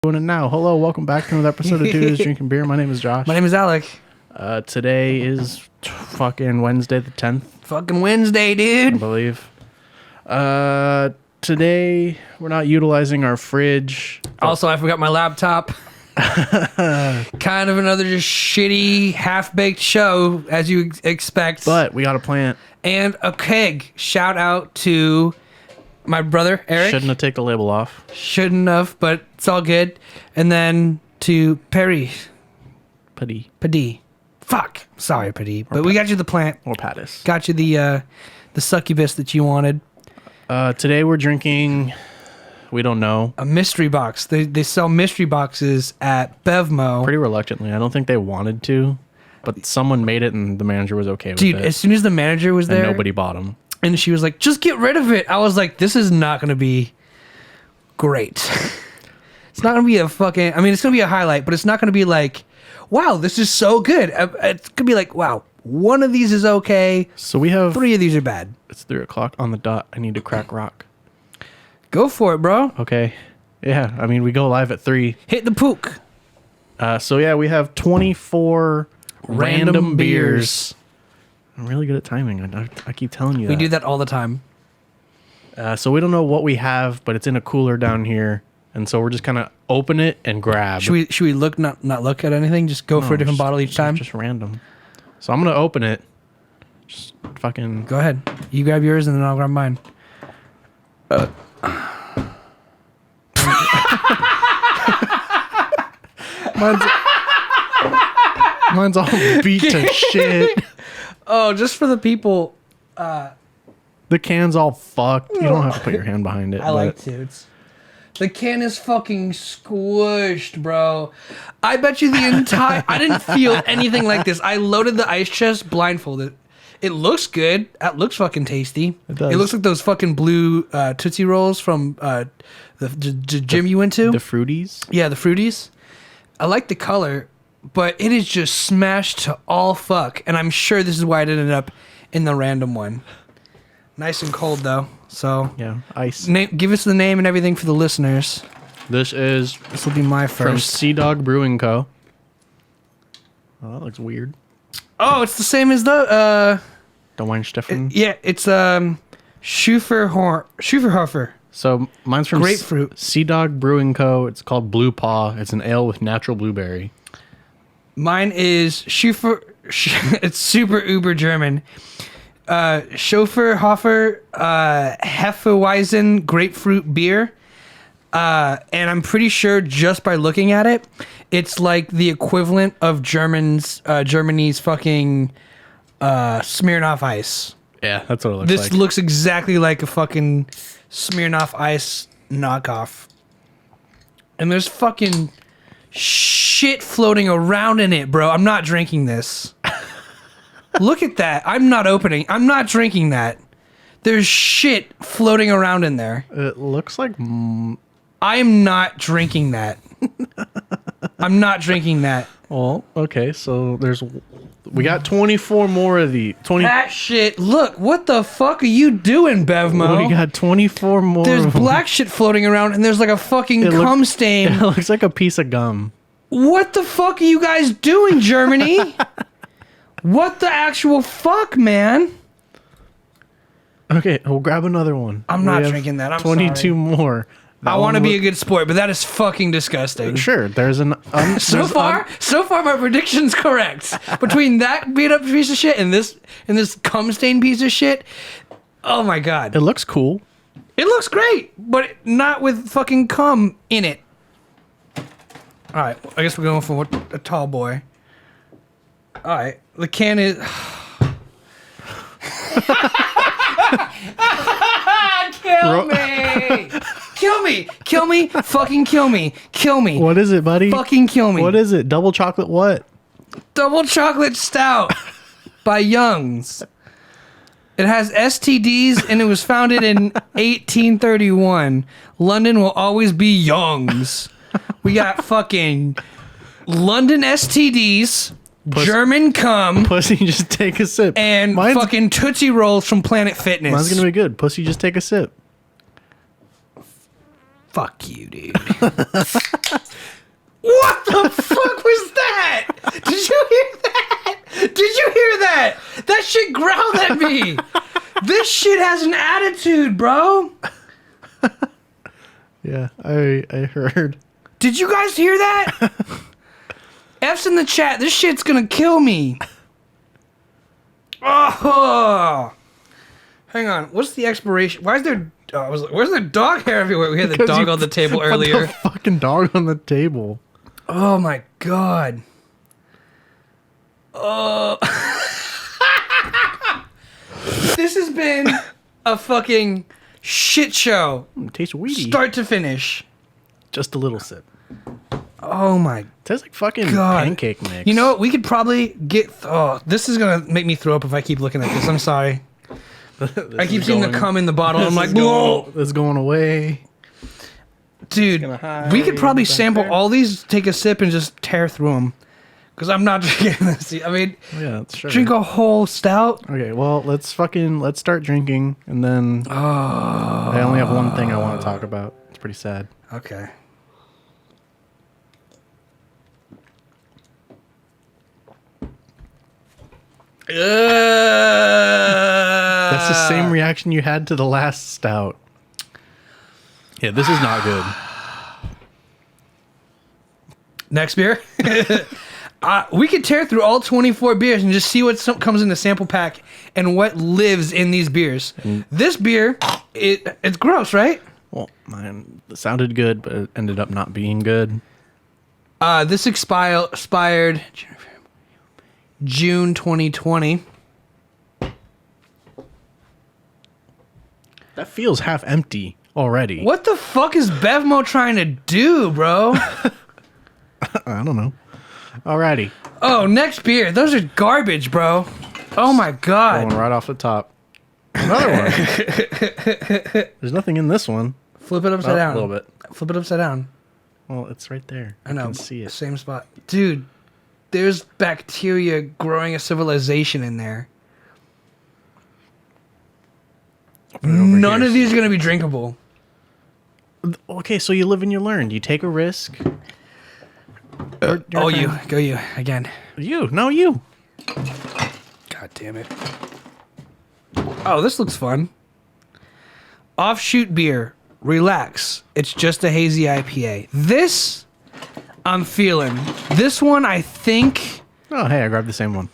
Doing it now. Hello, welcome back to another episode of Dudes Drinking Beer. My name is Josh. My name is Alec. Today is fucking Wednesday the 10th. Fucking Wednesday, I dude. believe. Today we're not utilizing our fridge. Also, I forgot my laptop. Kind of another just shitty, half-baked show, as you expect. But we got a plant. And a keg. Shout out to my brother, Eric. Shouldn't have taken the label off. Shouldn't have, but it's all good. And then to Perry. Paddy. Fuck. Sorry, Paddy. But we got you the plant. Or Pattis. Got you the succubus that you wanted. Today we're drinking, we don't know. A mystery box. They sell mystery boxes at Bevmo. Pretty reluctantly. I don't think they wanted to, but someone made it and the manager was okay with it. Dude, as soon as the manager was there, and nobody bought them. And she was like, just get rid of it. I was like, this is not going to be great. It's not going to be a fucking... I mean, it's going to be a highlight, but it's not going to be like, wow, this is so good. It's going to be like, wow, one of these is okay. So we have... 3 of these are bad. It's 3 o'clock on the dot. I need to crack rock. Go for it, bro. Okay. Yeah, I mean, we go live at 3. Hit the pook. So yeah, we have 24 random beers. I'm really good at timing. I keep telling you that. We do that all the time. So we don't know what we have, but it's in a cooler down here. And so we're just kind of open it and grab. Should we look not look at anything? Just go for a different bottle each time? Just random. So I'm going to open it. Just fucking... Go ahead. You grab yours and then I'll grab mine. Mine's all beat to shit. Oh, just for the people. The can's all fucked. You don't have to put your hand behind it. I like to. The can is fucking squished, bro. I bet you the entire... I didn't feel anything like this. I loaded the ice chest blindfolded. It looks good. That looks fucking tasty. It does. It looks like those fucking blue Tootsie Rolls from the gym you went to. The Fruities? Yeah, the Fruities. I like the color, but it is just smashed to all fuck. And I'm sure this is why it ended up in the random one. Nice and cold, though. So Yeah, ice. give us the name and everything for the listeners. This will be my from first. Sea Dog Brewing Co. Oh, that looks weird. Oh, it's the same as the Weinsteffen. yeah, it's Schufferhofer. So mine's from Grapefruit. Sea Dog Brewing Co. It's called Blue Paw. It's an ale with natural blueberry. Mine is it's super uber German. Schofferhofer Hefeweizen grapefruit beer. And I'm pretty sure just by looking at it, it's like the equivalent of Germany's fucking Smirnoff Ice. Yeah, that's what it looks like. This looks exactly like a fucking Smirnoff Ice knockoff. And there's fucking shit floating around in it, bro. I'm not drinking this. Look at that. I'm not drinking that. There's shit floating around in there. It looks like... I am not drinking that. I'm not drinking that. Well, okay, so we got 24 more of the... That shit. Look, what the fuck are you doing, Bevmo? We got 24 more. There's black shit floating around and there's like a fucking cum stain. It looks like a piece of gum. What the fuck are you guys doing, Germany? What the actual fuck, man? Okay, we'll grab another one. I'm not drinking that. I'm 22 sorry. more. I want to be a good sport, but that is fucking disgusting. Sure, there's an... So far, my prediction's correct. Between that beat up piece of shit and this cum stain piece of shit, oh my god. It looks cool. It looks great, but not with fucking cum in it. All right, I guess we're going for a tall boy. All right, the can is... Kill me! Kill me! Fucking kill me! Kill me! What is it, buddy? Fucking kill me! What is it? Double chocolate what? Double chocolate stout by Young's. It has STDs and it was founded in 1831. London will always be Young's. We got fucking London STDs, German cum, Pussy, just take a sip. and fucking Tootsie Rolls from Planet Fitness. Mine's gonna be good. Pussy, just take a sip. Fuck you, dude. has an attitude, bro. Yeah, I heard. Did you guys hear that? F's in the chat. This shit's gonna kill me. Oh. Hang on. What's the expiration? Why is there... where's the dog hair everywhere? We had the dog on the table earlier. Put the fucking dog on the table. Oh my god. Oh. This has been a fucking shit show. It tastes weedy. Start to finish. Just a little sip. Oh my Tastes like fucking god. pancake mix. You know what? We could probably get... Oh, this is going to make me throw up if I keep looking at this. I'm sorry. I keep seeing the cum in the bottle. I'm like, whoa. This is going away. Dude, we could probably sample all these, take a sip, and just tear through them. Because I'm not drinking this. I mean, Yeah, that's true. drink a whole stout. Okay, well, let's start drinking, and then I only have one thing I want to talk about. It's pretty sad. Okay. That's the same reaction you had to the last stout. Yeah, this is not good. Next beer. We could tear through all 24 beers and just see what comes in the sample pack and what lives in these beers. This beer, it's gross, right? Well, mine sounded good, but it ended up not being good. This expired June 2020. That feels half empty already. What the fuck is Bevmo trying to do, bro? I don't know. Alrighty. Oh, next beer. Those are garbage, bro. Oh my god. Going right off the top. Another one. There's nothing in this one. Flip it upside down. A little bit. Flip it upside down. Well, it's right there. I know. You can see it. Same spot. Dude, there's bacteria growing a civilization in there. None of these are going to be drinkable. Okay, so you live and you learn. You take a risk. Go you again. You. God damn it. Oh, this looks fun. Offshoot beer. Relax. It's just a hazy IPA. This, I'm feeling. This one, I think... Oh, hey, I grabbed the same one.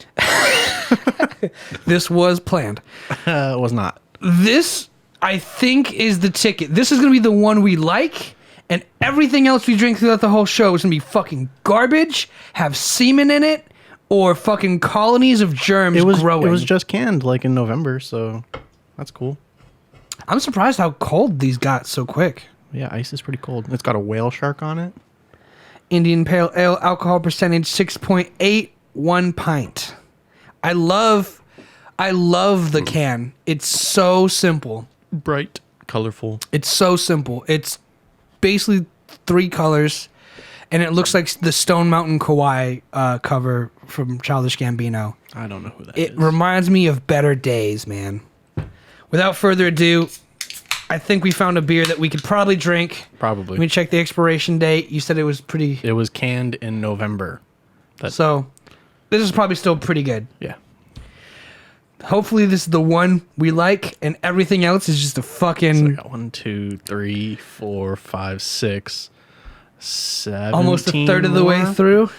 This was planned. It was not. This, I think, is the ticket. This is going to be the one we like, and everything else we drink throughout the whole show is going to be fucking garbage, have semen in it, or fucking colonies of germs growing. It was just canned, like, in November, so that's cool. I'm surprised how cold these got so quick. Yeah, ice is pretty cold. It's got a whale shark on it. Indian Pale Ale, alcohol percentage 6.8, 1 pint. I love the can. It's so simple. Bright, colorful. It's so simple. It's basically 3 colors, and it looks like the Stone Mountain Kawaii cover from Childish Gambino. I don't know who that is. It reminds me of Better Days, man. Without further ado, I think we found a beer that we could probably drink. Probably. Let me check the expiration date. You said it was pretty... It was canned in November. So, this is probably still pretty good. Yeah. Hopefully this is the one we like, and everything else is just a fucking... So I got 1, 2, 3, 4, 5, 6, 7. Almost a third of the way through.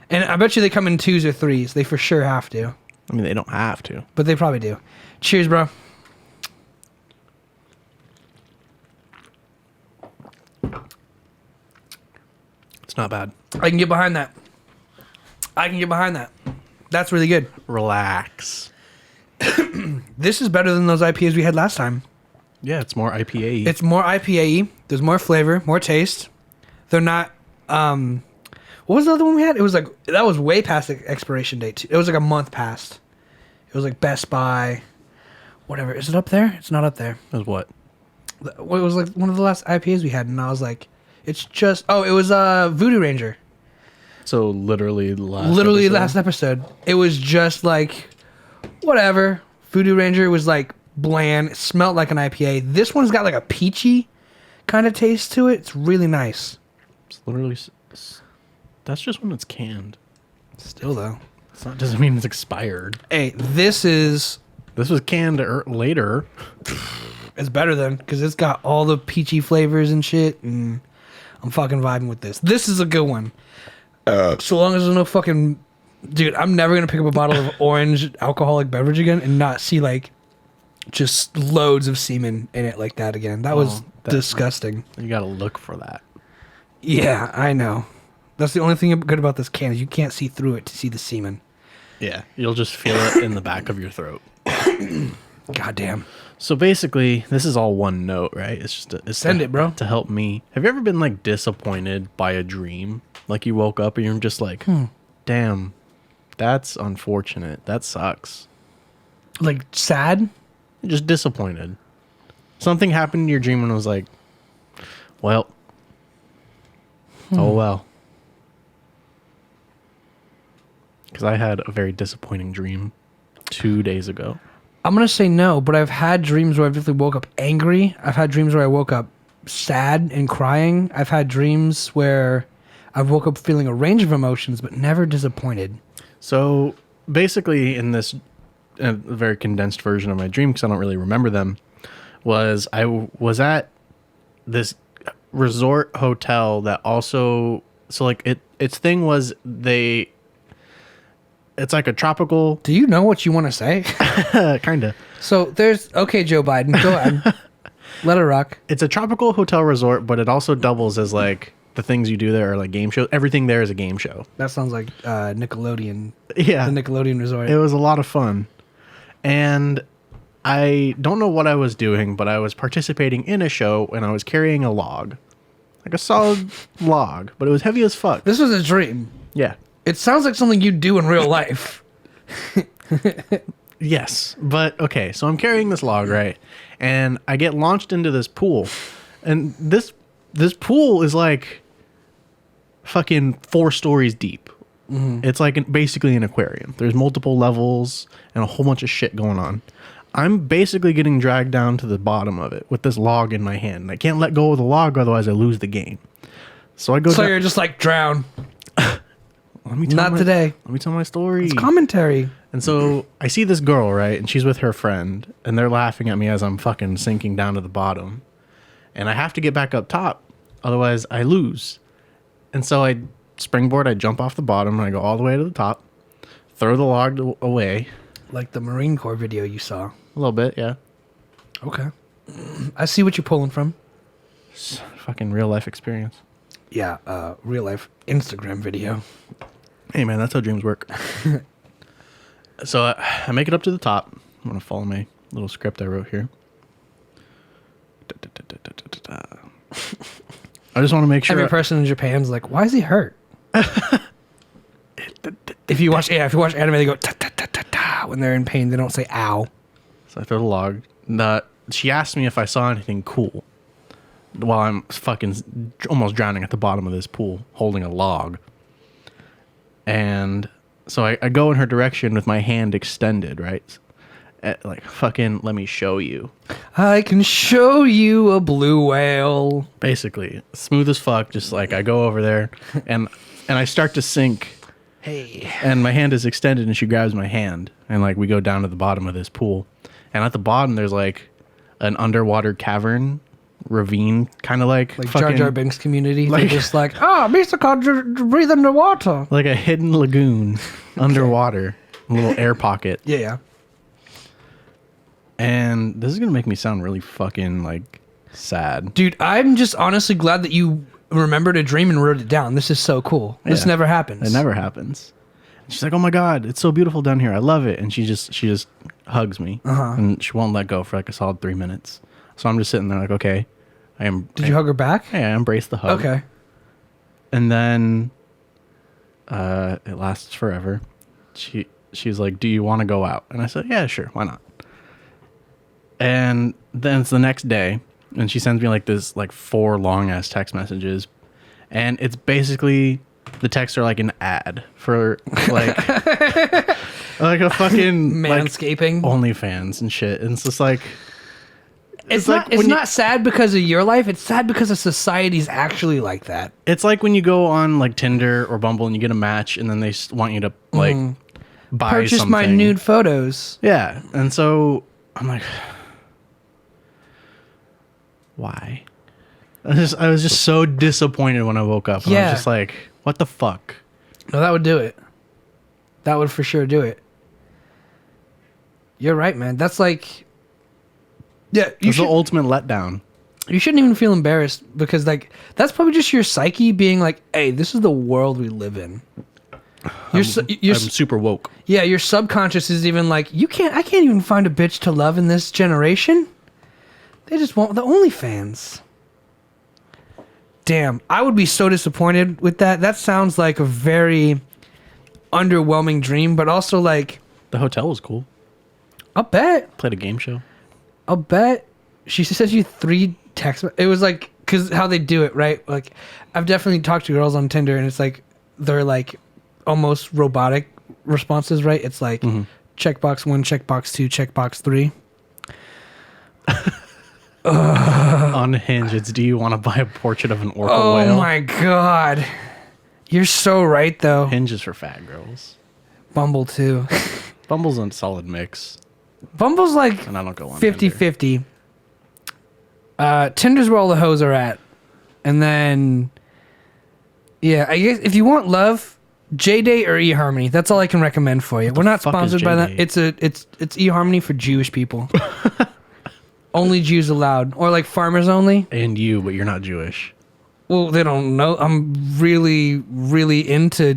And I bet you they come in 2s or 3s. They for sure have to. I mean, they don't have to. But they probably do. Cheers, bro. It's not bad. I can get behind that. That's really good. Relax. This is better than those IPAs we had last time. Yeah, it's more IPA. It's more IPA-y. There's more flavor, more taste. They're not... what was the other one we had? It was like... That was way past the expiration date. It was like a month past. It was like Best Buy. Whatever. Is it up there? It's not up there. It was what? It was like one of the last IPAs we had, and I was like... It's just... Oh, it was Voodoo Ranger. So literally last episode. It was just like... Whatever. Voodoo Ranger was like bland. It smelled like an IPA. This one's got like a peachy kind of taste to it. It's really nice. It's literally... That's just when it's canned. Still, though. It's not, doesn't mean it's expired. Hey, this is This was canned later. It's better then, because it's got all the peachy flavors and shit, and I'm fucking vibing with this. This is a good one. So long as there's no fucking... Dude, I'm never going to pick up a bottle of orange alcoholic beverage again and not see, like, just loads of semen in it like that again. That was disgusting. You gotta look for that. Yeah, I know. That's the only thing good about this can is you can't see through it to see the semen. Yeah, you'll just feel it in the back of your throat. Goddamn. So basically, this is all one note, right? It's just Send it, bro. To help me. Have you ever been like disappointed by a dream? Like you woke up and you're just like, damn, that's unfortunate. That sucks. Like sad? Just disappointed. Something happened in your dream and I was like, well, oh well. Because I had a very disappointing dream 2 days ago. I'm going to say no, but I've had dreams where I've definitely woke up angry. I've had dreams where I woke up sad and crying. I've had dreams where I've woke up feeling a range of emotions, but never disappointed. So basically in this a very condensed version of my dream, because I don't really remember them, was I was at this resort hotel that also... So like its thing was it's like a tropical... Do you know what you want to say? Kind of. So there's... Okay, Joe Biden, go ahead. Let it rock. It's a tropical hotel resort, but it also doubles as like the things you do there are like game shows. Everything there is a game show. That sounds like Nickelodeon. Yeah. The Nickelodeon resort. It was a lot of fun. And I don't know what I was doing, but I was participating in a show and I was carrying a log. Like a solid log, but it was heavy as fuck. This was a dream. Yeah. It sounds like something you do in real life. Yes, but okay, so I'm carrying this log, right? And I get launched into this pool. And this pool is like fucking 4 stories deep. Mm-hmm. It's like basically an aquarium. There's multiple levels and a whole bunch of shit going on. I'm basically getting dragged down to the bottom of it with this log in my hand. And I can't let go of the log, otherwise I lose the game. So I go So you're just like, drown. Not today. Let me tell my story. It's commentary. And so I see this girl, right? And she's with her friend. And they're laughing at me as I'm fucking sinking down to the bottom. And I have to get back up top. Otherwise, I lose. And so I springboard. I jump off the bottom. And I go all the way to the top. Throw the log away. Like the Marine Corps video you saw. A little bit, yeah. Okay. I see what you're pulling from. It's fucking real life experience. Yeah, real life Instagram video. Hey, man, that's how dreams work. So I make it up to the top. I'm going to follow my little script I wrote here. I just want to make sure... Every person in Japan's like, why is he hurt? If you watch anime, they go ta ta ta ta ta when they're in pain. They don't say ow. So I throw the log. She asked me if I saw anything cool while I'm fucking almost drowning at the bottom of this pool holding a log. And so I go in her direction with my hand extended, right? Like, fucking, let me show you. I can show you a blue whale. Basically, smooth as fuck. Just like I go over there and I start to sink. Hey. And my hand is extended and she grabs my hand. And like we go down to the bottom of this pool. And at the bottom there's like an underwater cavern ravine, kind of like Jar Jar Binks Community. Like, they're just like, Mr. can't breathe underwater. Like a hidden lagoon underwater, a little air pocket. Yeah. And this is gonna make me sound really fucking like sad, dude. I'm just honestly glad that you remembered a dream and wrote it down. This is so cool. This never happens. It never happens. And she's like, "Oh my god, it's so beautiful down here. I love it." And she just hugs me, and she won't let go for like a solid 3 minutes. So I'm just sitting there like, okay, Did you hug her back? Yeah, I embraced the hug. Okay. And then it lasts forever. She's like, "Do you want to go out?" And I said, "Yeah, sure. Why not?" And then it's the next day, and she sends me like this 4 long ass text messages, and it's basically the texts are like an ad for like like a fucking manscaping, OnlyFans and shit. And it's just like it's not sad because of your life. It's sad because of society's actually like that. It's like when you go on like Tinder or Bumble and you get a match, and then they want you to like buy purchase my something. nude photos. Yeah, and so I'm like, why? I was just so disappointed when I woke up. And I Yeah. was just like, what the fuck? No, that would do it. That would for sure do it. You're right, man. That's like, yeah, It's the ultimate letdown. you shouldn't even feel embarrassed because like that's probably just your psyche being like, hey, this is the world we live in. I'm super woke. Yeah, your subconscious is even like, I can't even find a bitch to love in this generation. They just want the OnlyFans. Damn, I would be so disappointed with that. That sounds like a very underwhelming dream, but also like, The hotel was cool. I'll bet Played a game show. she sent you 3 texts. It was like, because how they do it, right? Like, I've definitely talked to girls on Tinder, and it's like, they're like almost robotic responses, right? It's like checkbox 1, checkbox 2, checkbox 3. On Hinge, it's do you want to buy a portrait of an orca whale? Oh my god. You're so right, though. Hinge is for fat girls. Bumble, too. Bumble's a solid mix, Bumble's like and I don't go on Tinder. 50-50. Tinder's where all the hoes are at. And then, yeah, I guess if you want love, J-Date or eHarmony. That's all I can recommend for you. We're not fuck is sponsored by that. J-Date? It's eHarmony for Jewish people. Only Jews allowed. Or like farmers only. And you, but you're not Jewish. Well, they don't know. I'm really, really into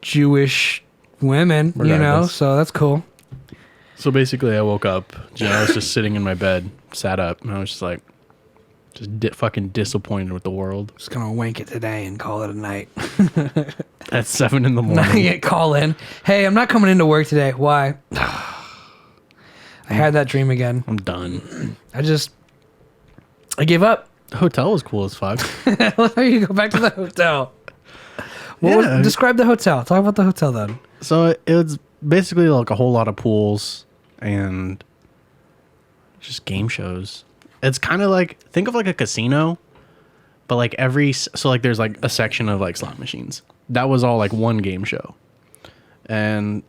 Jewish women, you know, Regardless. so that's cool. So basically, I woke up. I was just sitting in my bed, sat up, and I was just like, fucking disappointed with the world. Just gonna wank it today and call it a night. At 7 in the Not morning. get call in. Hey, I'm not coming into work today. Why? I had that dream again. I'm done. I gave up. The hotel was cool as fuck. You go back to the hotel. Yeah. Describe the hotel. Talk about the hotel then. So it was basically like a whole lot of pools and just game shows. It's kind of like, think of like a casino, but like there's like a section of like slot machines. That was all like one game show. And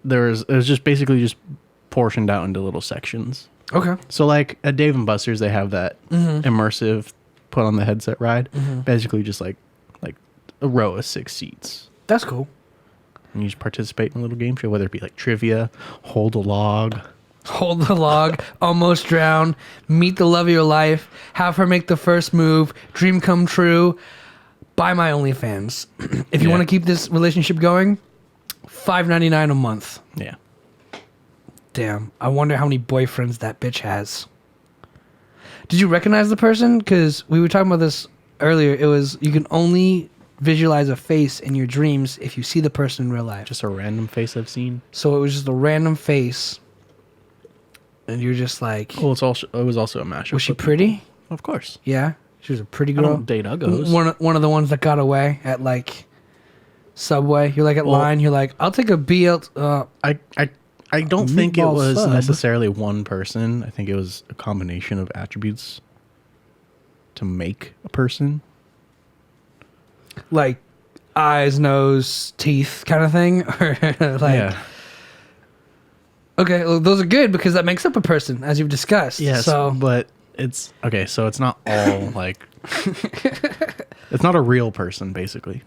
it was just basically just portioned out into little sections. Okay. So like at Dave and Buster's, they have that immersive put on the headset ride. Basically just like a row of 6 seats. That's cool. And you just participate in a little game show, whether it be like trivia, hold a log. Hold the log, almost drown, meet the love of your life, have her make the first move, dream come true, buy my OnlyFans. If you Yeah. want to keep this relationship going, $5.99 a month. Yeah. Damn, I wonder how many boyfriends that bitch has. Did you recognize the person? Because we were talking about this earlier. It was, you can only visualize a face in your dreams if you see the person in real life. Just a random face I've seen. So it was just a random face. And you're just like, Well, it was also a mashup. was she with pretty? people. Of course. Yeah, she was a pretty I girl. don't date uggos. One of the ones that got away at like Subway. You're like at line. You're like, I'll take a BL. I don't think it Meatball was sub. necessarily one person. I think it was a combination of attributes to make a person. Like eyes, nose, teeth, kind of thing. Or like, Yeah. okay, well, those are good because that makes up a person, as you've discussed. Yes, So but it's okay. So it's not all like it's not a real person, basically.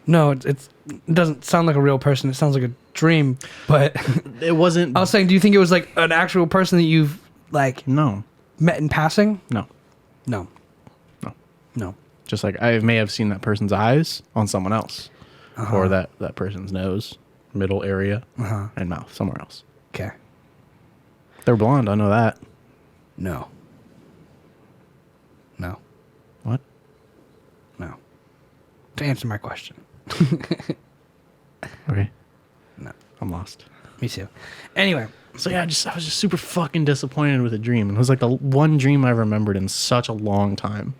no, it doesn't sound like a real person. It sounds like a dream. But It wasn't. I was saying, do you think it was like an actual person that you've like No, met in passing? no, No. no. No. Just like I may have seen that person's eyes on someone else, or that person's nose, middle area, and mouth somewhere else. Okay. They're blonde. I know that. No. No. What? No. To answer my question. Okay. No. I'm lost. Me too. Anyway. So yeah, I was just super fucking disappointed with the dream. It was like the one dream I remembered in such a long time.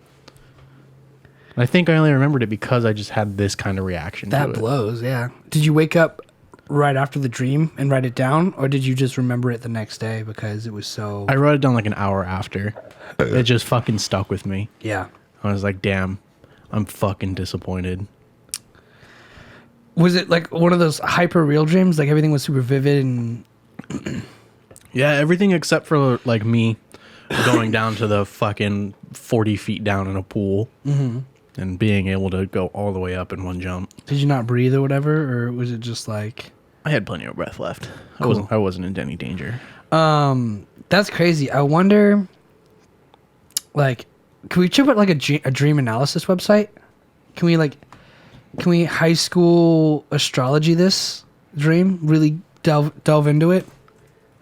And I think I only remembered it because I just had this kind of reaction That to it. blows, yeah. Did you wake up right after the dream and write it down? Or did you just remember it the next day because it was so... I wrote it down like an hour after. It just fucking stuck with me. Yeah. I was like, damn, I'm fucking disappointed. Was it like one of those hyper real dreams? Like everything was super vivid and Yeah, everything except for like me going down to the fucking 40 feet down in a pool and being able to go all the way up in one jump. did you not breathe or whatever, or was it just like? I had plenty of breath left. Cool. I wasn't in any danger. That's crazy. I wonder, like, can we check out like a dream analysis website? Can we high school astrology this dream? Really delve into it?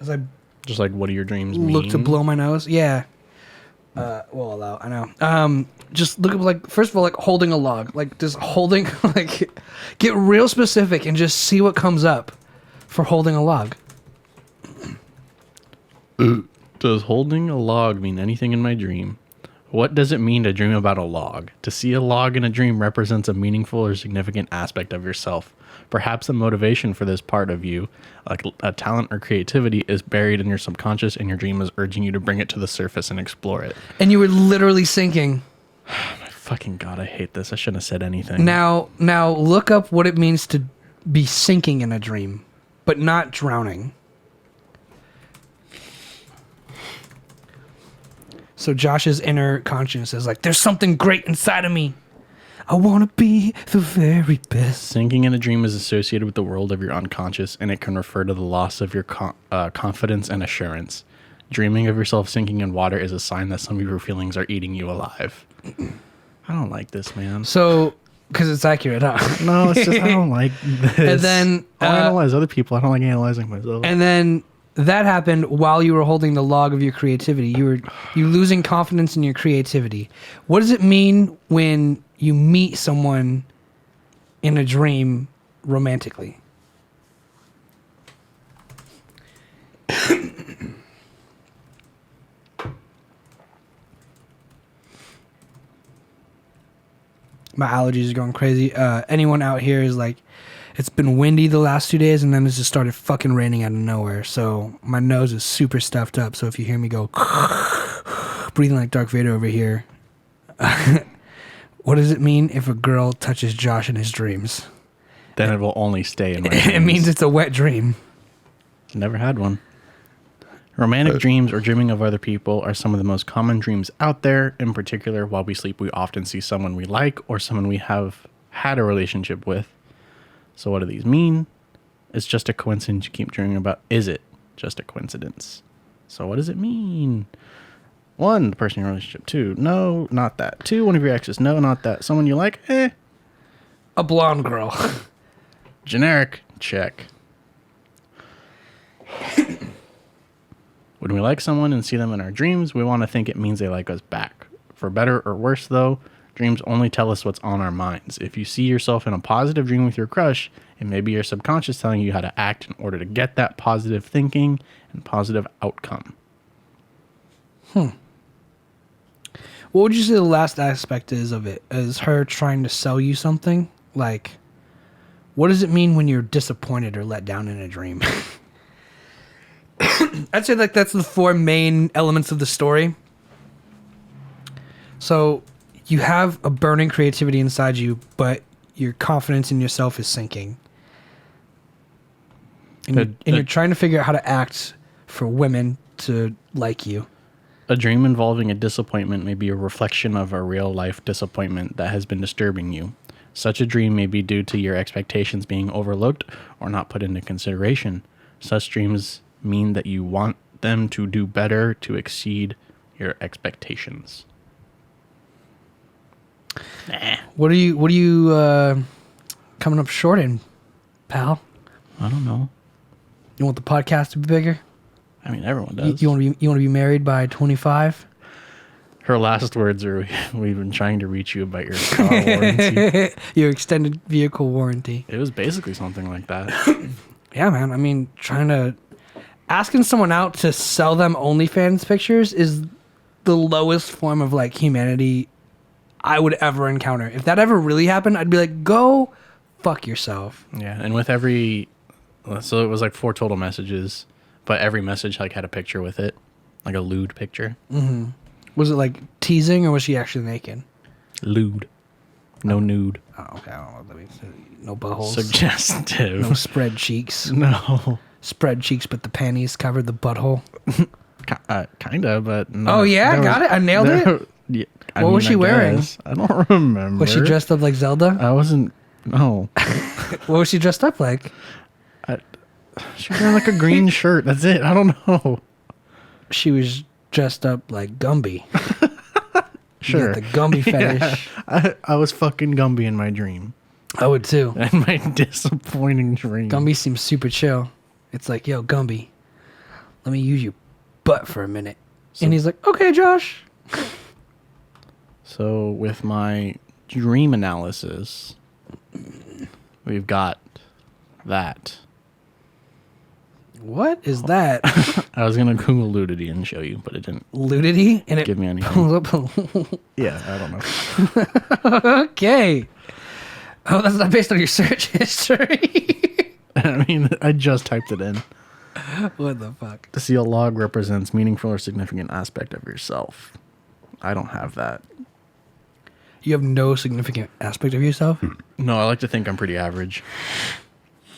As I Just like, what do your dreams mean? look to blow my nose. Yeah. Well, I know. Just look up like first of all like holding a log, like just holding like get real specific and just see what comes up for holding a log. Does holding a log mean anything in my dream? What does it mean to dream about a log? To see a log in a dream represents a meaningful or significant aspect of yourself. Perhaps the motivation for this part of you, like a talent or creativity, is buried in your subconscious and your dream is urging you to bring it to the surface and explore it. And you were literally sinking. My fucking God, I hate this. I shouldn't have said anything. Now look up what it means to be sinking in a dream, but not drowning. So Josh's inner conscience is like, there's something great inside of me. I want to be the very best. Sinking in a dream is associated with the world of your unconscious, and it can refer to the loss of your confidence and assurance. Dreaming of yourself sinking in water is a sign that some of your feelings are eating you alive. I don't like this, man. So, because it's accurate, huh? No, it's just I don't like this. And then I'll analyze other people. I don't like analyzing myself. And then that happened while you were holding the log of your creativity. You losing confidence in your creativity. What does it mean when you meet someone in a dream romantically? My allergies are going crazy. Anyone out here is like, it's been windy the last 2 days, and then it just started fucking raining out of nowhere. So my nose is super stuffed up. So if you hear me go breathing like Darth Vader over here, what does it mean if a girl touches Josh in his dreams? Then it will only stay in my dreams. It means it's a wet dream. Never had one. Romantic dreams or dreaming of other people are some of the most common dreams out there. In particular, while we sleep, we often see someone we like or someone we have had a relationship with. So what do these mean? It's just a coincidence you keep dreaming about. Is it just a coincidence? So what does it mean? 1, the person in your relationship. 2, no, not that. 2, one of your exes. No, not that. Someone you like? A blonde girl. Generic. Check. When we like someone and see them in our dreams, we want to think it means they like us back. For better or worse, though, dreams only tell us what's on our minds. If you see yourself in a positive dream with your crush, it may be your subconscious telling you how to act in order to get that positive thinking and positive outcome. What would you say the last aspect is of it? Is her trying to sell you something? Like, what does it mean when you're disappointed or let down in a dream? I'd say like that's the 4 main elements of the story. So you have a burning creativity inside you, but your confidence in yourself is sinking. And you're trying to figure out how to act for women to like you. A dream involving a disappointment may be a reflection of a real-life disappointment that has been disturbing you. Such a dream may be due to your expectations being overlooked or not put into consideration. Such dreams mean that you want them to do better to exceed your expectations. What are you coming up short in, pal? I don't know. You want the podcast to be bigger? I mean, everyone does. You want to be married by 25? Her last words are, "We've been trying to reach you about your car warranty." Your extended vehicle warranty. It was basically something like that. Yeah, man. I mean, asking someone out to sell them OnlyFans pictures is the lowest form of like humanity I would ever encounter. If that ever really happened, I'd be like, go fuck yourself. Yeah, and with so it was like 4 total messages, but every message like had a picture with it, like a lewd picture. Mm-hmm. Was it like teasing or was she actually naked? Lewd. No nude. Oh, okay. I don't know what that means. No buttholes. Suggestive. No spread cheeks. No. Spread cheeks, but the panties covered the butthole. Kinda, but no. Oh, yeah? There Got it? I nailed it? Yeah, What was she wearing? guess. I don't remember. Was she dressed up like Zelda? I wasn't. No. What was she dressed up like? She was wearing like a green shirt. That's it. I don't know. She was dressed up like Gumby. Sure. You got the Gumby fetish. I was fucking Gumby in my dream. I would too. And my disappointing dream. Gumby seems super chill. It's like, yo, Gumby, let me use your butt for a minute. And he's like, okay, Josh. So with my dream analysis, we've got that. What is that? I was gonna Google Ludity and show you, but it didn't Ludity? And it give me anything. pulls up Yeah, I don't know. Okay. Oh, that's not based on your search history. I mean, I just typed it in. What the fuck? To see a log represents meaningful or significant aspect of yourself. I don't have that. You have no significant aspect of yourself? No, I like to think I'm pretty average.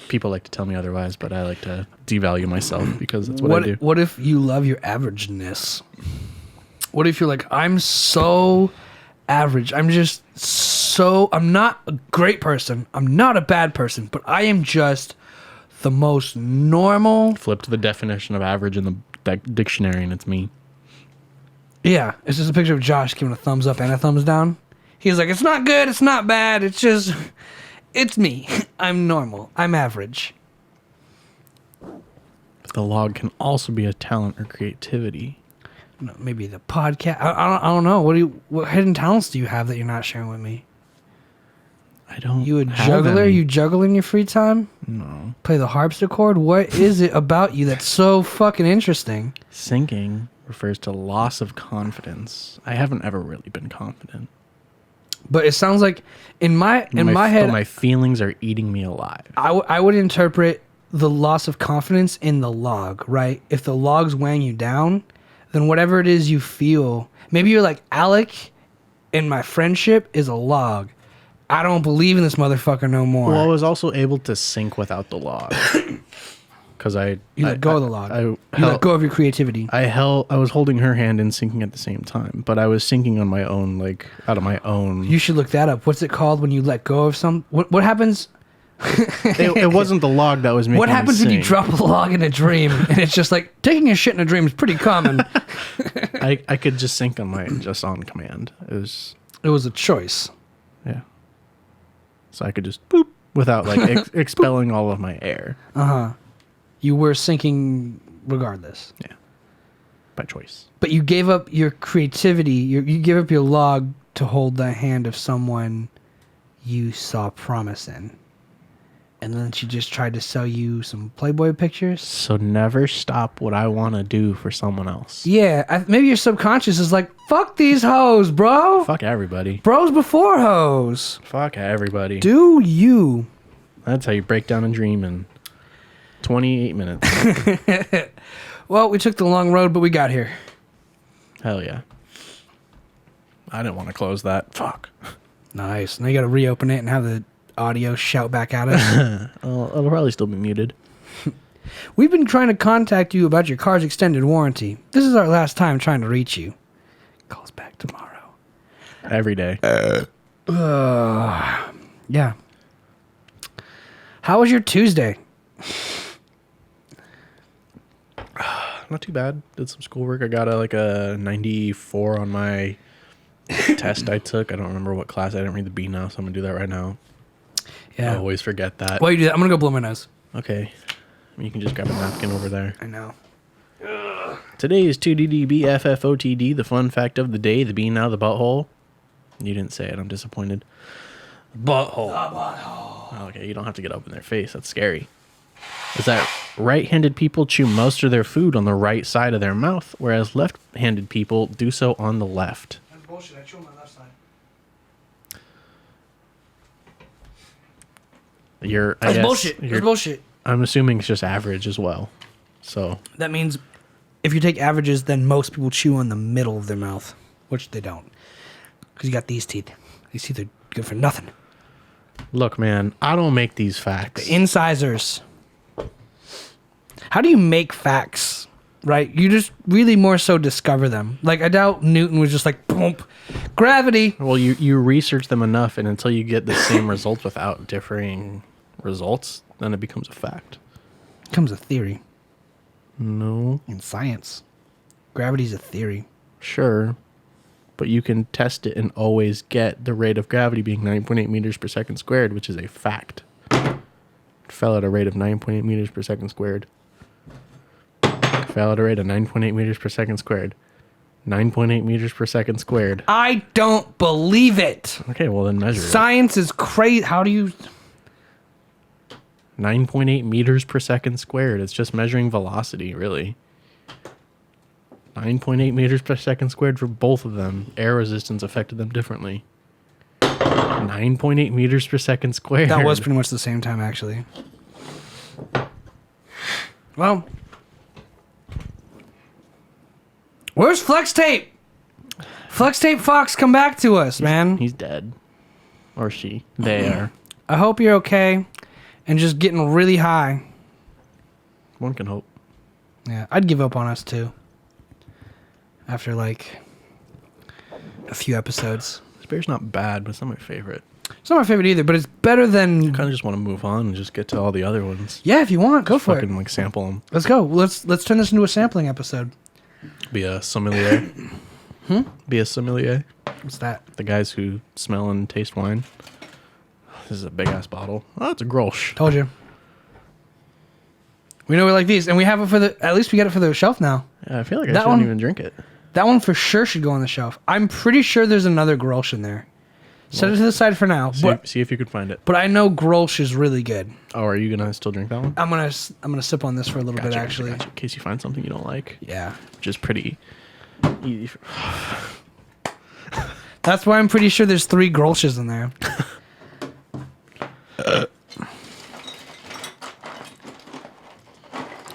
People like to tell me otherwise, but I like to devalue myself because that's what I do. What if you love your averageness? What if you're like, I'm so average. I'm not a great person. I'm not a bad person, but I am just the most normal. Flip to the definition of average in the dictionary and it's me. Yeah, it's just a picture of Josh giving a thumbs up and a thumbs down. He's like, it's not good, it's not bad, it's me. I'm normal. I'm average. But the log can also be a talent or creativity. No, maybe the podcast. I don't know. What hidden talents do you have that you're not sharing with me? I don't. You a have juggler? any. You juggle in your free time? No. Play the harpsichord? What is it about you that's so fucking interesting? Sinking refers to loss of confidence. I haven't ever really been confident. But it sounds like in my head, but my feelings are eating me alive. I would interpret the loss of confidence in the log, right? If the log's weighing you down, then whatever it is you feel, maybe you're like, Alec, in my friendship is a log. I don't believe in this motherfucker no more. Well, I was also able to sink without the log. Because You let go of the log. You I let go of your creativity. I was holding her hand and sinking at the same time, but I was sinking on my own, like out of my own. You should look that up. What's it called when you let go of some? What happens? It wasn't the log that was making. What happens me when you sink. drop a log in a dream and it's just like taking a shit in a dream is pretty common. I could just sink just on command. It was a choice. yeah. So I could just boop without like expelling all of my air. You were sinking regardless. Yeah. By choice. But you gave up your creativity. You gave up your log to hold the hand of someone you saw promise in. And then she just tried to sell you some Playboy pictures. So never stop what I want to do for someone else. Yeah, maybe your subconscious is like, fuck these hoes, bro. Fuck everybody. Bros before hoes. Fuck everybody. Do you? That's how you break down a dream in 28 minutes. Well, we took the long road, but we got here. Hell yeah. I didn't want to close that. Fuck. Nice. Now you got to reopen it and have the audio shout back at us. It'll probably still be muted. We've been trying to contact you about your car's extended warranty. This is our last time trying to reach you. Call us back tomorrow. Every day. Yeah. How was your Tuesday? Not too bad. Did some schoolwork. I got a 94 on my test I took. I don't remember what class. I didn't read the B now, so I'm going to do that right now. Yeah. I always forget that. While you do that, I'm going to go blow my nose. Okay. You can just grab a napkin over there. I know. Today is 2DDBFFOTD, the fun fact of the day, the B now, the butthole. You didn't say it. I'm disappointed. Butthole. The butthole. Okay, you don't have to get up in their face. That's scary. Is that right-handed people chew most of their food on the right side of their mouth, whereas left-handed people do so on the left. That's bullshit. I chew on my left side. That's bullshit. That's bullshit. I'm assuming it's just average as well. So That means if you take averages, then most people chew on the middle of their mouth, which they don't. Because you got these teeth. These teeth are good for nothing. Look, man, I don't make these facts. Incisors. How do you make facts? Right? You just really more so discover them. Like, I doubt Newton was just like, boom, gravity. Well, you research them enough, and until you get the same results without differing results, then it becomes a fact. It becomes a theory. No. In science, gravity's a theory. Sure. But you can test it and always get the rate of gravity being 9.8 meters per second squared, which is a fact. It fell at a rate of 9.8 meters per second squared. Fell at a rate of 9.8 meters per second squared. 9.8 meters per second squared. I don't believe it. Okay, well then measure Science is crazy. How do you... 9.8 meters per second squared. It's just measuring velocity, really. 9.8 meters per second squared for both of them. Air resistance affected them differently. 9.8 meters per second squared. That was pretty much the same time, actually. Well... Where's Flex Tape? Flex Tape Fox, come back to us, man. He's dead. Or she. They are. I hope you're okay and just getting really high. One can hope. Yeah, I'd give up on us too. After like a few episodes. This beer's not bad, but it's not my favorite. It's not my favorite either, but it's better than... I kind of just want to move on and just get to all the other ones. Yeah, if you want, go for it. Fucking like sample them. Let's go. Let's turn this into a sampling episode. Be a sommelier. Be a sommelier. What's that? The guys who smell and taste wine. This is a big ass bottle. Oh, it's a Grolsch. Told you. We know we like these, and we have it for the... At least we get it for the shelf now. Yeah, I feel like I That shouldn't one- even drink it. That one for sure should go on the shelf. I'm pretty sure there's another Grolsch in there. Set it to the side for now. See if you could find it. But I know Grolsch is really good. Oh, are you gonna still drink that one? I'm gonna sip on this for a little bit, actually. Gotcha. In case you find something you don't like. Yeah. Which is pretty easy. That's why I'm pretty sure there's 3 Grolsches in there.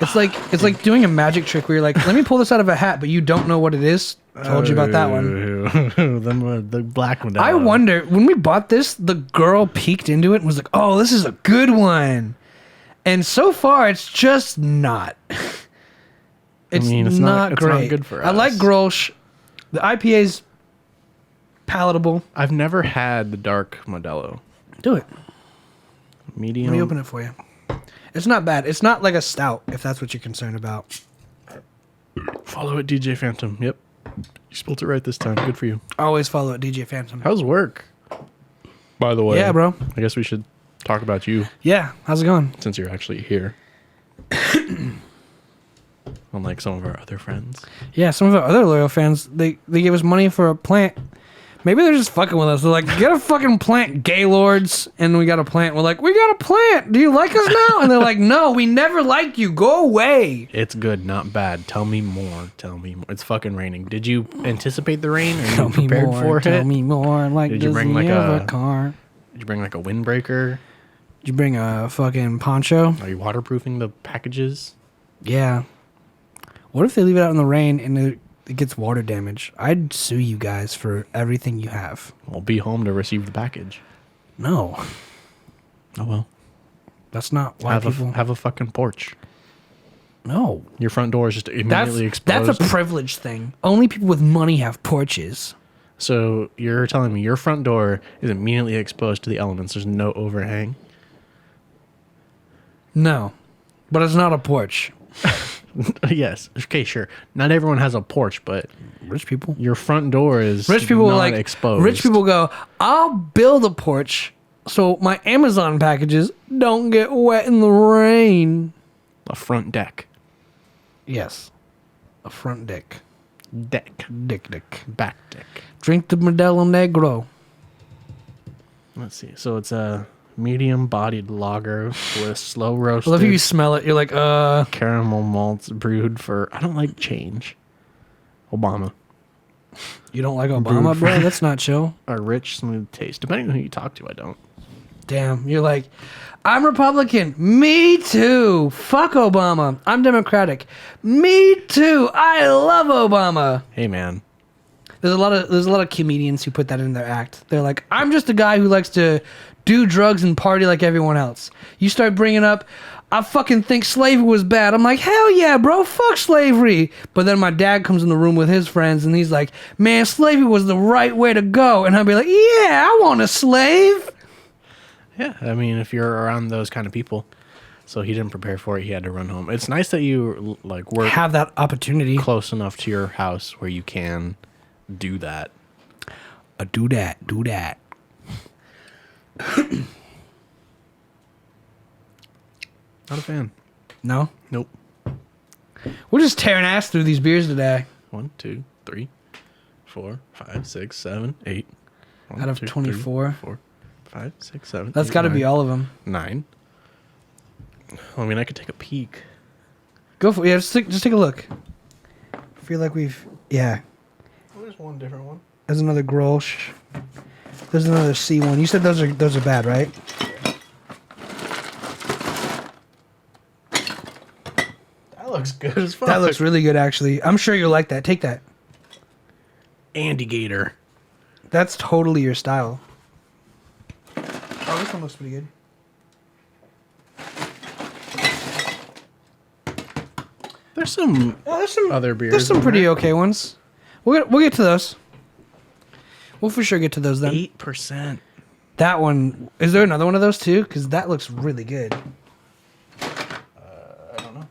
It's like doing a magic trick where you're like, let me pull this out of a hat, but you don't know what it is. Told you about that one. The black one. I wonder, when we bought this, the girl peeked into it and was like, oh, this is a good one. And so far, it's just not. It's not great. Not good for us. I like Grolsch. The IPA's palatable. I've never had the dark Modelo. Do it. Medium. Let me open it for you. It's not bad. It's not like a stout, if that's what you're concerned about. Follow it, DJ Phantom. Yep. You spelled it right this time. Good for you. Always follow it, DJ Phantom. How's work? By the way. Yeah, bro. I guess we should talk about you Yeah, how's it going? since you're actually here. Unlike some of our other friends. Yeah, some of our other loyal fans, they gave us money for a plant. Maybe they're just fucking with us. They're like, get a fucking plant, gaylords. And we got a plant. We're like, we got a plant. Do you like us now? And they're like, no, we never liked you. Go away. It's good, not bad. Tell me more. Tell me more. It's fucking raining. Did you anticipate the rain? Are you Tell me prepared more. for Tell it? me more. Like, Did you does bring, he like, have a- a car? Did you bring like a windbreaker? Did you bring a fucking poncho? Are you waterproofing the packages? Yeah. What if they leave it out in the rain and it gets water damage? I'd sue you guys for everything you have. I'll be home to receive the package. No. Oh well. That's not why Have people... a fucking porch. No. Your front door is just immediately exposed. That's a privilege thing. Only people with money have porches. So you're telling me your front door is immediately exposed to the elements. There's no overhang. No. But it's not a porch. Yes. Okay, sure. Not everyone has a porch, but Rich people. your front door is Rich people not like exposed. Rich people go, I'll build a porch so my Amazon packages don't get wet in the rain. A front deck. Yes. A front deck. Deck. Dick. Back deck. Drink the Modelo Negro. Let's see. So it's a medium-bodied lager with slow I roasted love how you smell it. You're like, caramel malts brewed for... I don't like change. Obama. you don't like Obama, bro? That's not chill. A rich, smooth taste. Depending on who you talk to, I don't. Damn. You're like, I'm Republican. Me too. Fuck Obama. I'm Democratic. Me too. I love Obama. Hey, man. There's a lot of comedians who put that in their act. They're like, I'm just a guy who likes to do drugs and party like everyone else. You start bringing up, I fucking think slavery was bad. I'm like, hell yeah, bro, fuck slavery. But then my dad comes in the room with his friends and he's like, man, slavery was the right way to go. And I'll be like, yeah, I want a slave. Yeah, I mean, if you're around those kind of people. So he didn't prepare for it. He had to run home. It's nice that you like work Have that opportunity. close enough to your house where you can do that. Do that. Not a fan. No? Nope. We're just tearing ass through these beers today. 1, 2, 3, 4, 5, 6, 7, 8. Out of 24. 4, 5, 6, 7. That's got to be all of them. 9. I mean, I could take a peek. Go for it. Yeah, just take a look. I feel like we've... Yeah. Oh, there's one different one. There's another Grolsch. There's another C1. You said those are bad, right? That looks good as fuck. That looks really good, actually. I'm sure you'll like that. Take that. Andy Gator. That's totally your style. Oh, this one looks pretty good. There's some other beers. There's some in pretty there. okay ones. We'll get to those. We'll for sure get to those then. 8%. That one. Is there another one of those too? Because that looks really good. I don't know.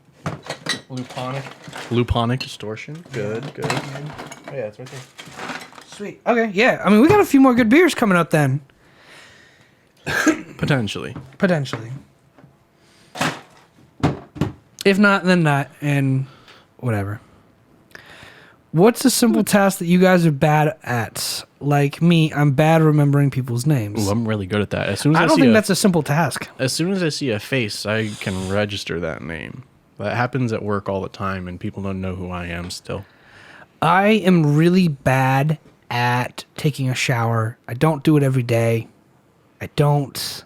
Luponic distortion. Good. Oh yeah, it's right there. Sweet. Okay, yeah. I mean, we got a few more good beers coming up then. Potentially. If not, then not, and whatever. What's a simple task that you guys are bad at? Like me, I'm bad at remembering people's names. Ooh, I'm really good at that. As soon as I don't think that's a simple task. As soon as I see a face, I can register that name. That happens at work all the time, and people don't know who I am still. I am really bad at taking a shower. I don't do it every day. I don't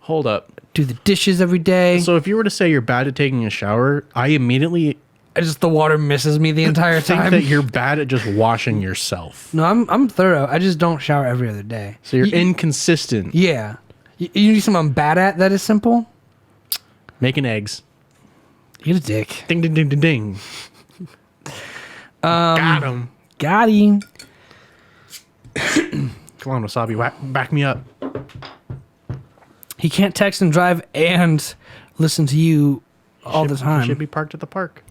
Hold up. do the dishes every day. So if you were to say you're bad at taking a shower, I immediately The water misses me the entire think time. that you're bad at just washing yourself. No, I'm thorough. I just don't shower every other day. So you're inconsistent. Yeah. You need something I'm bad at that is simple? Making eggs. You're a dick. Ding, ding, ding, ding, ding. Got him. Got him. Come on, Wasabi. Back me up. He can't text and drive and listen to you all the time. You should be parked at the park.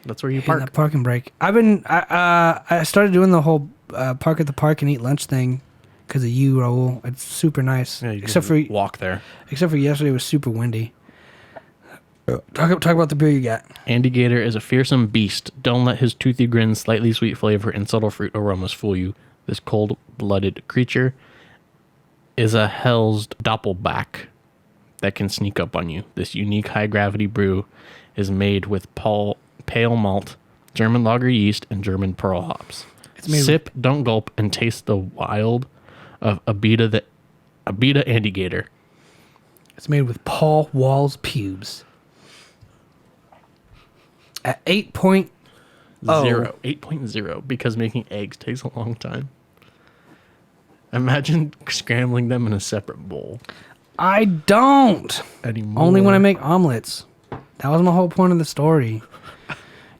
That's where you Hitting park. that parking brake. I started doing the whole park at the park and eat lunch thing because of you, Raul. It's super nice. Yeah, you except for walk there. yesterday, it was super windy. Talk about the beer you got. Andy Gator is a fearsome beast. Don't let his toothy grin, slightly sweet flavor, and subtle fruit aromas fool you. This cold-blooded creature is a hell's doppelback that can sneak up on you. This unique high-gravity brew is made with pale malt, German lager yeast, and German pearl hops. Sip, don't gulp, and taste the wild of Abita Andy Gator. It's made with Paul Wall's pubes. At 8.0. 8.0, because making eggs takes a long time. Imagine scrambling them in a separate bowl. I don't. Anymore. Only when I make omelets. That was my whole point of the story.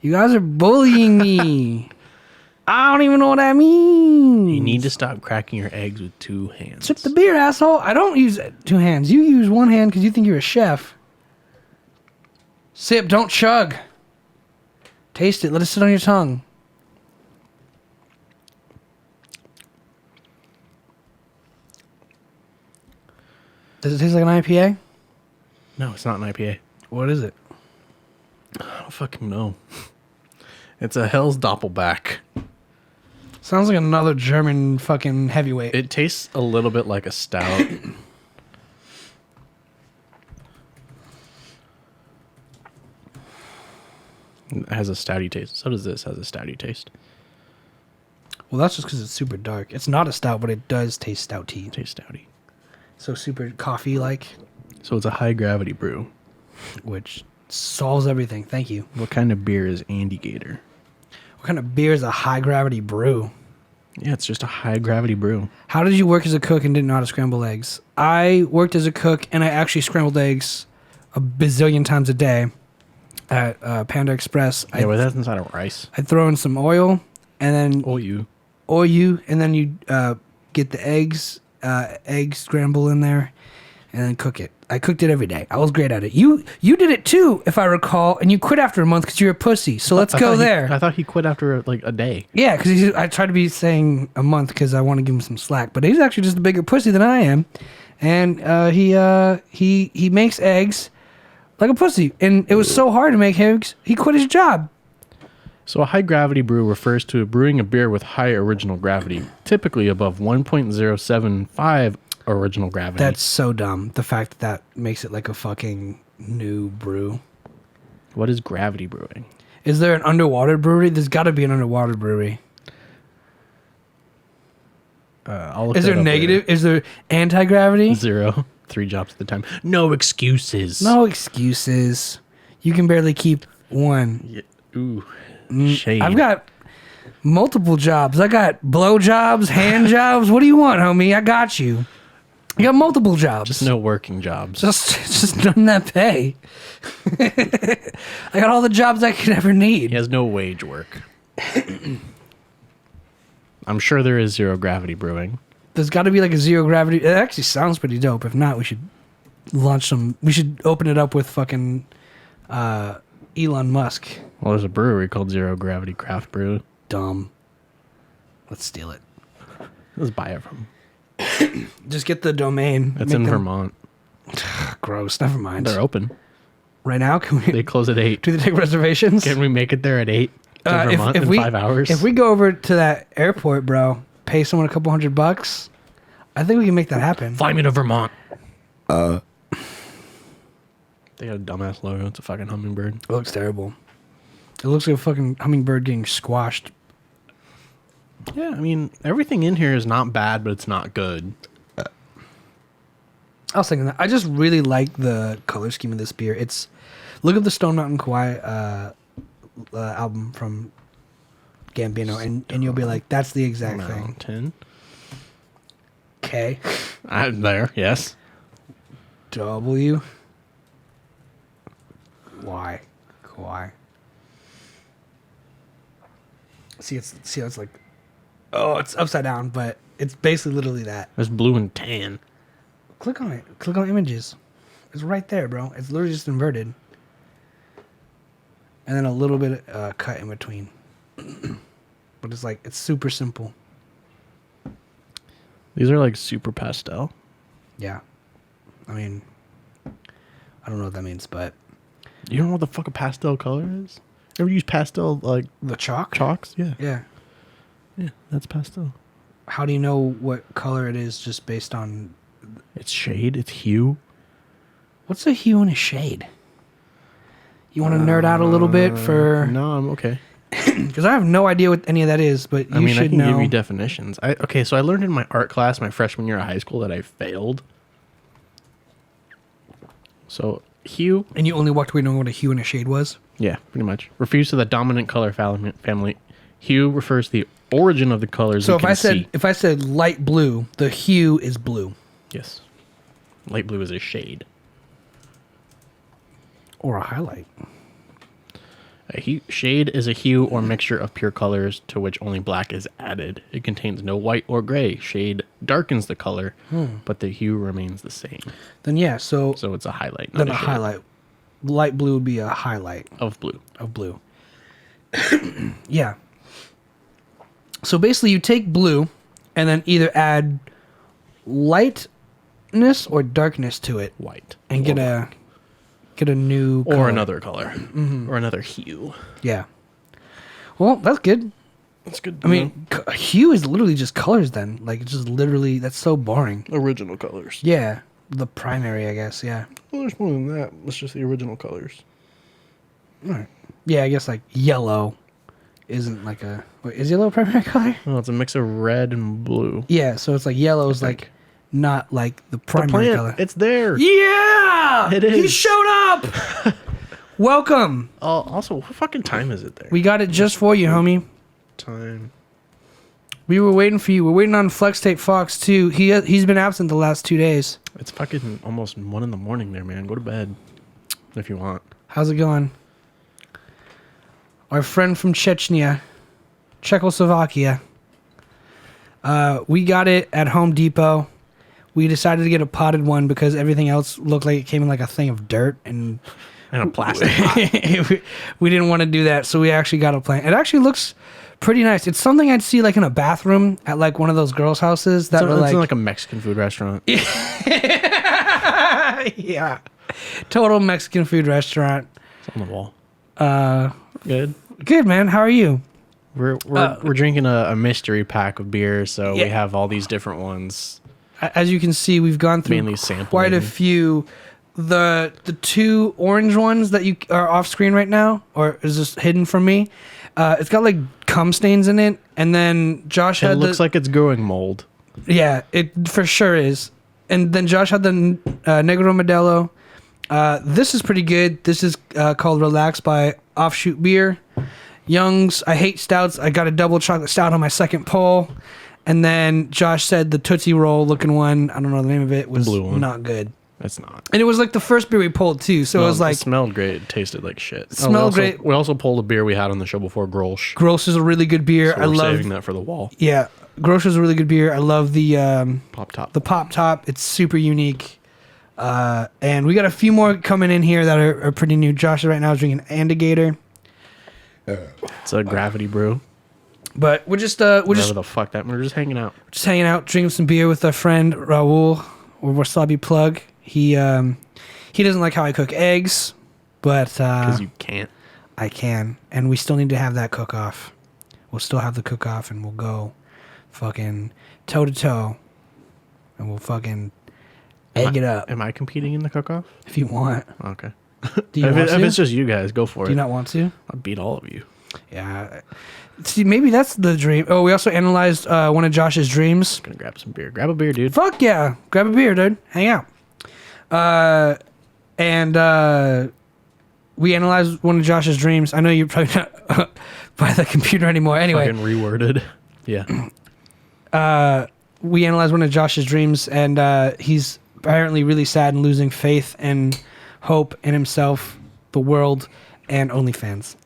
You guys are bullying me. I don't even know what that means. You need to stop cracking your eggs with 2 hands. Sip the beer, asshole. I don't use 2 hands. You use 1 hand because you think you're a chef. Sip, don't chug. Taste it. Let it sit on your tongue. Does it taste like an IPA? No, it's not an IPA. What is it? I don't fucking know. It's a Hell's Doppelback. Sounds like another German fucking heavyweight. It tastes a little bit like a stout. It has a stouty taste. So does this has a stouty taste. Well, that's just because it's super dark. It's not a stout, but it does taste stouty. It tastes stouty. So super coffee-like, So it's a high gravity brew. which solves everything. Thank you. What kind of beer is Andy Gator? What kind of beer is a high-gravity brew? Yeah, it's just a high gravity brew. How did you work as a cook and didn't know how to scramble eggs? I worked as a cook and I actually scrambled eggs a bazillion times a day at Panda Express. Yeah, but that's inside of rice. I'd throw in some oil and then Oil. and then you get the egg scramble in there and then cook it. I cooked it every day. I was great at it. You did it too, if I recall, and you quit after a month because you're a pussy. So let's go there. I thought he quit after like a day. Yeah, because I tried to be saying a month because I want to give him some slack, but he's actually just a bigger pussy than I am, and he makes eggs like a pussy, and it was so hard to make eggs, he quit his job. So a high gravity brew refers to brewing a beer with high original gravity, typically above 1.075 original gravity. That's so dumb. The fact that makes it like a fucking new brew. What is gravity brewing? Is there an underwater brewery? There's got to be an underwater brewery. I'll look Is that there up negative? Is there anti-gravity? later. 0. 3 jobs at a time. No excuses. No excuses. You can barely keep one. Yeah. Ooh. Shade. I've got multiple jobs. I got blow jobs, hand jobs. What do you want, homie? I got you. I got multiple jobs. Just no working jobs. Just none that pay. I got all the jobs I could ever need. He has no wage work. I'm sure there is zero gravity brewing. There's got to be like a zero gravity. It actually sounds pretty dope. If not, we should launch some. We should open it up with fucking Elon Musk. Well, there's a brewery called Zero Gravity Craft Brew. Dumb. Let's steal it. Let's buy it from. Just get the domain. It's in Vermont. Gross. Never mind. They're open. Right now, can we? They close at 8. Do they take reservations? Can we make it there at 8 to Vermont in 5 hours? If we go over to that airport, bro, pay someone a couple $100, I think we can make that happen. Fly me to Vermont. They got a dumbass logo. It's a fucking hummingbird. It looks terrible. It looks like a fucking hummingbird getting squashed. Yeah, I mean, everything in here is not bad, but it's not good. I was thinking that. I just really like the color scheme of this beer. It's look at the Stone Mountain Kauai album from Gambino, and you'll be like, that's the exact thing. Mountain. K. I'm there, yes. W. Y. Kauai. See, how it's like, oh, it's upside down, but it's basically literally that. There's blue and tan. Click on it. Click on images. It's right there, bro. It's literally just inverted. And then a little bit cut in between. But it's like, it's super simple. These are like super pastel. Yeah. I mean, I don't know what that means, but... You don't know what the fuck a pastel color is? You ever use pastel, like... The chalk? Chalks? Yeah. Yeah. Yeah, that's pastel. How do you know what color it is just based on... It's shade. It's hue. What's a hue and a shade? You want to nerd out a little bit for... No, I'm okay. Because I have no idea what any of that is, but you should I can know. give you definitions. So I learned in my art class my freshman year of high school that I failed. So hue... And you only walked away knowing what a hue and a shade was? Yeah, pretty much. Refers to the dominant color family. Hue refers to the origin of the colors. So if I said light blue, the hue is blue. Yes. Light blue is a shade. Or a highlight. Shade is a hue or mixture of pure colors to which only black is added. It contains no white or gray. Shade darkens the color, but the hue remains the same. Then yeah, so it's a highlight, not then a a shade highlight. Light blue would be a highlight of blue. of blue. Yeah. So basically you take blue and then either add lightness or darkness to it White. and get a new color. Or another color. Or another hue. Yeah. Well, that's good. That's good. I mean, hue is literally just colors then. Like, it's just literally, that's so boring. original colors. Yeah. The primary, I guess, yeah. Well, there's more than that. It's just the original colors. All right. Yeah, I guess, like, yellow isn't like a... Wait, is yellow a primary color? Oh, it's a mix of red and blue. Yeah, so it's like yellow is like not like the primary color. It's there. Yeah! It is. He showed up! Welcome. Also, what fucking time is it there? We got it just for you, homie. Time. We were waiting for you. We're waiting on Flex Tape Fox too. He's been absent the last 2 days. It's fucking almost 1 a.m. there, man. Go to bed if you want. How's it going? Our friend from Chechnya, Czechoslovakia. We got it at Home Depot. We decided to get a potted one because everything else looked like it came in like a thing of dirt and a plastic pot. we didn't want to do that, so we actually got a plant. It actually looks pretty nice. It's something I'd see like in a bathroom at like one of those girls' houses that It's in like a Mexican food restaurant. Yeah. Total Mexican food restaurant. It's on the wall. Good, man. How are you? We're drinking a mystery pack of beers, so we have all these different ones. As you can see, we've gone through Mainly sampling. quite a few. The 2 orange ones that you are off screen right now, or is this hidden from me? It's got like cum stains in it, and then Josh had. It looks like it's growing mold. Yeah, it for sure is. And then Josh had the Negro Modelo. This is pretty good. This is called Relax by Offshoot Beer. Young's, I hate stouts. I got a double chocolate stout on my second pull. And then Josh said the Tootsie Roll looking one, I don't know the name of it, was Blue one. not good. It's not. And it was like the first beer we pulled too. So it was like. It smelled great. It tasted like shit. Smelled great. We also pulled a beer we had on the show before, Grolsch. Grolsch is a really good beer. So I we're love saving that for the wall. Yeah. Grolsch is a really good beer. I love the Pop top. The Pop Top. It's super unique. And we got a few more coming in here that are pretty new. Josh right now is drinking Andigator. It's a gravity brew. But we're just Whatever the fuck that. We're just hanging out. hanging out, drinking some beer with our friend Raul, or Wasabi Plug. He doesn't like how I cook eggs, but Because you can't. I can, and we still need to have that cook off. We'll still have the cook off, and we'll go fucking toe to toe, and we'll fucking egg it up Am I competing in the cook-off? if you want. Okay. Do you if, want if to? it's just you guys, go for Do it. you not want to? I'll beat all of you. Yeah. See, maybe that's the dream. Oh, we also analyzed one of Josh's dreams. Gonna grab some beer. Grab a beer, dude. Fuck yeah. Grab a beer, dude. Hang out. And we analyzed one of Josh's dreams. I know you're probably not by the computer anymore. Anyway. Fucking reworded. Yeah. We analyzed one of Josh's dreams, and he's apparently really sad and losing faith and hope in himself, the world, and OnlyFans.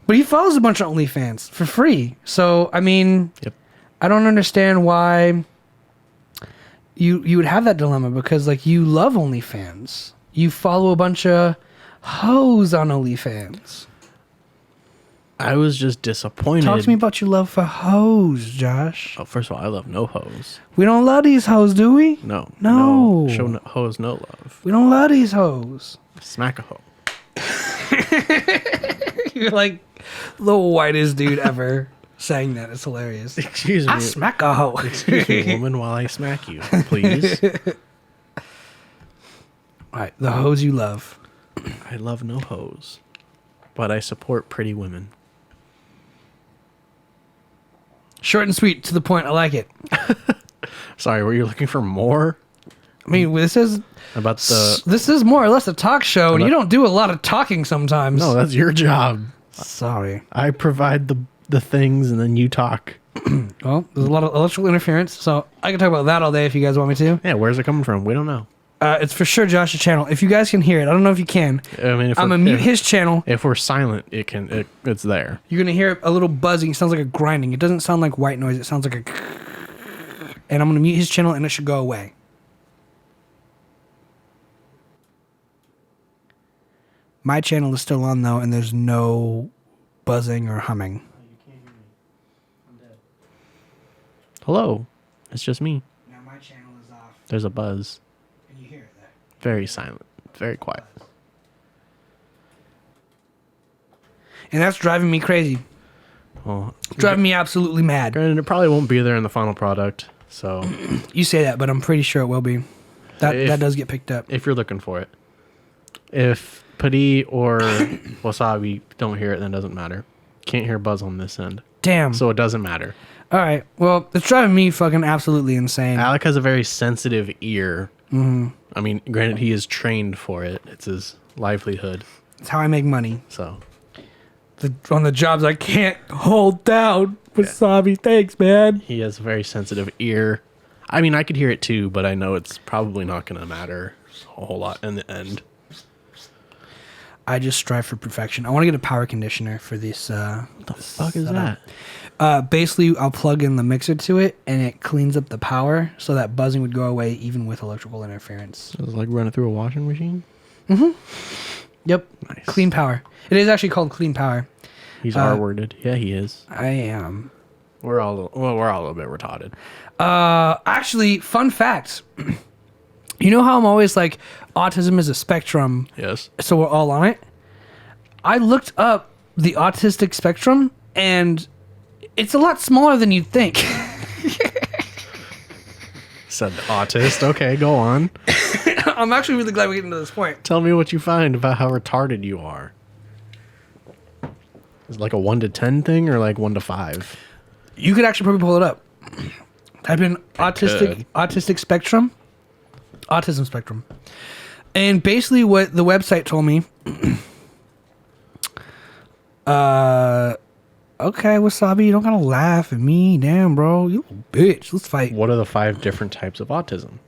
But he follows a bunch of OnlyFans for free. So, I mean, Yep. I don't understand why you would have that dilemma, because, like, you love OnlyFans. You follow a bunch of hoes on OnlyFans. I was just disappointed. Talk to me about your love for hoes, Josh. Oh, first of all, I love no hoes. We don't love these hoes, do we? No. No. Show no, hoes no love. We don't love these hoes. Smack a hoe. You're like the whitest dude ever saying that. It's hilarious. Excuse me. I smack a hoe. Excuse me, woman, while I smack you, please. All right, the hoes you love. I love no hoes, but I support pretty women. Short and sweet, to the point. I like it. Sorry, were you looking for more I mean, this is about the... more or less a talk show, and About- you don't do a lot of talking sometimes. No, that's your job. Sorry. I provide the things and then you talk. Well, there's a lot of electrical interference, so I can talk about that all day if you guys want me to. Yeah, where's it coming from? We don't know. It's for sure Josh's channel. If you guys can hear it, I don't know if you can. I mean, if I'm we're- gonna mute if- his channel. If we're silent, it's there. You're gonna hear a little buzzing. It sounds like a grinding. It doesn't sound like white noise. It sounds like a. And I'm gonna mute his channel, and it should go away. My channel is still on though, and there's no buzzing or humming. Hello, it's just me. Now my channel is off. There's a buzz. Can you hear it there? Very silent. Very quiet. And that's driving me crazy. Well, Driving me absolutely mad. granted, it probably won't be there in the final product. So You say that, but I'm pretty sure it will be. That If- does get picked up. if you're looking for it, if Padi or Wasabi don't hear it, then it doesn't matter. Can't hear buzz on this end, Damn. so it doesn't matter. All right. Well, it's driving me fucking absolutely insane. Alec has a very sensitive ear. Mm-hmm. I mean, granted, he is trained for it. It's his livelihood. It's how I make money. So On the jobs I can't hold down. Wasabi, thanks, man. He has a very sensitive ear. I mean, I could hear it too, but I know it's probably not going to matter a whole lot in the end. I just strive for perfection. I want to get a power conditioner for this. What the fuck is that? Basically, I'll plug in the mixer to it, and it cleans up the power, so that buzzing would go away even with electrical interference. It's like running through a washing machine? Yep. Nice. Clean power. It is actually called clean power. He's R-worded. Yeah, he is. I am. We're all a little bit retarded. Actually, fun fact. You know how I'm always like, autism is a spectrum, Yes. so we're all on it? I looked up the autistic spectrum, and it's a lot smaller than you'd think. Said autist. Okay, go on. I'm actually really glad we get into this point. Tell me what you find about how retarded you are. Is it like a 1 to 10 thing or like 1 to 5? You could actually probably pull it up. Type in could. autistic spectrum. Autism spectrum. And basically what the website told me, okay, Wasabi, you don't gotta laugh at me. Damn, bro. You a bitch. Let's fight. What are the 5 different types of autism?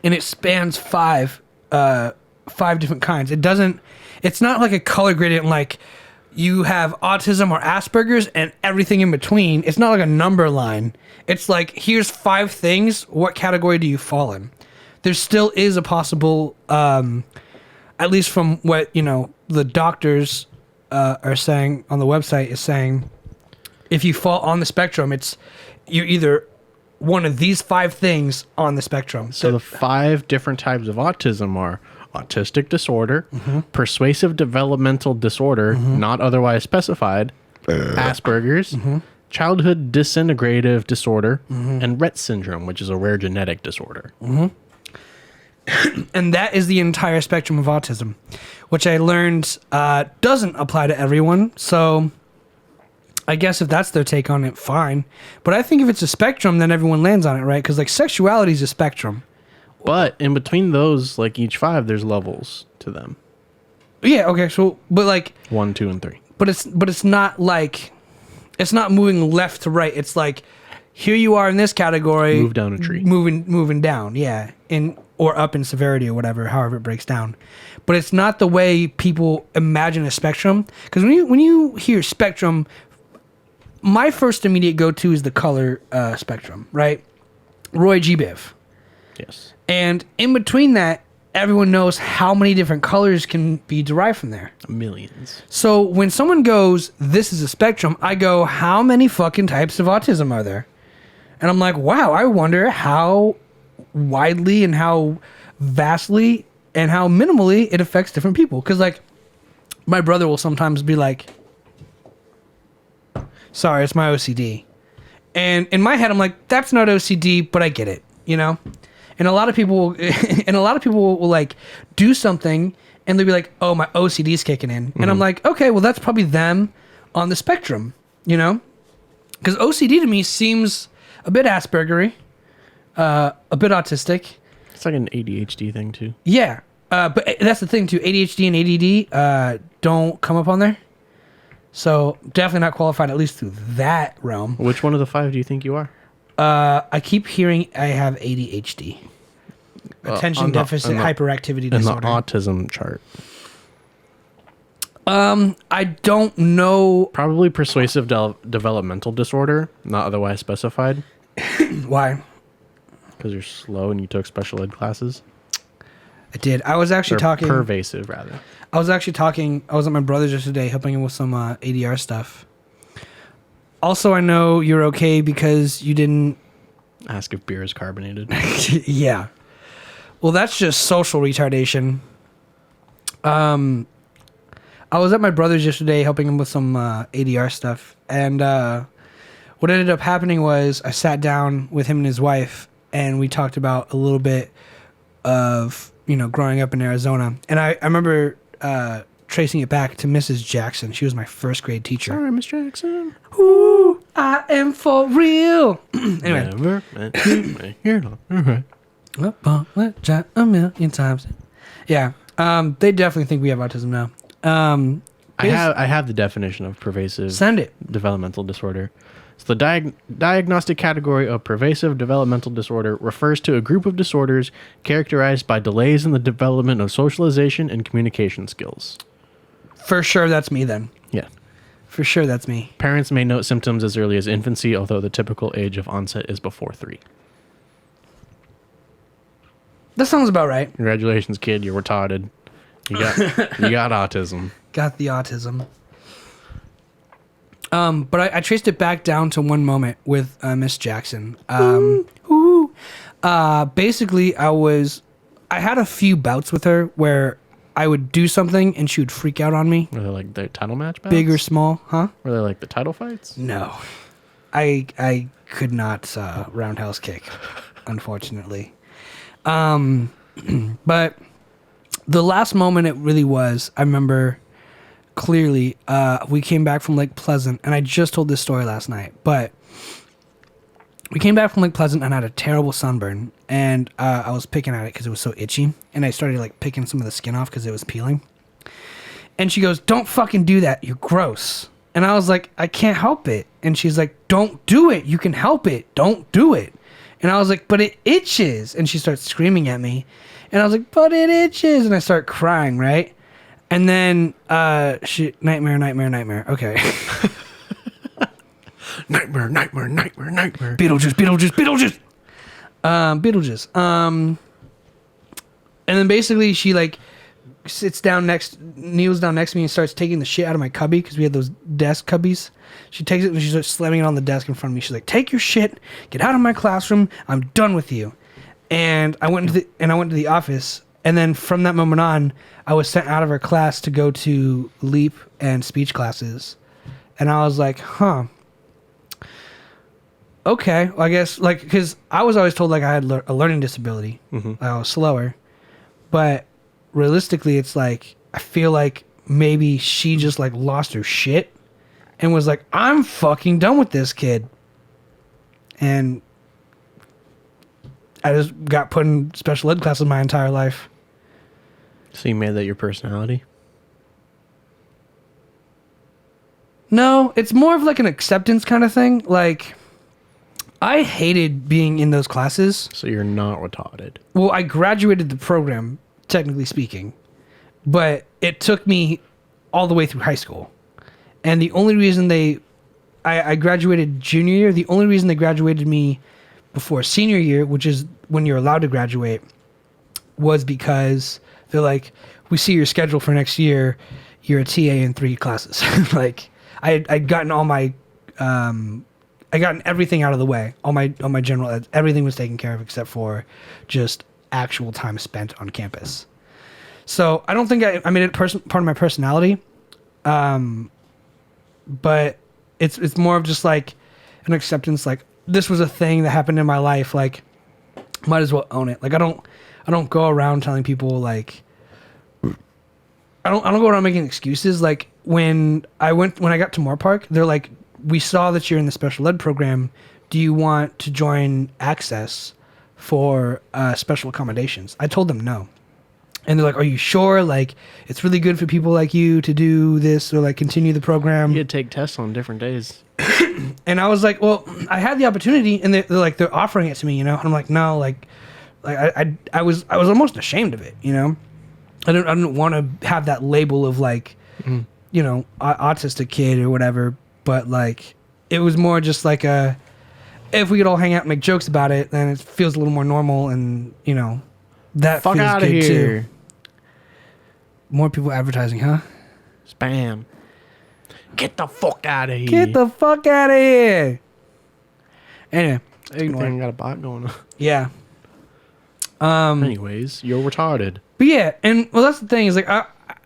And it spans five different kinds. It's not like a color gradient like you have autism or Asperger's and everything in between. It's not like a number line. It's like, here's 5 things. What category do you fall in? There still is a possible, at least from what, the doctors are saying on the website is saying, if you fall on the spectrum, you're either one of these 5 things on the spectrum. So the 5 different types of autism are autistic disorder, persuasive developmental disorder, not otherwise specified, Asperger's, childhood disintegrative disorder, and Rett syndrome, which is a rare genetic disorder. And that is the entire spectrum of autism, which I learned doesn't apply to everyone. So I guess if that's their take on it, fine. But I think if it's a spectrum, then everyone lands on it, right? Because like sexuality is a spectrum. But in between those, like each 5, there's levels to them. Yeah. Okay. So, but like 1, 2, and 3. But it's not like it's not moving left to right. It's like here you are in this category. Move down a tree. Moving down. Yeah. Or up in severity or whatever, however it breaks down. But it's not the way people imagine a spectrum. Because when you hear spectrum, my first immediate go-to is the color spectrum, right? Roy G. Biv. Yes. And in between that, everyone knows how many different colors can be derived from there. Millions. So when someone goes, this is a spectrum, I go, how many fucking types of autism are there? And I'm like, wow, I wonder how widely and how vastly and how minimally it affects different people. Because like my brother will sometimes be like, sorry, it's my OCD. And in my head, I'm like, that's not OCD, but I get it, And a lot of people will like do something and they'll be like, oh, my OCD's kicking in. And I'm like, okay, well, that's probably them on the spectrum, Because OCD to me seems a bit Aspergery, a bit autistic. It's like an ADHD thing too. Yeah. But that's the thing too. ADHD and ADD don't come up on there. So definitely not qualified, at least through that realm. Which one of the 5 do you think you are? I keep hearing I have ADHD. Attention deficit hyperactivity disorder. In the autism chart. I don't know. Probably persuasive developmental disorder, not otherwise specified. Why? Because you're slow and you took special ed classes. I did. I was actually talking. Pervasive, rather. I was actually talking. I was at my brother's yesterday helping him with some ADR stuff. Also, I know you're okay because you didn't ask if beer is carbonated. Yeah. Well, that's just social retardation. I was at my brother's yesterday helping him with some ADR stuff. And what ended up happening was I sat down with him and his wife and we talked about a little bit of, growing up in Arizona. And I remember tracing it back to Mrs. Jackson. She was my first grade teacher. Sorry, Miss Jackson. Ooh, I am for real. Anyway. Never meant to make it all right. A million times. Yeah. They definitely think we have autism now. I have the definition of pervasive Send it. developmental disorder. So the diagnostic category of pervasive developmental disorder refers to a group of disorders characterized by delays in the development of socialization and communication skills. For sure, that's me then. Yeah. For sure, that's me. Parents may note symptoms as early as infancy, although the typical age of onset is before 3. That sounds about right. Congratulations, kid. You're retarded. You got autism. Got the autism. But I traced it back down to one moment with Miss Jackson. Basically, I had a few bouts with her where I would do something and she would freak out on me. Were they like the title match bouts? Big or small, huh? Were they like the title fights? No. I could not roundhouse kick, unfortunately. But the last moment it really was, I remember clearly, we came back from Lake Pleasant, and I just told this story last night, but we came back from Lake Pleasant and I had a terrible sunburn, and I was picking at it because it was so itchy, and I started like picking some of the skin off because it was peeling. And she goes, "Don't fucking do that. You're gross." And I was like, "I can't help it." And she's like, "Don't do it. You can help it. Don't do it." And I was like, "But it itches." And she starts screaming at me. And I was like, "But it itches." And I start crying, right? And then she nightmare. Okay. Nightmare. Beetlejuice. And then basically she like kneels down next to me and starts taking the shit out of my cubby because we had those desk cubbies. She takes it and she starts slamming it on the desk in front of me. She's like, "Take your shit, get out of my classroom. I'm done with you." And I went to the office, and then from that moment on, I was sent out of her class to go to leap and speech classes. And I was like, "Huh. Okay, well, I guess," like, because I was always told like I had a learning disability. Mm-hmm. I was slower, but realistically, it's like I feel like maybe she just like lost her shit and was like, "I'm fucking done with this kid," and I just got put in special ed classes my entire life. So you made that your personality? No, it's more of like an acceptance kind of thing. Like, I hated being in those classes. So you're not retarded. Well, I graduated the program, technically speaking, but it took me all the way through high school. And the only reason I graduated junior year, the only reason they graduated me before senior year, which is when you're allowed to graduate, was because they're like, "We see your schedule for next year. You're a TA in 3 classes." Like, I'd gotten all my, I gotten everything out of the way. All my general ed, everything was taken care of except for just actual time spent on campus. So I don't think I made it part of my personality. But it's more of just like an acceptance. Like, this was a thing that happened in my life. Like, might as well own it. Like, I don't go around telling people like, I don't go around making excuses. Like, when I got to Moore Park, they're like, "We saw that you're in the special ed program. Do you want to join Access for special accommodations?" I told them no. And they're like, "Are you sure? Like, it's really good for people like you to do this or like continue the program." You could take tests on different days. And I was like, "Well, I had the opportunity," and they're like, they're offering it to me, you know. And I'm like, "No, like I was almost ashamed of it, you know. I didn't want to have that label of like, you know, autistic kid or whatever. But like, it was more just like if we could all hang out and make jokes about it, then it feels a little more normal, and you know, that Fuck feels out of good here. too." More people advertising, huh? Spam. Get the fuck out of here. Get the fuck out of here. Anyway, ignore. I got a bot going on. Yeah. Anyways, you're retarded. But yeah, and well, that's the thing is like,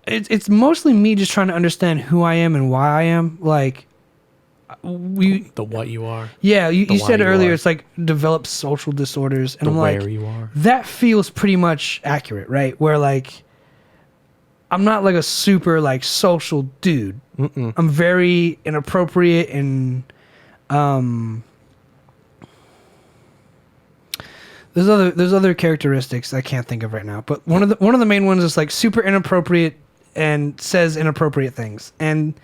it's mostly me just trying to understand who I am and why I am. Like, The what you are. Yeah, you why said you earlier are. it's like develop social disorders, and The I'm like, where you are. that feels pretty much accurate, right? Where like, I'm not like a super like social dude. Mm-mm. I'm very inappropriate and there's other characteristics I can't think of right now, but one of the main ones is like super inappropriate and says inappropriate things, and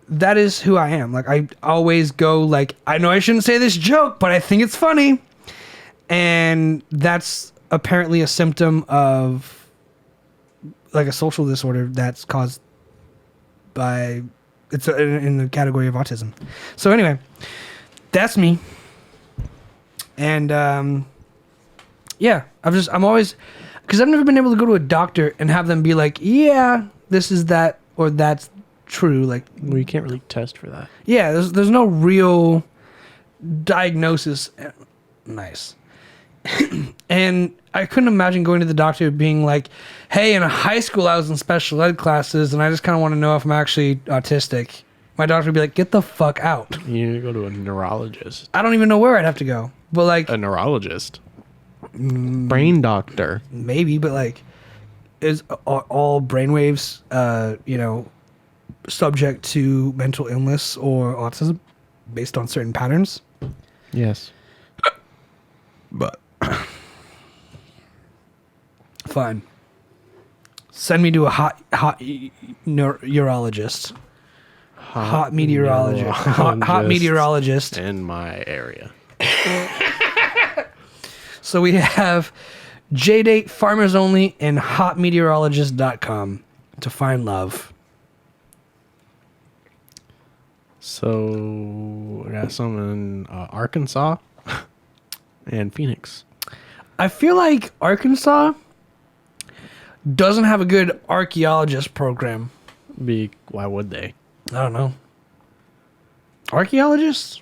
that is who I am. Like, I always go like, I know I shouldn't say this joke, but I think it's funny. And that's apparently a symptom of like a social disorder that's caused by, it's in the category of autism. So anyway, that's me. And yeah, I'm always, because I've never been able to go to a doctor and have them be like, yeah, this is that, or that's true. Like, Well, you can't really test for that. yeah, there's no real diagnosis. Nice. And I couldn't imagine going to the doctor being like, hey, in high school I was in special ed classes and I just kind of want to know if I'm actually autistic. My doctor would be like, get the fuck out. You need to go to a neurologist. I don't even know where I'd have to go. But like, A neurologist. Brain doctor. maybe, but like, is all brainwaves, subject to mental illness or autism based on certain patterns? Yes. But fine. Send me to a hot urologist. Hot meteorologist. Hot meteorologist. In my area. So we have JDate, Farmers Only, and hotmeteorologist.com to find love. So I got some in Arkansas and Phoenix. I feel like Arkansas doesn't have a good archaeologist program. Why would they? I don't know. Archaeologists?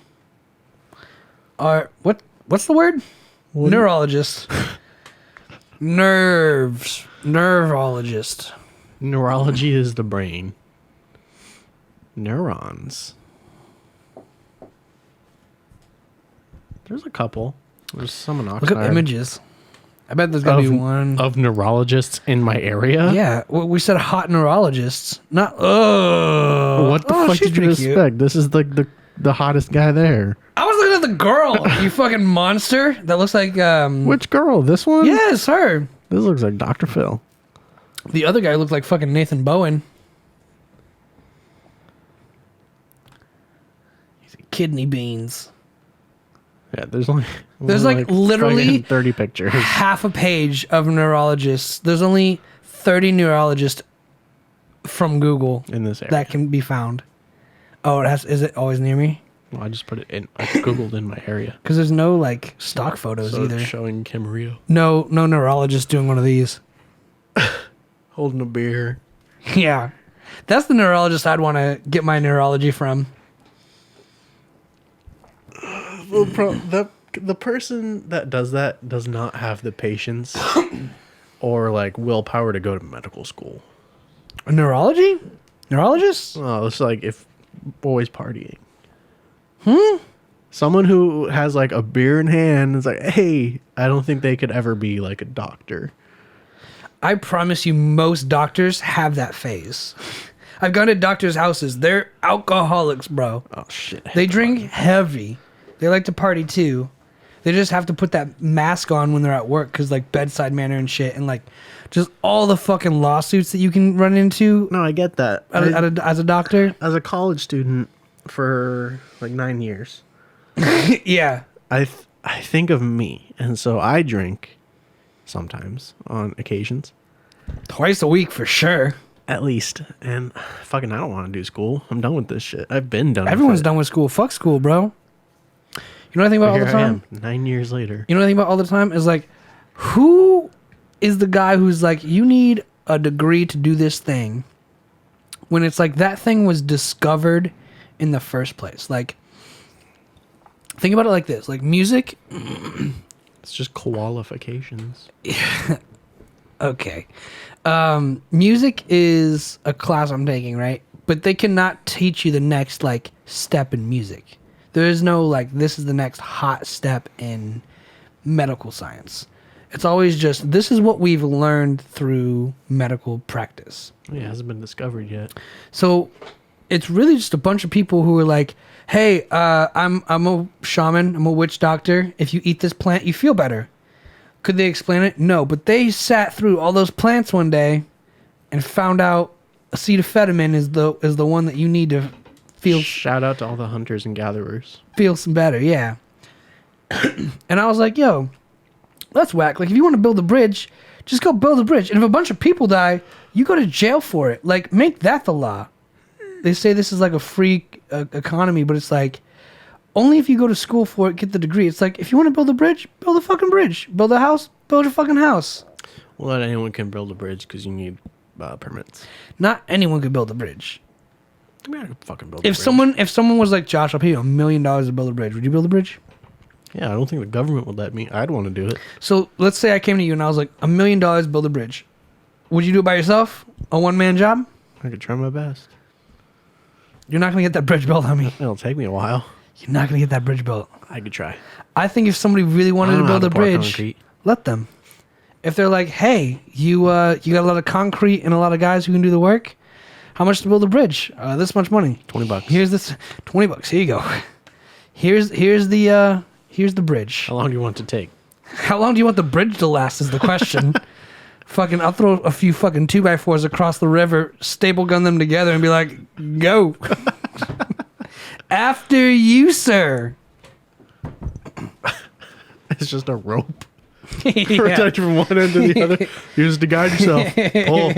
What's the word? Neurologist. Nervologist. Neurology is the brain. Neurons. There's a couple. There's some in Look Oxnard. up images. I bet there's gotta be one. Of neurologists in my area? Yeah, well, we said hot neurologists. Not, oh. What the fuck she's did you pretty cute. expect? This is like the hottest guy there. I was looking at the girl, you fucking monster. That looks like, Which girl? This one? yes, her. This looks like Dr. Phil. The other guy looked like fucking Nathan Bowen. He's kidney beans. Yeah, there's only literally fucking 30 pictures. Half a page of neurologists. There's only 30 neurologists from Google In this area. that can be found. Oh, is it always near me? Well, I just put it in. I Googled in my area. Because there's no like stock photos So either. it's showing Kim Rio. No neurologist doing one of these. Holding a beer. Yeah. That's the neurologist I'd want to get my neurology from. Well, the person that does that does not have the patience or like willpower to go to medical school. A neurology? Neurologist? Oh, it's like if always partying. Someone who has like a beer in hand is like, hey, I don't think they could ever be like a doctor. I promise you, most doctors have that phase. I've gone to doctors' houses. They're alcoholics, bro. Oh shit. They drink heavy. They like to party too. They just have to put that mask on when they're at work because like bedside manner and shit, and like just all the fucking lawsuits that you can run into No, I get that. as a doctor. As a college student for like 9 years, Yeah. I think of me, and so I drink sometimes on occasions, Twice a week for sure. at least. And fucking, I don't want to do school. I'm done with this shit. I've been done. Everyone's with it. done with school. Fuck school, bro. You know what I think about all Here the I time? am, 9 years later. You know what I think about all the time? Is like, who is the guy who's like, you need a degree to do this thing? When it's like that thing was discovered in the first place. Like, think about it like this. Like music. It's just qualifications. Okay. Music is a class I'm taking, right? But they cannot teach you the next like step in music. There is no like, this is the next hot step in medical science. It's always just, this is what we've learned through medical practice. Yeah, it hasn't been discovered yet. So it's really just a bunch of people who are like, hey, I'm a shaman, I'm a witch doctor. If you eat this plant, you feel better. Could they explain it? No, but they sat through all those plants one day and found out acetophetamine is the one that you need to Feel Shout out to all the hunters and gatherers. feel some better, yeah. And I was like, yo, that's whack. Like, if you want to build a bridge, just go build a bridge. And if a bunch of people die, you go to jail for it. Like, make that the law. They say this is like a free economy, but it's like, only if you go to school for it, get the degree. It's like, if you want to build a bridge, build a fucking bridge. Build a house, build a fucking house. Well, not anyone can build a bridge because you need permits. Not anyone could build a bridge. I mean, I could fucking build a If bridge. if someone was like, Josh, I'll pay you $1 million to build a bridge, would you build a bridge? Yeah, I don't think the government would let me. I'd want to do it. So let's say I came to you and I was like, $1 million, build a bridge. Would you do it by yourself? A one-man job? I could try my best. You're not going to get that bridge built on me. It'll take me a while. You're not going to get that bridge built. I could try. I think if somebody really wanted to build a bridge, concrete. let them. If they're like, hey, you got a lot of concrete and a lot of guys who can do the work, how much to build a bridge? This much money. $20. Here's this $20. Here you go. Here's the bridge. How long do you want it to take? How long do you want the bridge to last is the question. Fucking, I'll throw a few fucking 2x4s across the river, staple gun them together, and be like, go. After you, sir. It's just a rope. Yeah. Protect from one end to the other. Use it to guide yourself. Pull.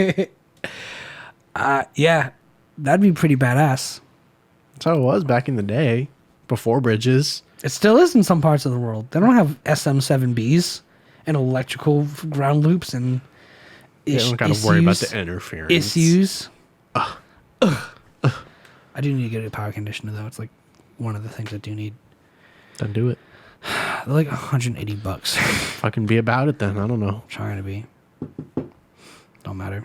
Yeah, that'd be pretty badass. That's how it was back in the day, before bridges. It still is in some parts of the world. They don't have SM7Bs and electrical ground loops and You don't got to worry about the interference. issues. I do need to get a power conditioner though. It's like one of the things I do need. Then do it. They're like $180. Fucking be about it then. I don't know. Trying to be. Don't matter.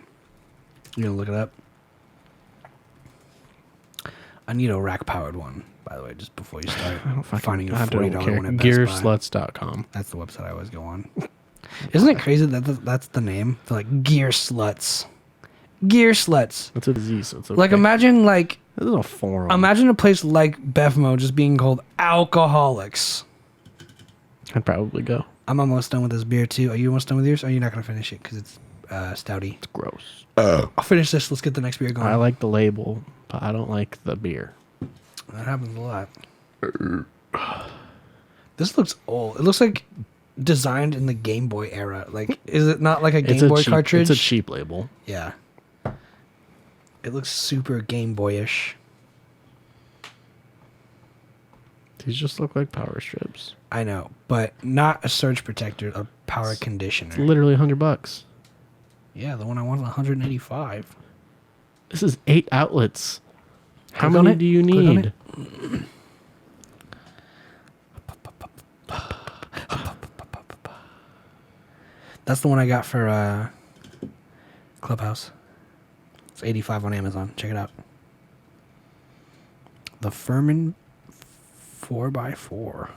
You gonna look it up? I need a rack powered one, by the way, just before you start finding a $40 one at Best Buy. Gearsluts.com. That's the website I always go on. Isn't it crazy that that's the name? They're like Gear Sluts. Gear Sluts. That's a disease. So it's okay. Like imagine like This is a forum. imagine a place like Bevmo just being called Alcoholics. I'd probably go. I'm almost done with this beer too. Are you almost done with yours? Or are you not gonna finish it because it's stouty? It's gross. I'll finish this. Let's get the next beer going. I like the label, but I don't like the beer. That happens a lot. This looks old. It looks like designed in the Game Boy era. Like, is it not like a Game Boy cartridge? It's a cheap label. Yeah. It looks super Game Boyish. These just look like power strips. I know, but not a surge protector, a power conditioner. It's literally $100. Yeah, the one I want is 185. This is 8 outlets. How Click on many it. do you Click on need? it. That's the one I got for Clubhouse. It's 85 on Amazon. Check it out. The Furman 4x4.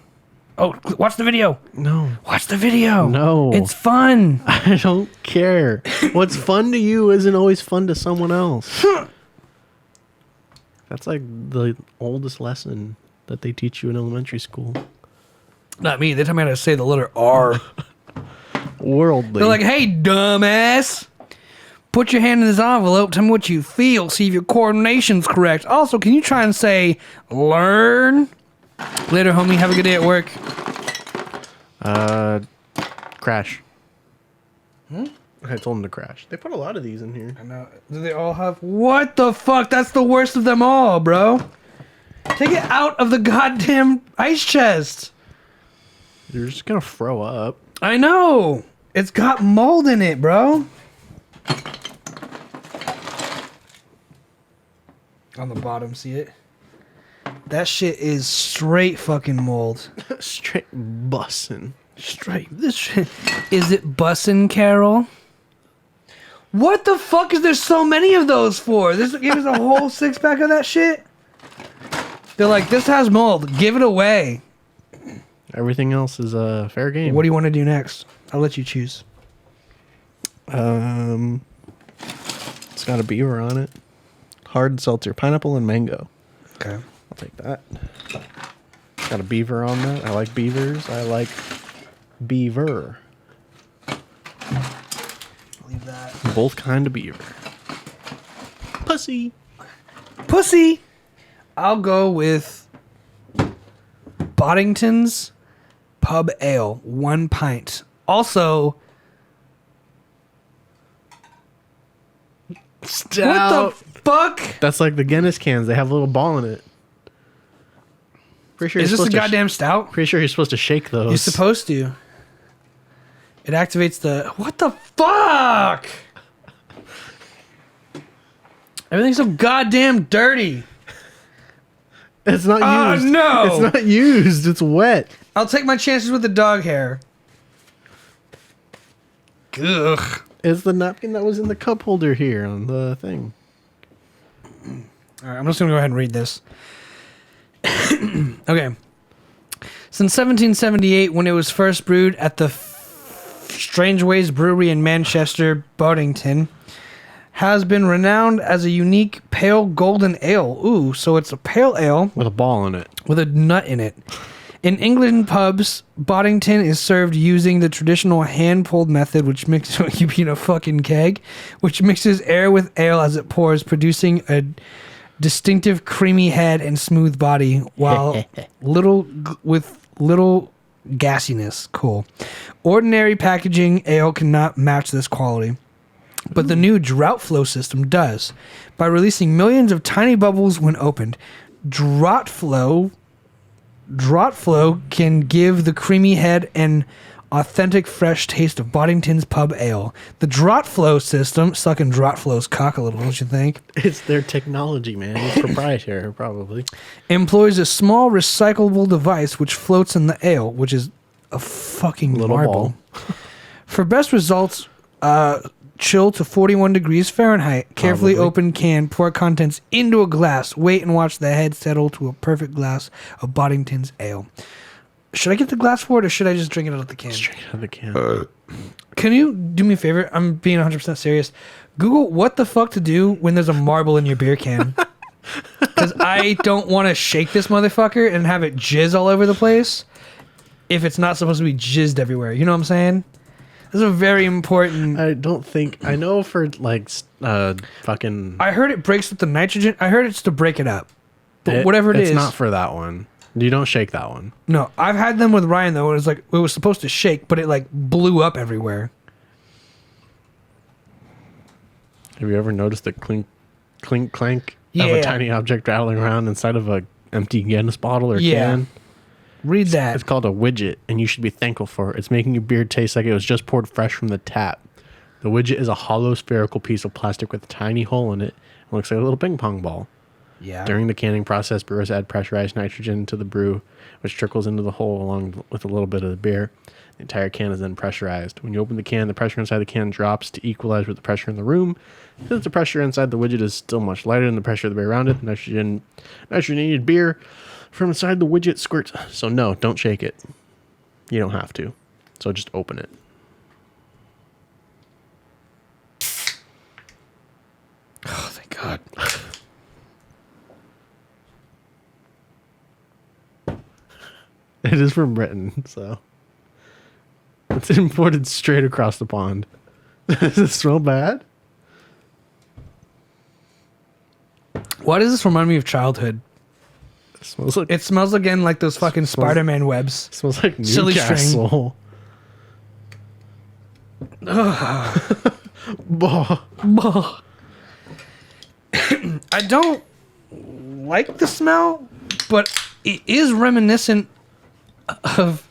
Oh, watch the video. No. Watch the video. No. It's fun. I don't care. What's fun to you isn't always fun to someone else. That's like the oldest lesson that they teach you in elementary school. Not me. They taught me how to say the letter R. Worldly. They're like, hey, dumbass. Put your hand in this envelope. Tell me what you feel. See if your coordination's correct. Also, can you try and say, learn? Later, homie. Have a good day at work. Crash. I told them to crash. They put a lot of these in here. I know. Do they all have... What the fuck? That's the worst of them all, bro. Take it out of the goddamn ice chest. You're just gonna throw up. I know. It's got mold in it, bro. On the bottom, see it? That shit is straight fucking mold. Straight bussin'. Straight. This shit. Is it bussin', Carol? What the fuck is there so many of those for? This give us a whole 6-pack of that shit? They're like, this has mold. Give it away. Everything else is a fair game. What do you want to do next? I'll let you choose. It's got a beaver on it. Hard seltzer, pineapple and mango. Okay. I'll take that. Got a beaver on that. I like beavers. I like beaver. Leave that. Both kind of beaver. Pussy. Pussy. I'll go with Boddington's Pub Ale, 1 pint. Also, Stout. what the fuck? That's like the Guinness cans. They have a little ball in it. Pretty sure Is you're this a supposed to goddamn stout? Pretty sure you're supposed to shake those. You're supposed to. It activates the... What the fuck? Everything's so goddamn dirty. It's not used. No. It's not used. It's wet. I'll take my chances with the dog hair. Ugh. It's the napkin that was in the cup holder here on the thing. All right, I'm just going to go ahead and read this. Okay. Since 1778, when it was first brewed at the Strange Ways Brewery in Manchester, Boddington, has been renowned as a unique pale golden ale. Ooh, so it's a pale ale With a ball in it. with a nut in it. In England pubs, Boddington is served using the traditional hand-pulled method, which mixes you being a fucking keg, which mixes air with ale as it pours, producing a distinctive creamy head and smooth body, while little gassiness. Cool. Ordinary packaging ale cannot match this quality. But the new Drought Flow system does. By releasing millions of tiny bubbles when opened, Drought Flow can give the creamy head and authentic fresh taste of Boddington's Pub Ale. The Drought Flow system, sucking Drought Flow's cock a little, don't you think? It's their technology, man. It's proprietary, probably. Employs a small recyclable device which floats in the ale, which is a fucking Little marble. ball. For best results, chill to 41 degrees Fahrenheit. Carefully Probably. open can, pour contents into a glass. Wait and watch the head settle to a perfect glass of Boddington's ale. Should I get the glass for it, or should I just drink it out of the can? Straight out of the can. Can you do me a favor? I'm being 100% serious. Google what the fuck to do when there's a marble in your beer can. Because I don't want to shake this motherfucker and have it jizz all over the place if it's not supposed to be jizzed everywhere. You know what I'm saying? This is a very important... I don't think... I know for, like, fucking... I heard it breaks up the nitrogen. I heard it's to break it up. But whatever it is... It's not for that one. You don't shake that one. No, I've had them with Ryan, though. It was like... It was supposed to shake, but it, like, blew up everywhere. Have you ever noticed the clink, clank of Yeah. a tiny object rattling around inside of a empty Guinness bottle or Yeah. can? Read that. It's called a widget, and you should be thankful for it. It's making your beer taste like it was just poured fresh from the tap. The widget is a hollow spherical piece of plastic with a tiny hole in it. It looks like a little ping pong ball. Yeah. During the canning process, brewers add pressurized nitrogen to the brew, which trickles into the hole along with a little bit of the beer. The entire can is then pressurized. When you open the can, the pressure inside the can drops to equalize with the pressure in the room. Since the pressure inside the widget is still much lighter than the pressure of the beer around it, nitrogenated beer from inside the widget squirts. So no, don't shake it. You don't have to. So just open it. Oh, thank God. It is from Britain, so it's imported straight across the pond. Does it smell bad? Why does this remind me of childhood? It smells like It smells again like those fucking Spider-Man webs. smells like Silly string. Newcastle. Bah. Bah. I don't like the smell, but it is reminiscent of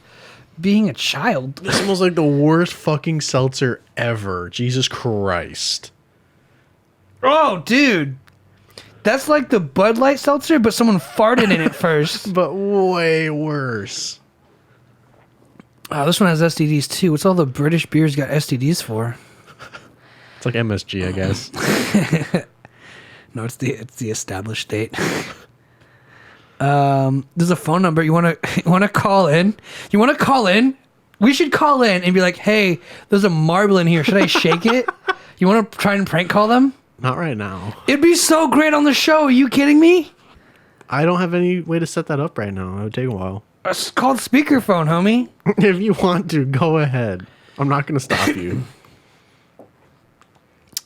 being a child. It smells like the worst fucking seltzer ever. Jesus Christ. Oh, dude. That's like the Bud Light seltzer, but someone farted in it first. But way worse. Oh, this one has STDs too. What's all the British beers got STDs for? It's like MSG, I guess. No, it's the established date. There's a phone number. You wanna call in? You wanna call in? We should call in and be like, hey, there's a marble in here. Should I shake it? You wanna try and prank call them? Not right now. It'd be so great on the show. Are you kidding me? I don't have any way to set that up right now. It would take a while. It's called speakerphone, homie. If you want to, go ahead. I'm not going to stop you.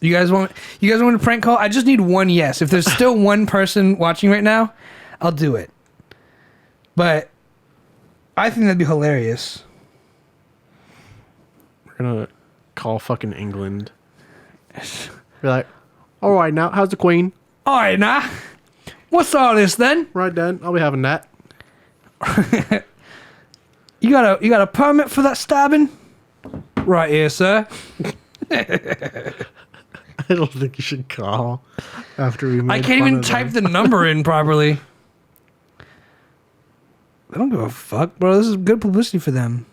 You guys want to prank call? I just need one yes. If there's still one person watching right now, I'll do it. But I think that'd be hilarious. We're gonna call fucking England. Be like, all right now, how's the Queen? All right, now. What's all this then? Right then, I'll be having that. You got a permit for that stabbing? Right here, sir. I don't think you should call after we made I can't fun even of type them. the number in properly. I don't give a fuck, bro. This is good publicity for them.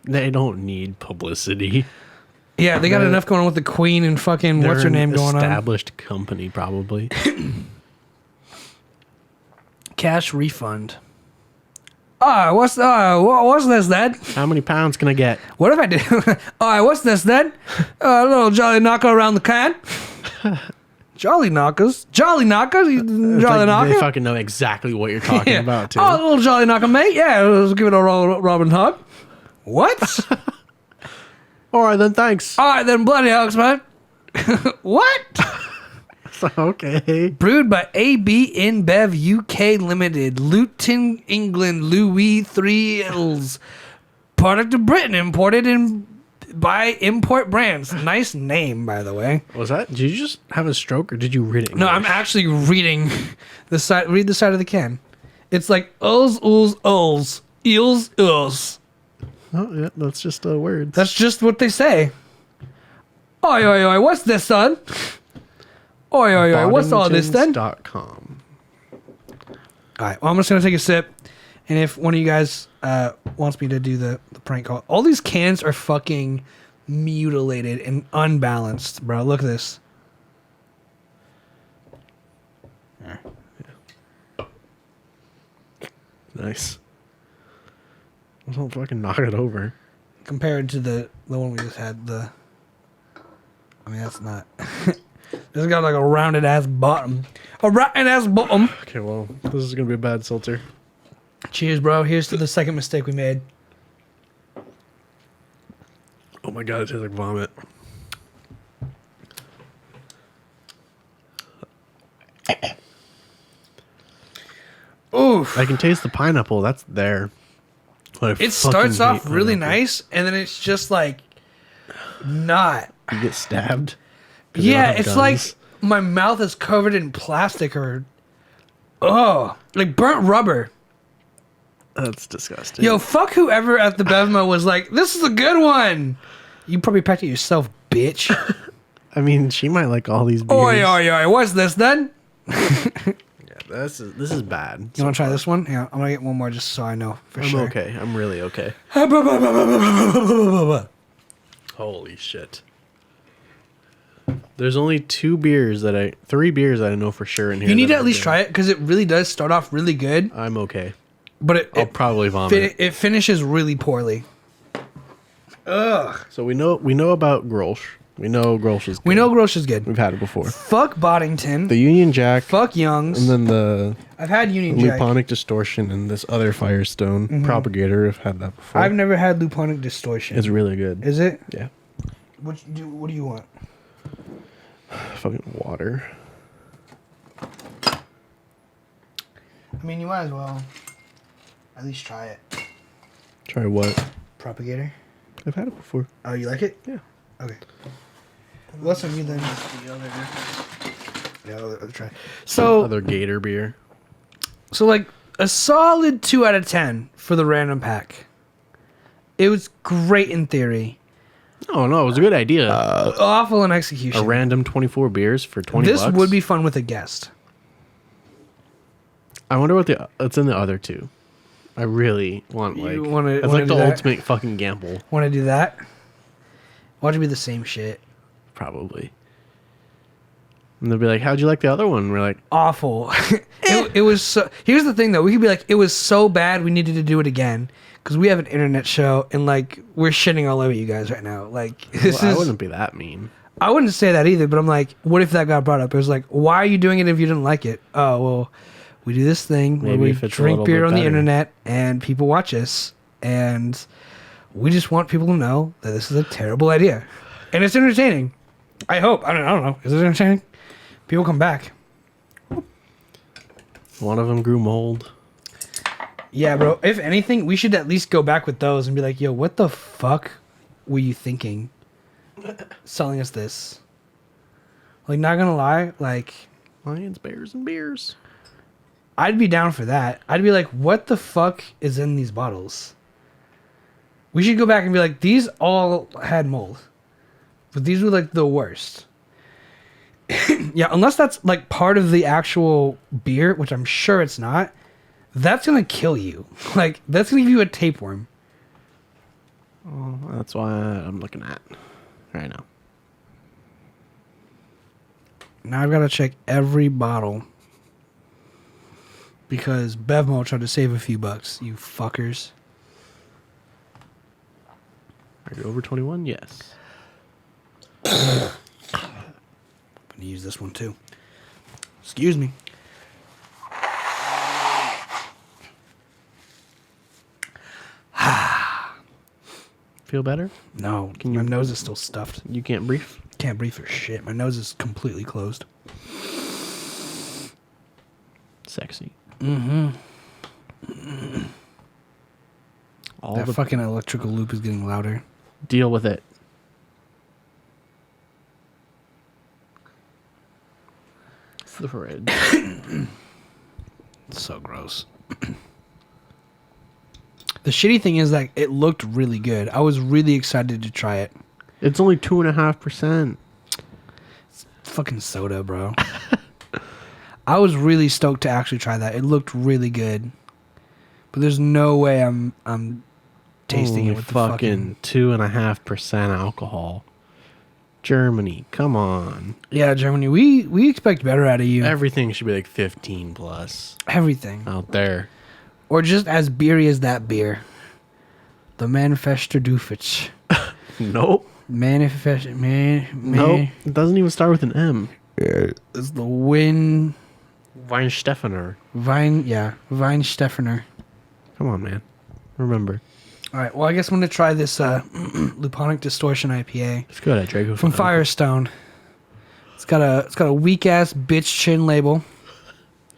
They don't need publicity. Yeah, they got They're- enough going on with the Queen and fucking They're what's her name an going on. established company, probably. Cash refund. What's this then? How many pounds can I get? What if I do? What's this then? A little jolly knocker around the can. Jolly knockers, jolly knockers, It's jolly like knocker. they fucking know exactly what you're talking Yeah. about, too. Oh, a little jolly knocker, mate. Yeah, let's give it a Robin hug. What? All right, then, thanks. All right, then, bloody hugs, man. What? Okay. Brewed by AB InBev UK Limited, Luton, England, Louis 3 Ills. Product of Britain, imported by Import Brands. Nice name, by the way. Was that? Did you just have a stroke, or did you read it? No, I'm actually reading the side. Read the side of the can. It's like ulls, ools, ulls, eels, ills. Oh, yeah, that's just words. That's just what they say. Oi, oi, oi, what's this, son? Oi, oi, oi, what's all this then? Boddingtons.com. All right, well, I'm just going to take a sip. And if one of you guys wants me to do the prank call, all these cans are fucking mutilated and unbalanced, bro. Look at this. Nice. Don't fucking knock it over. Compared to the one we just had, I mean, that's not... It's got like a rounded ass bottom. A rounded ass bottom. Okay, well, this is gonna be a bad seltzer. Cheers, bro. Here's to the second mistake we made. Oh my god, it tastes like vomit. Oof. I can taste the pineapple. That's there. But I It starts fucking off hate really pineapple. nice, and then it's just like not. You get stabbed. 'Cause they don't Yeah, have it's guns. like my mouth is covered in plastic or like burnt rubber. That's disgusting. Yo, fuck whoever at the Bevmo was like, "This is a good one." You probably packed it yourself, bitch. I mean, she might like all these beers. Oi, oi, oi! What's this then? Yeah, this is bad. You want to try this one? Yeah, I'm gonna get one more just so I know for I'm sure. okay. I'm really okay. Holy shit. There's only three beers that I know for sure in here. You need that to at least try it because it really does start off really good, I'm okay. but I'll probably vomit. it finishes really poorly. Ugh. So we know about Grolsch. We know Grolsch is good. We know Grosh is good. We've had it before. Fuck Boddington. The Union Jack. Fuck Young's. And then the I've had Union Jack. Luponic Distortion and this other Firestone Propagator. I've had that before. I've never had Luponic Distortion. It's really good. Is it? Yeah. What do you want? Fucking water. I mean, you might as well at least try it. Try what? Propagator. I've had it before. Oh, you like it? Yeah. Okay. What's on you then? Yeah, I'll try. So, Other Gator beer. like a solid 2 out of 10 for the random pack. It was great in theory. Oh no, it was a good idea. Awful in execution. a random 24 beers for 20 This bucks. would be fun with a guest. I wonder what's in the other two. I really want You wanna it's like the do that? ultimate fucking gamble, Want to do that? Watch it be the same shit. probably. And they'll be like, "How'd you like the other one?" And we're like, Awful. it was so. Here's the thing, though. We could be like, it was so bad, we needed to do it again because we have an internet show, and like we're shitting all over you guys right now. Like this well, is. I wouldn't be that mean. I wouldn't say that either, but I'm like, what if that got brought up? It was like, why are you doing it if you didn't like it? Oh well, we do this thing where Maybe we if it's a drink little beer bit on the better. internet, and people watch us, and we just want people to know that this is a terrible idea, and it's entertaining. I hope. I don't know. Is it entertaining? People come back. One of them grew mold. Yeah, bro. If anything, we should at least go back with those and be like, yo, what the fuck were you thinking selling us this? Like, not gonna lie, like... Lions, bears, and beers. I'd be down for that. I'd be like, what the fuck is in these bottles? We should go back and be like, these all had mold. But these were, like, the worst. Yeah, unless that's, like, part of the actual beer, which I'm sure it's not, that's gonna kill you. Like, that's gonna give you a tapeworm. Oh, that's why I'm looking at right now. Now I've got to check every bottle. Because Bevmo tried to save a few bucks, you fuckers. Are you over 21? Yes. I'm going to use this one too. Excuse me. Feel better? No, my nose is still stuffed. You can't breathe? Can't breathe for shit. My nose is completely closed. Sexy. Mm-hmm. All That the fucking electrical loop is getting louder. deal with it. It's the fridge. It's so gross. The shitty thing is that it looked really good. I was really excited to try it. It's only 2.5%. Fucking soda, bro. I was really stoked to actually try that. It looked really good. But there's no way I'm tasting Only it with the fucking 2.5% alcohol. Germany, come on. Yeah, Germany, we expect better out of you. Everything should be like 15 plus Everything. out there. Or just as beery as that beer. The Manifester Doofich. Nope. Manifest Nope. It doesn't even start with an M. It's the Weinstephaner. Weinstephaner. Come on, man. Remember. All right, well, I guess I'm going to try this Luponic Distortion IPA It's good at Draco. from Firestone. It's got a weak-ass bitch chin label.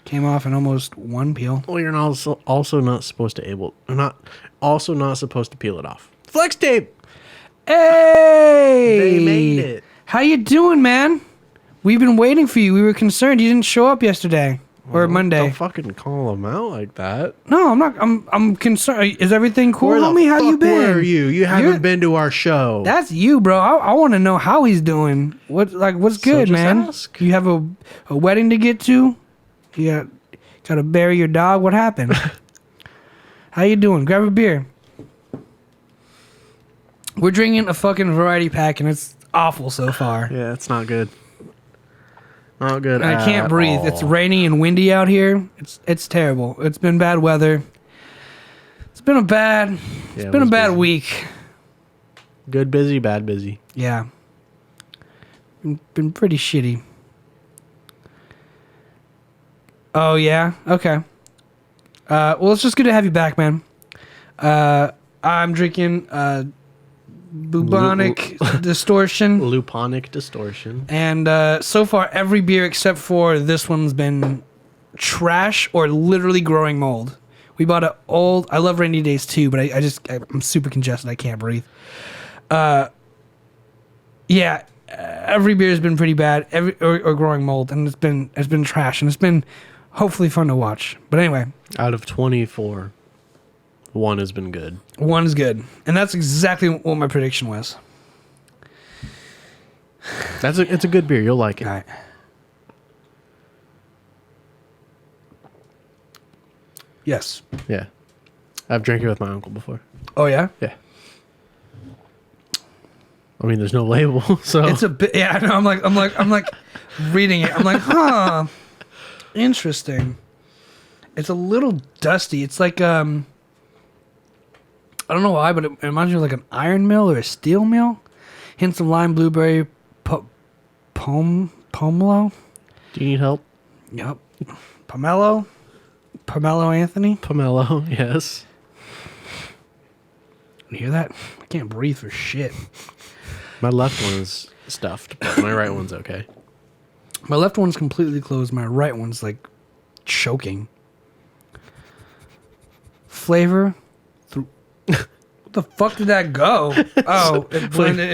Came off in almost one peel. Well, you're also not supposed to not supposed to peel it off. Flex tape. Hey! They made it. How you doing, man? We've been waiting for you. We were concerned you didn't show up yesterday or Monday. Don't fucking call them out like that. No, I'm not. I'm concerned. Is everything cool, Where the homie? How you fuck been? were you? You haven't been to our show. That's you, bro. I want to know how he's doing. What's good, just man? ask. You have a wedding to get to? You got to bury your dog. What happened? How you doing? Grab a beer. We're drinking a fucking variety pack, and it's awful so far. Yeah, it's not good. Not good. I can't at breathe. all. It's rainy and windy out here. It's terrible. It's been bad weather. It's been a bad week. Good busy, bad busy. Yeah. Been pretty shitty. Oh yeah? Okay. Well, it's just good to have you back, man. I'm drinking bubonic distortion. Luponic distortion. And so far, every beer except for this one's been trash or literally growing mold. We bought an old... I love rainy days too, but I'm super congested. I can't breathe. Yeah, every beer has been pretty bad, or growing mold, and it's been trash, and it's been hopefully fun to watch. But anyway, Out of 24, one has been good. one's good, and that's exactly what my prediction was. It's a good beer. You'll like it. All right. Yes. Yeah. I've drank it with my uncle before. Oh yeah. Yeah. I mean, there's no label, so It's a bit. Yeah, I know. I'm like reading it. I'm like, huh. Interesting. It's a little dusty. It's like I don't know why, but it reminds me of like an iron mill or a steel mill. Hints of lime, blueberry, pomelo. Do you need help? Yep. Pomelo Anthony. Pomelo, yes. You hear that? I can't breathe for shit. My left one is stuffed, but my right one's okay. My left one's completely closed. My right one's like choking. Flavor through. What the fuck did that go? Oh, it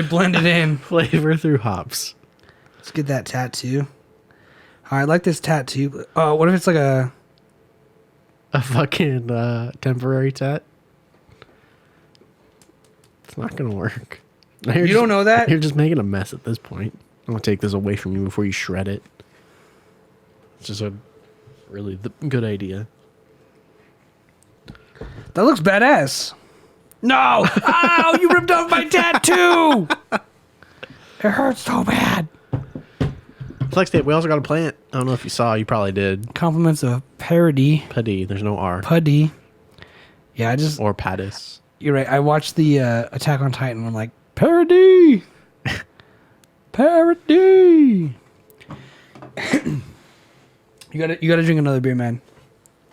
blended in. Flavor through hops. Let's get that tattoo. I like this tattoo. Oh, what if it's like a fucking temporary tat? It's not gonna work. You don't know that? You're just making a mess at this point. I'm gonna take this away from you before you shred it. It's just a really good idea. That looks badass. No! Ow! You ripped off my tattoo! It hurts so bad. Flex tape. We also got a plant. I don't know if you saw. You probably did. Compliments of parody. Puddy. There's no R. Puddy. Yeah, I just... Or Paddis. You're right. I watched the Attack on Titan and I'm like, parody! Parody! You gotta drink another beer, man.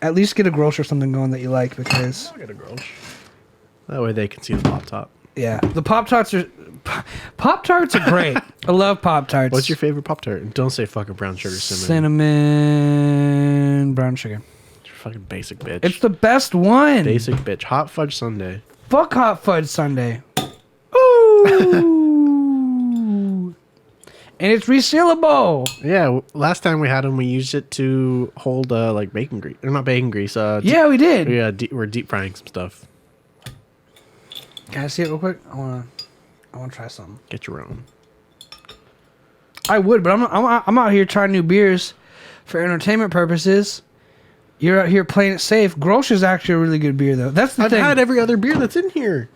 At least get a Grolsch or something going that you like, because... I'll get a Grolsch. That way they can see the Pop Top. Yeah. The Pop-Tarts are... Pop-Tarts are great. I love Pop-Tarts. What's your favorite Pop-Tart? Don't say fucking brown sugar cinnamon. Cinnamon brown sugar. You're fucking basic bitch. It's the best one. Basic bitch. Hot fudge sundae. Fuck hot fudge sundae. Ooh. And it's resealable. Yeah, last time we had them, we used it to hold like bacon grease. Or not bacon grease. Yeah, we did. Yeah, we're deep frying some stuff. Can I see it real quick? I wanna try something. Get your own. I would, but I'm out here trying new beers for entertainment purposes. You're out here playing it safe. Grolsch is actually a really good beer, though. That's the thing. I've had every other beer that's in here.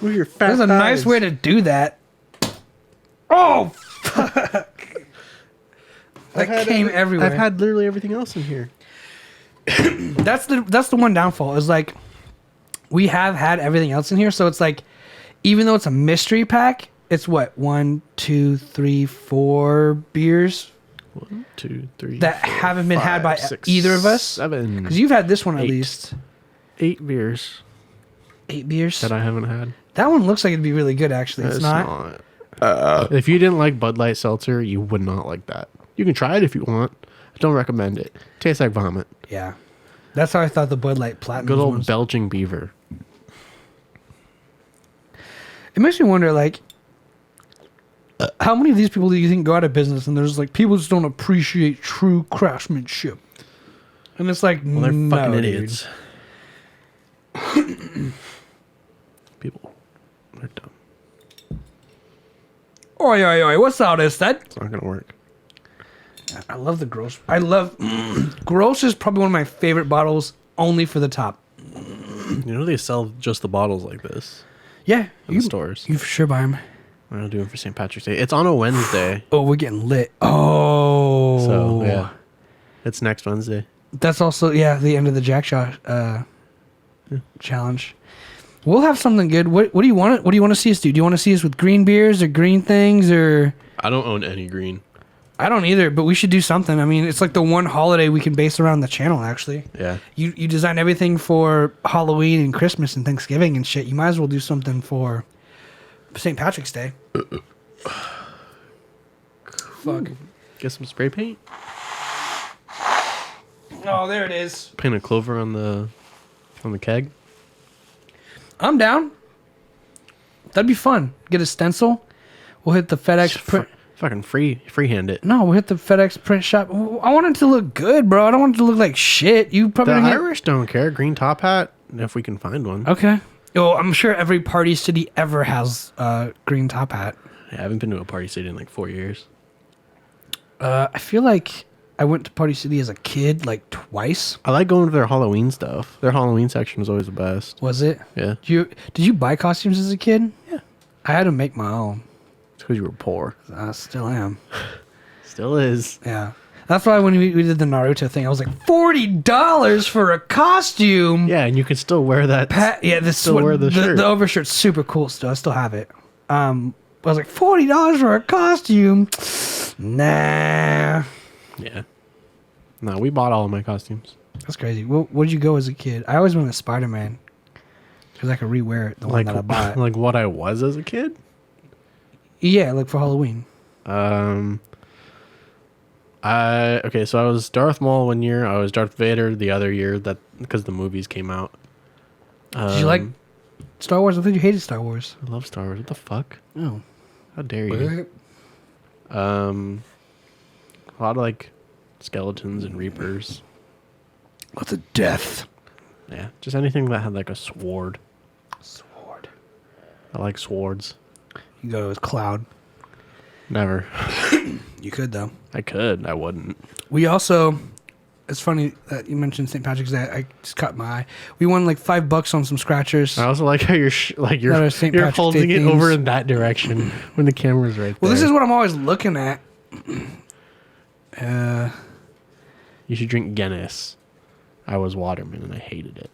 Look at your fat There's a nice way to do that. Oh, fuck. That came everywhere. I've had literally everything else in here. That's the one downfall is like we have had everything else in here, so it's like even though it's a mystery pack, it's what 1, 2, 3, 4 beers 1, 2, 3 that 4, haven't been 5, had by 6, either of us. 7. Because you've had this one at 8. least. 8 beers 8 beers that I haven't had. That one looks like it'd be really good. Actually, it's not. If you didn't like Bud Light Seltzer, you would not like that. You can try it if you want. I don't recommend it. Tastes like vomit. Yeah, that's how I thought the Bud Light Platinum. Good old was. Belgian beaver. It makes me wonder, like, how many of these people do you think go out of business and there's like people just don't appreciate true craftsmanship? And it's like, well, they're no, fucking dude. idiots. People, they're dumb. Oi, oi, oi! What's all this? That It's not gonna work. I love the Grolsch. I love Grolsch is probably one of my favorite bottles, only for the top. You know they sell just the bottles like this Yeah, in the stores. You for sure buy them. I'll do it for St. Patrick's Day. It's on a Wednesday. Oh, we're getting lit. Oh, So yeah, it's next Wednesday. That's also the end of the Jack Shot challenge. We'll have something good. What do you want? What do you want to see us do? Do you want to see us with green beers or green things or? I don't own any green. I don't either, but we should do something. I mean, it's like the one holiday we can base around the channel. Actually, Yeah. you design everything for Halloween and Christmas and Thanksgiving and shit. You might as well do something for St. Patrick's Day. Fuck. Get some spray paint. Oh, there it is. Paint a clover on the keg. I'm down. That'd be fun. Get a stencil. We'll hit the FedEx print. Fucking freehand it. No, we'll hit the FedEx print shop. I want it to look good, bro. I don't want it to look like shit. You probably The don't Irish don't care. Green top hat, if we can find one. Okay. Oh, I'm sure every Party City ever has a green top hat. Yeah, I haven't been to a party city in like 4 years. I feel like I went to Party City as a kid like twice. I like going to their Halloween stuff. Their Halloween section is always the best. Was it? Yeah. Did you buy costumes as a kid? Yeah. I had to make my own. It's because you were poor. I still am. Still is. Yeah. That's why when we did the Naruto thing, I was like, $40 for a costume. Yeah, and you can still wear that. Wear the shirt. The overshirt's super cool still. I still have it. I was like, $40 for a costume? Nah. Yeah. No, we bought all of my costumes. That's crazy. What did you go as a kid? I always went as Spider-Man. Because I could rewear it, the one that I bought. Like what I was as a kid? Yeah, like for Halloween. Okay, so I was Darth Maul one year. I was Darth Vader the other year. That because the movies came out. Did you like Star Wars? I thought you hated Star Wars. I love Star Wars. What the fuck? Oh. How dare you? A lot of like skeletons and reapers. Lots of death. Yeah, just anything that had like a sword. Sword. I like swords. You go with Cloud. Never. You could though. I could. I wouldn't. We also. It's funny that you mentioned St. Patrick's Day. I just caught my eye. We won like $5 on some scratchers. I also like how you're you're St. Patrick's holding Day it themes. over in that direction when the camera's right there. Well, this is what I'm always looking at. You should drink Guinness. I was Waterman and I hated it.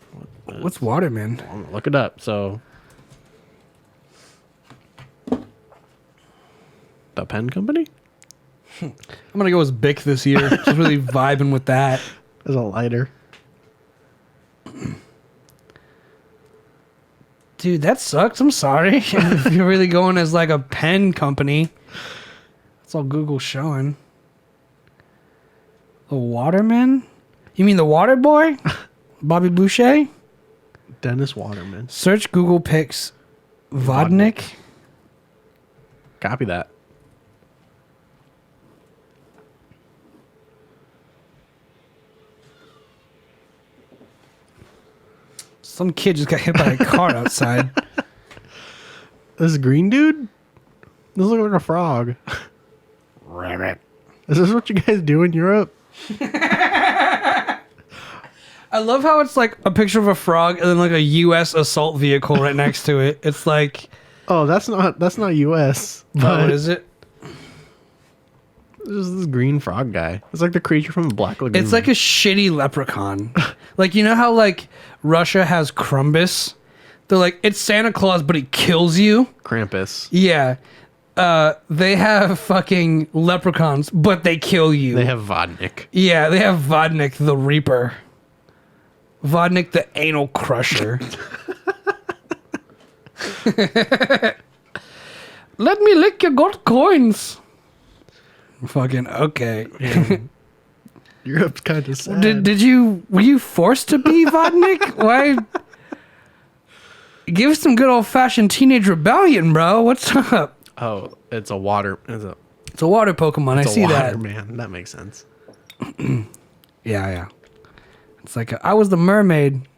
What's Waterman? I'm gonna look it up. So, the pen company. I'm gonna go with Bic this year. Just really vibing with that. There's a lighter. Dude, that sucks. I'm sorry. If you're really going as like a pen company. That's all Google's showing. The Waterman? You mean the Water Boy? Bobby Boucher? Dennis Waterman. Search Google Pics. Vodnik. Copy that. Some kid just got hit by a car outside. This green dude? This looks like a frog. Rabbit. Is this what you guys do in Europe? I love how it's like a picture of a frog and then like a U.S. assault vehicle right next to it. It's like, Oh, that's not U.S. oh, But what is it? there's this green frog guy. It's like the creature from the Black Lagoon. It's like a shitty leprechaun. Like, you know how like Russia has Krampus? They're like, it's Santa Claus, but he kills you. Krampus. Yeah. They have fucking leprechauns, but they kill you. They have Vodnik. Yeah, they have Vodnik the Reaper. Vodnik the Anal Crusher. Let me lick your gold coins. Fucking okay. Yeah. Europe's kind of sad. Were you forced to be Vodnik? Why? Give us some good old fashioned teenage rebellion, bro. What's up? Oh, it's a water. It's a water Pokemon. I It's a see water that. man. That makes sense. Yeah. It's like I was the mermaid.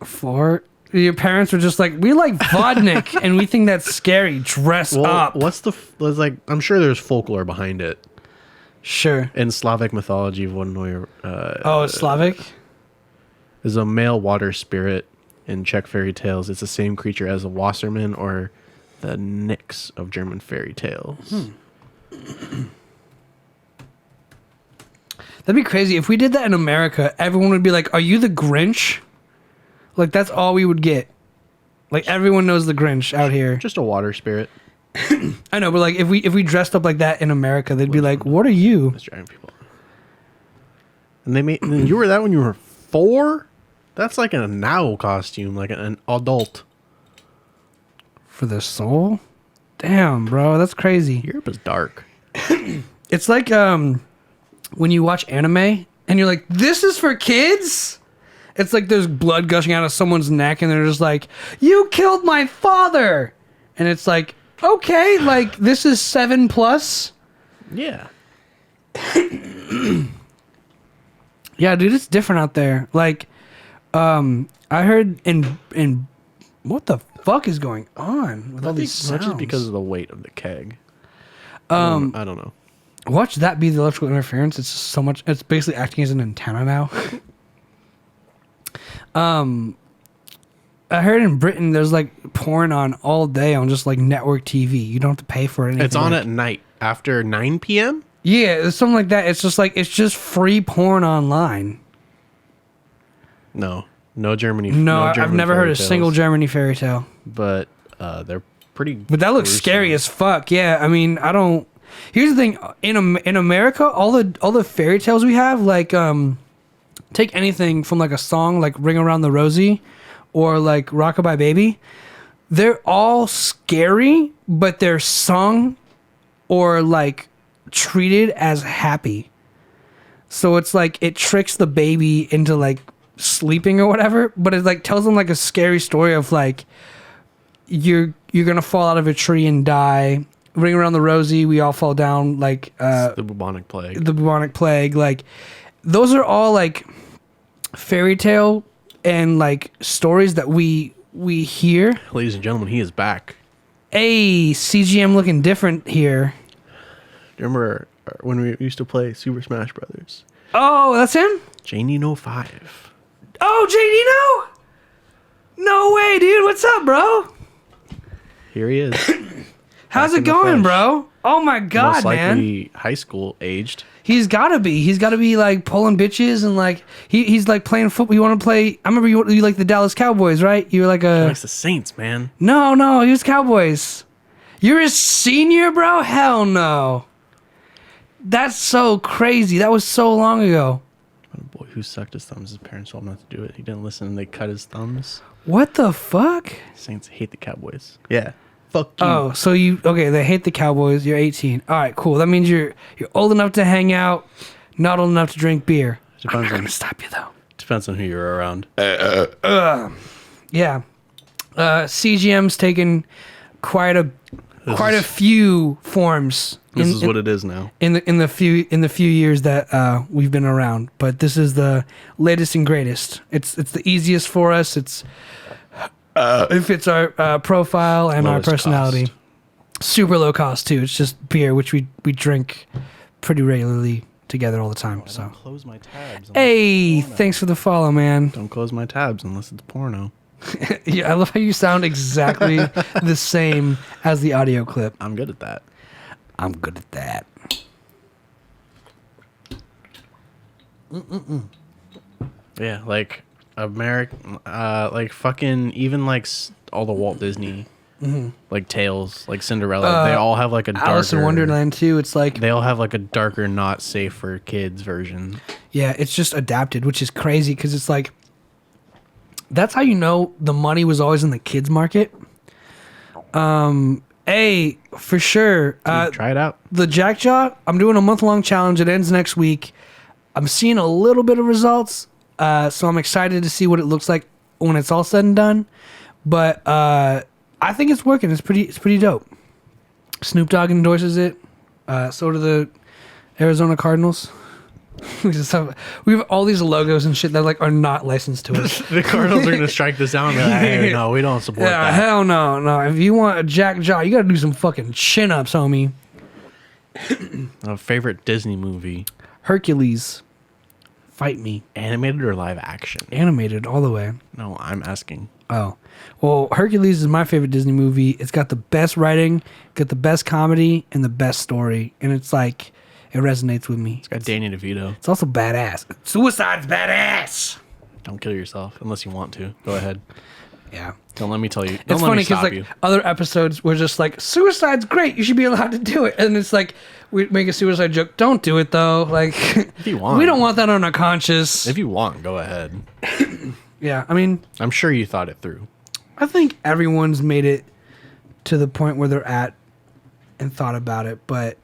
For your parents were just like, we like Vodnik and we think that's scary. Dress up. What's there's like? I'm sure there's folklore behind it. Sure. In Slavic mythology, one It's Slavic. is a male water spirit in Czech fairy tales. It's the same creature as a Wasserman or the Nix of German fairy tales. That'd be crazy. If we did that in America, everyone would be like, are you the Grinch? Like, that's all we would get. Like, everyone knows the Grinch out here. Just a water spirit. I know, but like, if we dressed up like that in America, they'd be like, what are you? It's driving people. And you were that when you were 4? That's like a now costume, like an adult. For the soul? Damn, bro, that's crazy. Europe is dark. It's like when you watch anime and you're like, this is for kids? It's like there's blood gushing out of someone's neck and they're just like, you killed my father! And it's like, okay, like, this is 7+. Yeah. Yeah, dude, it's different out there. Like, I heard in what the fuck is going on with all these sounds? Not just because of the weight of the keg. I don't know. Watch that be the electrical interference. It's just so much. It's basically acting as an antenna now. I heard in Britain there's like porn on all day on just like network TV. You don't have to pay for anything. It's on at night after 9 p.m. Yeah, it's something like that. It's just like it's just free porn online. No Germany. No, German I've never heard a fairy single tales, Germany fairy tale. But they're pretty. But that looks gruesome. scary as fuck. Yeah, I mean, I don't. Here's the thing: in America, all the fairy tales we have, like take anything from like a song like "Ring Around the Rosie" or like "Rockabye Baby," they're all scary, but they're sung or like treated as happy. So it's like it tricks the baby into like sleeping or whatever, but it like tells them like a scary story of like you're gonna fall out of a tree and die. Ring around the rosy, we all fall down like It's the bubonic plague. the bubonic plague. Like those are all like fairy tale and like stories that we hear. Ladies and gentlemen, he is back. Hey, CGM looking different here. Do you remember when we used to play Super Smash Brothers? Oh, that's him? J-Nino5. Oh, JD, no way, dude. What's up, bro? Here he is. How's Back it in the going, flesh. bro? Oh my god, Most likely man. high school aged. He's gotta be like pulling bitches and like he's like playing football. You want to play? I remember you like the Dallas Cowboys, right? You were like He a likes the Saints, man. no. He was Cowboys. You're a senior, bro? Hell no. That's so crazy. That was so long ago. What a boy who sucked his thumbs. His parents told him not to do it. He didn't listen and they cut his thumbs. What the fuck? Saints hate the Cowboys. Yeah. Fuck you. Oh, so they hate the Cowboys. You're 18. All right, cool. That means you're old enough to hang out, not old enough to drink beer. I'm not gonna stop you though. Depends on who you're around. Yeah. CGM's taken quite a few forms. This is what it is now. in the few years that we've been around, but this is the latest and greatest. It's the easiest for us. It fits our profile and our Lowest personality. cost. Super low cost too. It's just beer, which we drink pretty regularly together all the time. I So don't close my tabs. hey, thanks for the follow, man. Don't close my tabs unless it's porno. Yeah, I love how you sound exactly the same as the audio clip. I'm good at that. I'm good at that. Yeah, like American, like fucking even like all the Walt Disney, like tales, like Cinderella. They all have like a darker, Alice in Wonderland too. It's like They all have like a darker, not safe for kids version. yeah, it's just adapted, which is crazy because it's like that's how you know the money was always in the kids market. Hey, for sure. Dude, try it out. The Jackjaw, I'm doing a month-long challenge. It ends next week. I'm seeing a little bit of results, so I'm excited to see what it looks like when it's all said and done. But I think it's working. It's pretty dope. Snoop Dogg endorses it. So do the Arizona Cardinals. we have all these logos and shit that like are not licensed to us. The Cardinals are gonna strike this down. And be like, hey, no, we don't support Yeah, that. hell no. If you want a Jackjaw, you gotta do some fucking chin-ups, homie. A favorite Disney movie, Hercules. Fight me. animated or live action? Animated all the way. No, I'm asking. Oh. Well, Hercules is my favorite Disney movie. It's got the best writing, got the best comedy, and the best story. And it's like, it resonates with me. It's got Danny DeVito. It's also badass. Suicide's badass. Don't kill yourself unless you want to. Go ahead. Yeah. Don't let me tell you. Don't It's let funny me because stop like you. other episodes were just like, suicide's great. You should be allowed to do it. And it's like, we make a suicide joke. Don't do it though. Like, If you want. we don't want that on our conscience. If you want, go ahead. Yeah. I mean, I'm sure you thought it through. I think everyone's made it to the point where they're at and thought about it, but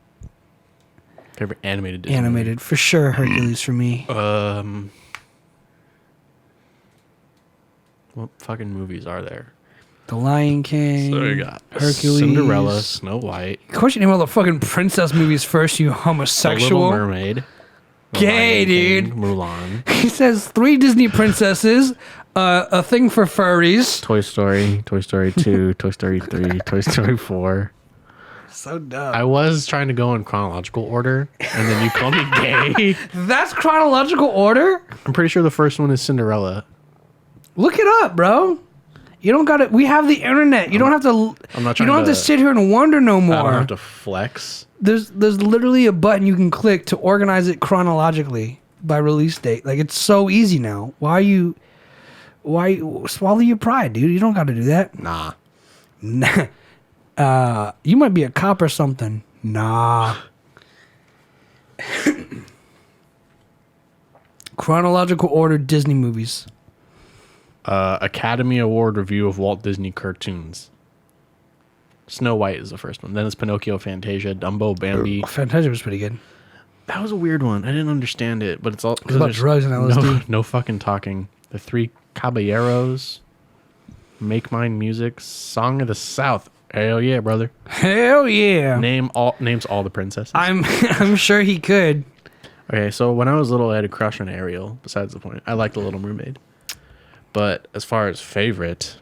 Favorite animated Disney animated for sure. Hercules for me. movie? What fucking movies are there? The Lion King. So you got Hercules. Cinderella, Snow White, Of course, you name all the fucking princess movies first, you The homosexual. Little Mermaid, The Gay, Lion King, dude. Mulan, He says 3 Disney princesses, a thing for furries. Toy Story, Toy Story 2, Toy Story 3, Toy Story 4. So dumb. I was trying to go in chronological order, and then you called me gay. That's chronological order? I'm pretty sure the first one is Cinderella. Look it up, bro. You don't got it. We have the internet. You don't have to. I'm not You trying don't have to to- sit here and wonder no I don't more. have to flex. There's literally a button you can click to organize it chronologically by release date. Like it's so easy now. Why swallow your pride, dude? You don't got to do that. Nah. You might be a cop or something. Nah. Chronological order Disney movies. Academy Award review of Walt Disney cartoons. Snow White is the first one. Then it's Pinocchio, Fantasia, Dumbo, Bambi. Fantasia was pretty good. That was a weird one. I didn't understand it, but it's all It's about drugs and LSD. No fucking talking. The Three Caballeros, Make Mine Music, Song of the South. Hell yeah, brother. Hell yeah. Names all the princesses. I'm sure he could. Okay, so when I was little, I had a crush on Ariel. Besides the point, I liked The Little Mermaid. But as far as favorite,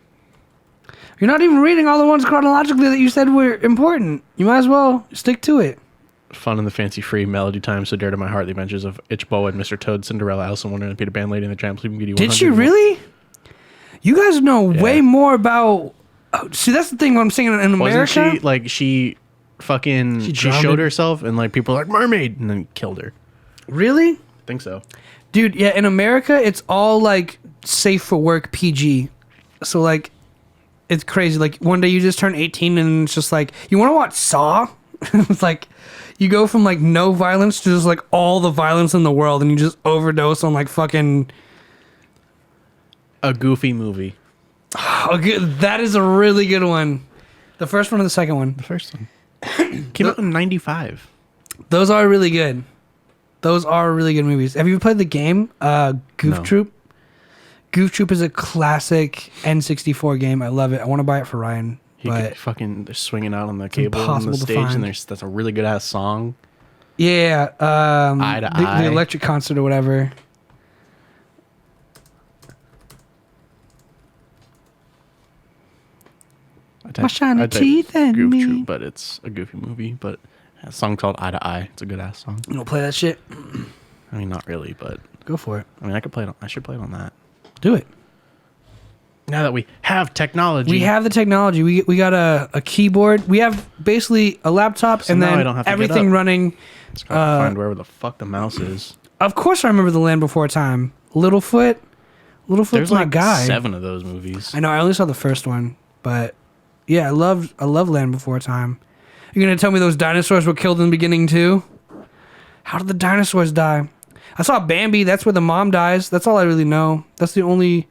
You're not even reading all the ones chronologically that you said were important. You might as well stick to it. Fun in the Fancy Free, Melody Time, So Dear to My Heart, The Adventures of Itchbo and Mr. Toad, Cinderella, Alice in Wonderland, Peter Pan, Lady and the Tramp, Sleeping Beauty. Did she really? You guys know way more about. Oh, see, that's the thing. What I'm saying in America. Wasn't she like she drowned showed herself and like people were like mermaid and then killed her. Really? I think so. Dude, yeah, in America, it's all like safe for work PG. So like, it's crazy. Like one day you just turn 18 and it's just like, you want to watch Saw? It's like, you go from like no violence to just like all the violence in the world and you just overdose on like fucking. A Goofy movie. Okay, that is a really good one. The first one or the second one? The first one. Came out in 95. Those are really good. Those are really good movies. Have you ever played the game, Goof Troop? Goof Troop is a classic N64 game. I love it. I want to buy it for Ryan. But they're swinging out on the cable on the impossible to stage, find. and that's a really good ass song. Yeah, Eye to Eye. the electric concert or whatever. My shiny teeth and Goof me. Troop, but it's a Goofy movie. But a song called Eye to Eye. It's a good ass song. You don't play that shit? I mean, not really, but Go for it. I mean, I could play it. I should play it on that. Do it. Now that we have technology, We have the technology. We got a keyboard. We have basically a laptop So and now I then don't have to get everything up. running. Just gotta find wherever the fuck the mouse is. Of course, I remember The Land Before Time. Littlefoot. Littlefoot's There's my like guy. 7 of those movies. I know. I only saw the first one, but yeah, I love Land Before Time. You're gonna tell me those dinosaurs were killed in the beginning too? How did the dinosaurs die? I saw Bambi. That's where the mom dies. That's all I really know. That's the only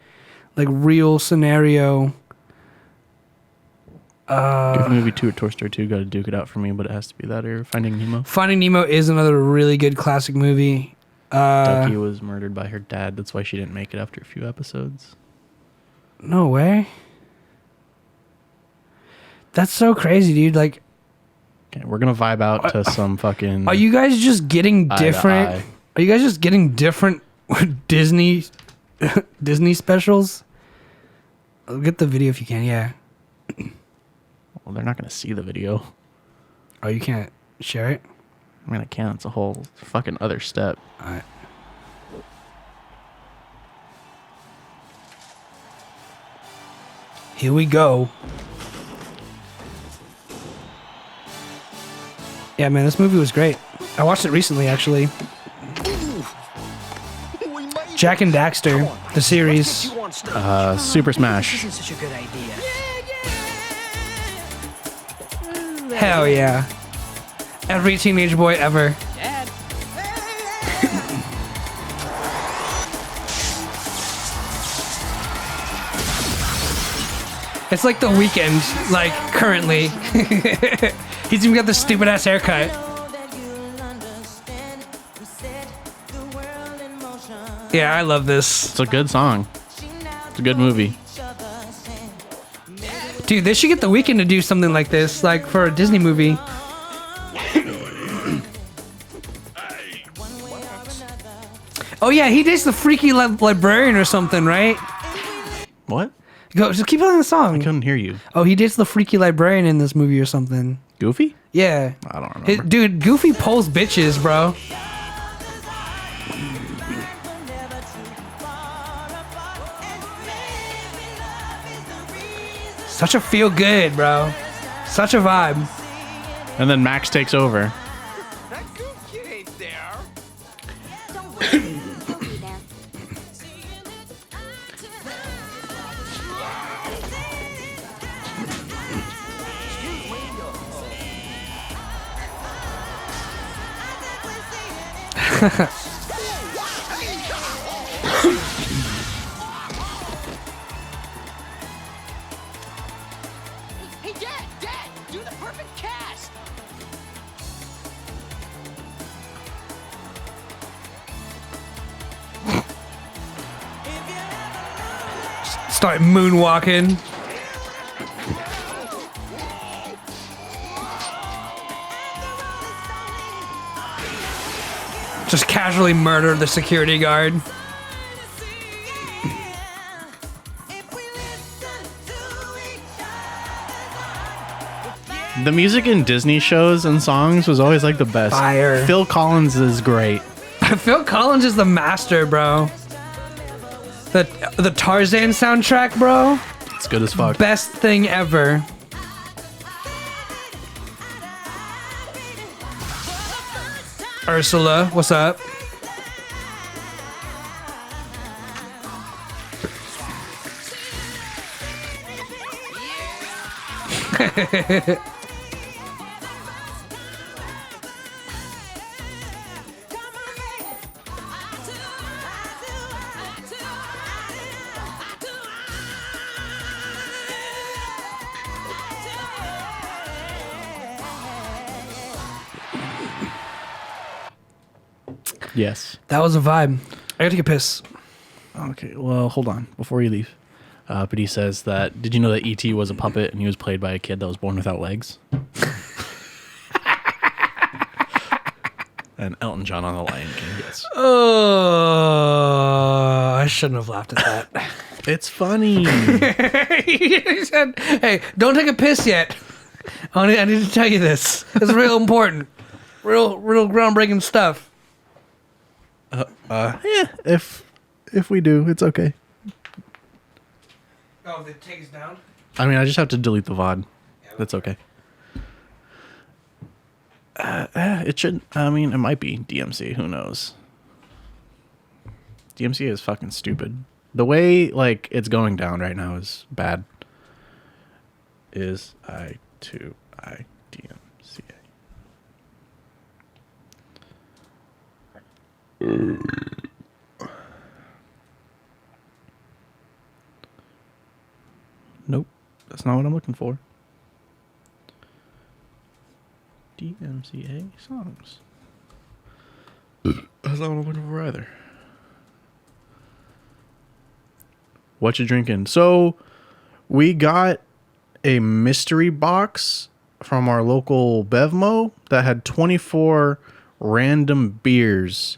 like real scenario. Goofy Movie 2 or Toy Story 2 got to duke it out for me, but it has to be that or Finding Nemo. Finding Nemo is another really good classic movie. Ducky was murdered by her dad. That's why she didn't make it after a few episodes. No way. That's so crazy, dude. Like, Okay, we're gonna vibe out to some fucking. are you guys just getting Eye to different? Eye. Are you guys just getting different Disney Disney specials? Get the video if you can. Yeah. Well, they're not gonna see the video. Oh, you can't share it? I mean, I can. It's a whole fucking other step. All right. Here we go. Yeah, man, this movie was great. I watched it recently, actually. Jack and Daxter, the series. Super Smash. Isn't such a good idea. Hell yeah. Every teenage boy ever. Dad. It's like The Weeknd, like, currently. He's even got the stupid ass haircut. Yeah, I love this. It's a good song. It's a good movie. Dude, they should get The Weeknd to do something like this, like for a Disney movie. Oh yeah, he dates the freaky librarian or something, right? What? Go, just keep playing the I song. couldn't hear you. Oh, he dates the freaky librarian in this movie or something. Goofy? Yeah. I don't remember. Dude, Goofy pulls bitches, bro. Such a feel good, bro. Such a vibe. And then Max takes over. That goof kid ain't there. Don't worry, he'll be there. Hey, Dad! Dad! Start moonwalking. Just casually murder the security guard. The music in Disney shows and songs was always like the best. Fire. Phil Collins is great. Phil Collins is the master, bro. The Tarzan soundtrack, bro. It's good as fuck. Best thing ever. Ursula, what's up? Yes. That was a vibe. I gotta take a piss. Okay, well, hold on before you leave. But he says that, did you know that E.T. was a puppet and he was played by a kid that was born without legs? And Elton John on The Lion King, yes. Oh, I shouldn't have laughed at that. It's funny. He said, hey, don't take a piss yet. I need to tell you this. It's real important. Real groundbreaking stuff. Yeah, if we do, it's okay. Oh, the takes down? I mean, I just have to delete the VOD. That's okay. It should, I mean, it might be DMC. Who knows? DMC is fucking stupid. The way, like, it's going down right now is bad. Is I2I DMCA. Nope, that's not what I'm looking for. DMCA songs. That's not what I'm looking for either. What you drinking? So, we got a mystery box from our local Bevmo that had 24 random beers.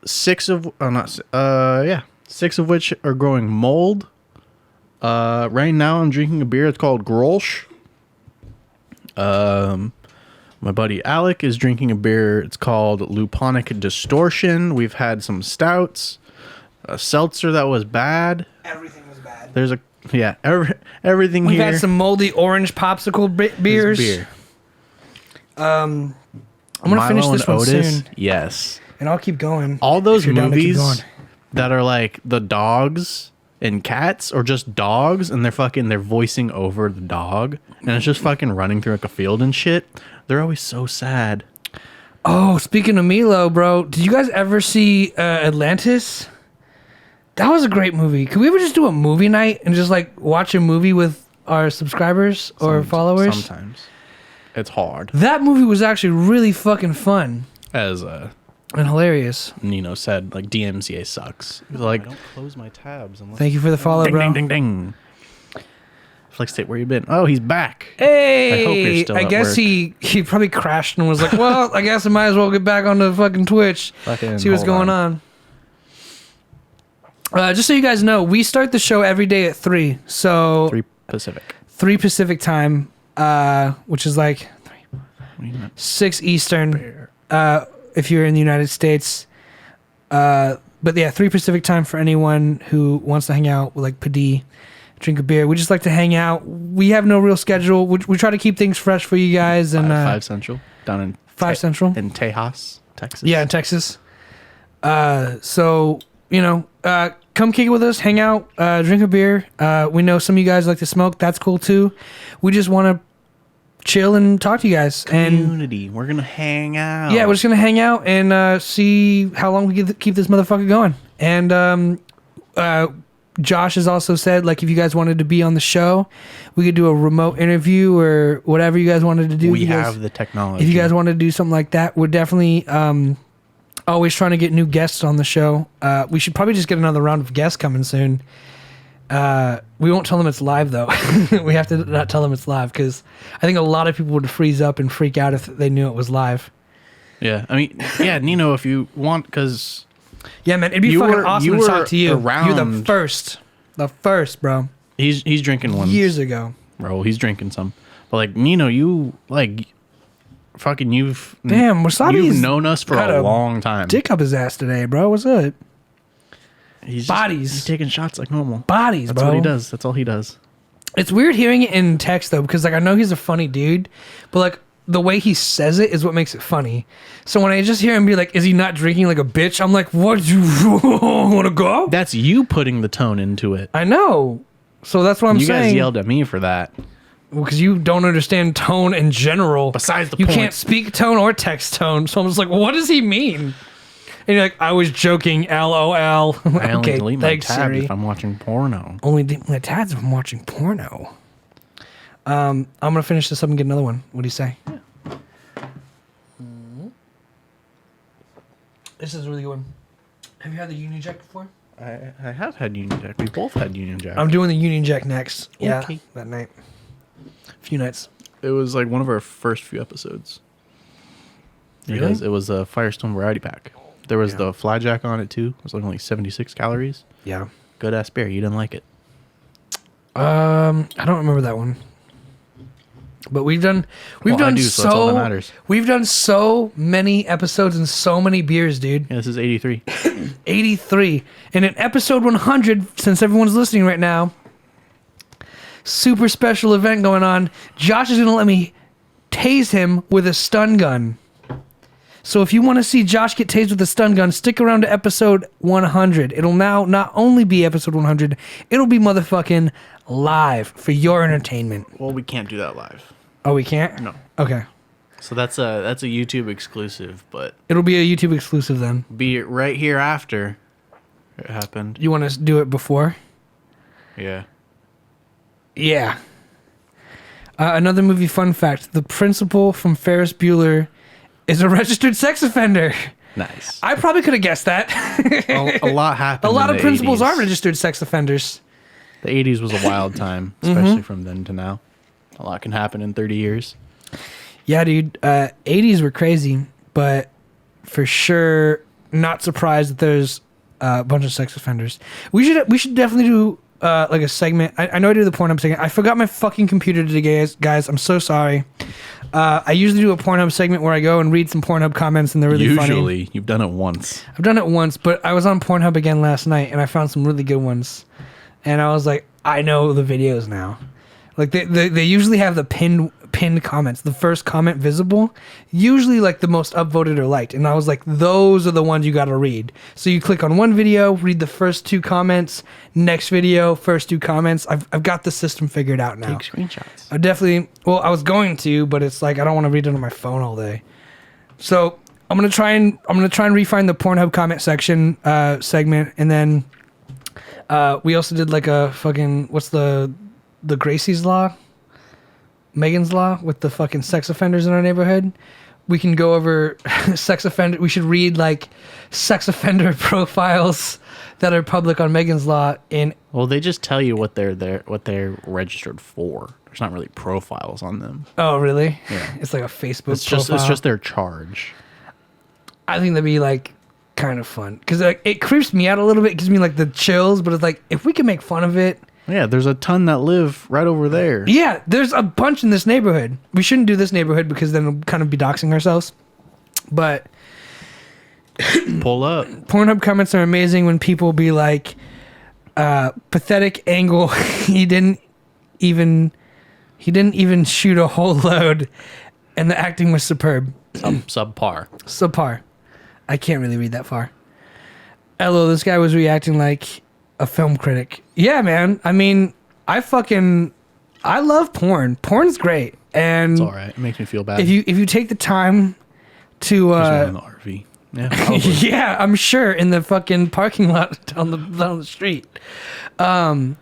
Six of which are growing mold. Right now I'm drinking a beer. It's called Grolsch. My buddy Alec is drinking a beer. It's called Luponic Distortion. We've had some stouts, a seltzer that was bad. Everything was bad. There's everything We've here. had some moldy orange popsicle beers. Beer. I'm gonna finish this one soon, Yes. and I'll keep going. All those if you're down to keep movies going. that are like the dogs and cats, or just dogs, and they're voicing over the dog, and it's just fucking running through like a field and shit. They're always so sad. Oh, speaking of Milo, bro, did you guys ever see Atlantis? That was a great movie. Could we ever just do a movie night and just like watch a movie with our subscribers or followers? Sometimes it's hard. That movie was actually really fucking fun As and hilarious. Nino said, like, DMCA sucks. He's like, I don't close my tabs unless. Thank you for the follow, Ding, bro. ding, ding, ding. Flex Tape, where you been? Oh, he's back. Hey, I hope you're still I at guess work. he probably crashed and was like, well, I guess I might as well get back on the fucking Twitch, Fucking see what's hold going on. Just so you guys know, we start the show every day at 3. So 3 Pacific. 3 Pacific time, which is like What do you mean? 6 Eastern, if you're in the United States. But yeah, 3 Pacific time for anyone who wants to hang out with like Paddy, drink a beer. We just like to hang out. We have no real schedule. We try to keep things fresh for you guys. And 5 Central down in 5 Central in Tejas, Texas. Yeah, in Texas. So, you know, come kick it with us, hang out, drink a beer. We know some of you guys like to smoke. That's cool too. We just want to chill and talk to you guys. And Community. We're gonna hang out. yeah, we're just gonna hang out and see how long we can keep this motherfucker going. And Josh has also said, like, if you guys wanted to be on the show, we could do a remote interview or whatever you guys wanted to do. we If you guys- have the technology. If you guys want to do something like that, we're definitely Always trying to get new guests on the show. We should probably just get another round of guests coming soon. We won't tell them it's live though. We have to not tell them it's live because I think a lot of people would freeze up and freak out if they knew it was live. Yeah, I mean, yeah, Nino, if you want, because yeah, man, it'd be fucking awesome to talk to you. You're the first, bro. He's drinking one years ago, bro. He's drinking some, but like Nino, you like fucking you've known us for a long time. Dick up his ass today, bro. What's up? He's taking shots like normal. Bodies, That's bro. what he does. That's all he does. It's weird hearing it in text though, because like I know he's a funny dude, but like the way he says it is what makes it funny. So when I just hear him be like, "Is he not drinking like a bitch?" I'm like, "What? You want to go?" That's you putting the tone into it. I know. So that's what I'm saying. You guys yelled at me for that. Because you don't understand tone in general. Besides the you point. can't speak tone or text tone. So I'm just like, what does he mean? And you're like, I was joking, LOL. I only Okay, delete my thanks, tab Siri. if I'm watching porno. Only delete my tabs if I'm watching porno. I'm gonna finish this up and get another one. What do you say? Yeah. This is a really good one. Have you had the Union Jack before? I have had Union Jack. We both had Union Jack. I'm doing the Union Jack next. Yeah, Okay. that night. A few nights. It was like one of our first few episodes. Really? Because it was a Firestone variety pack. There was the Fly Jack on it too. It was only 76 calories. Yeah. Good ass beer. You didn't like it. I don't remember that one. But we've done So that's all that matters. we've done so many episodes and so many beers, dude. Yeah, this is 83. 83. And in episode 100, since everyone's listening right now, super special event going on. Josh is going to let me tase him with a stun gun. So if you want to see Josh get tased with a stun gun, stick around to episode 100. It'll now not only be episode 100, it'll be motherfucking live for your entertainment. Well, we can't do that live. Oh, we can't? No. Okay. So that's a YouTube exclusive, but It'll be a YouTube exclusive then. be it right here after it happened. You want to do it before? Yeah. Yeah. Another movie fun fact. The principal from Ferris Bueller is a registered sex offender. Nice. I probably could have guessed that. A lot happened. A lot in of the principals 80s. are registered sex offenders. The 80s was a wild time, especially from then to now. A lot can happen in 30 years. Yeah, dude. 80s were crazy, but for sure not surprised that there's a bunch of sex offenders. We should definitely do like a segment. I know I do the Pornhub segment. I forgot my fucking computer today, guys. I'm so sorry. I usually do a Pornhub segment where I go and read some Pornhub comments and they're really funny. Usually, you've done it once. I've done it once, but I was on Pornhub again last night and I found some really good ones. And I was like, I know the videos now. Like they usually have the pinned comments, the first comment visible, usually like the most upvoted or liked. And I was like, those are the ones you got to read. So you click on one video, read the first 2 comments, next video, first 2 comments. I've got the system figured out now. Take screenshots. I definitely, well, I was going to, but it's like I don't want to read it on my phone all day. So I'm gonna try and refine the Pornhub comment section segment, and then we also did like a fucking what's the Gracie's Law, Megan's Law with the fucking sex offenders in our neighborhood. We can go over sex offender. We should read like sex offender profiles that are public on Megan's Law. Well, they just tell you what they're registered for. There's not really profiles on them. Oh, really? Yeah. It's like a Facebook It's profile. just their charge. I think that'd be like kind of fun because like it creeps me out a little bit. It gives me like the chills, but it's like if we can make fun of it. Yeah, there's a ton that live right over there. Yeah, there's a bunch in this neighborhood. We shouldn't do this neighborhood because then we'll kind of be doxing ourselves. But Pull up. Pornhub comments are amazing when people be like, pathetic angle. He didn't even shoot a whole load, and the acting was superb. Subpar. Subpar. I can't really read that far. Hello, this guy was reacting like a film critic. Yeah, man. I mean, I love porn. Porn's great, and It's all right. It makes me feel bad. if you take the time to There's one in the RV. Yeah. probably. yeah, I'm sure in the fucking parking lot down the street. They're Oh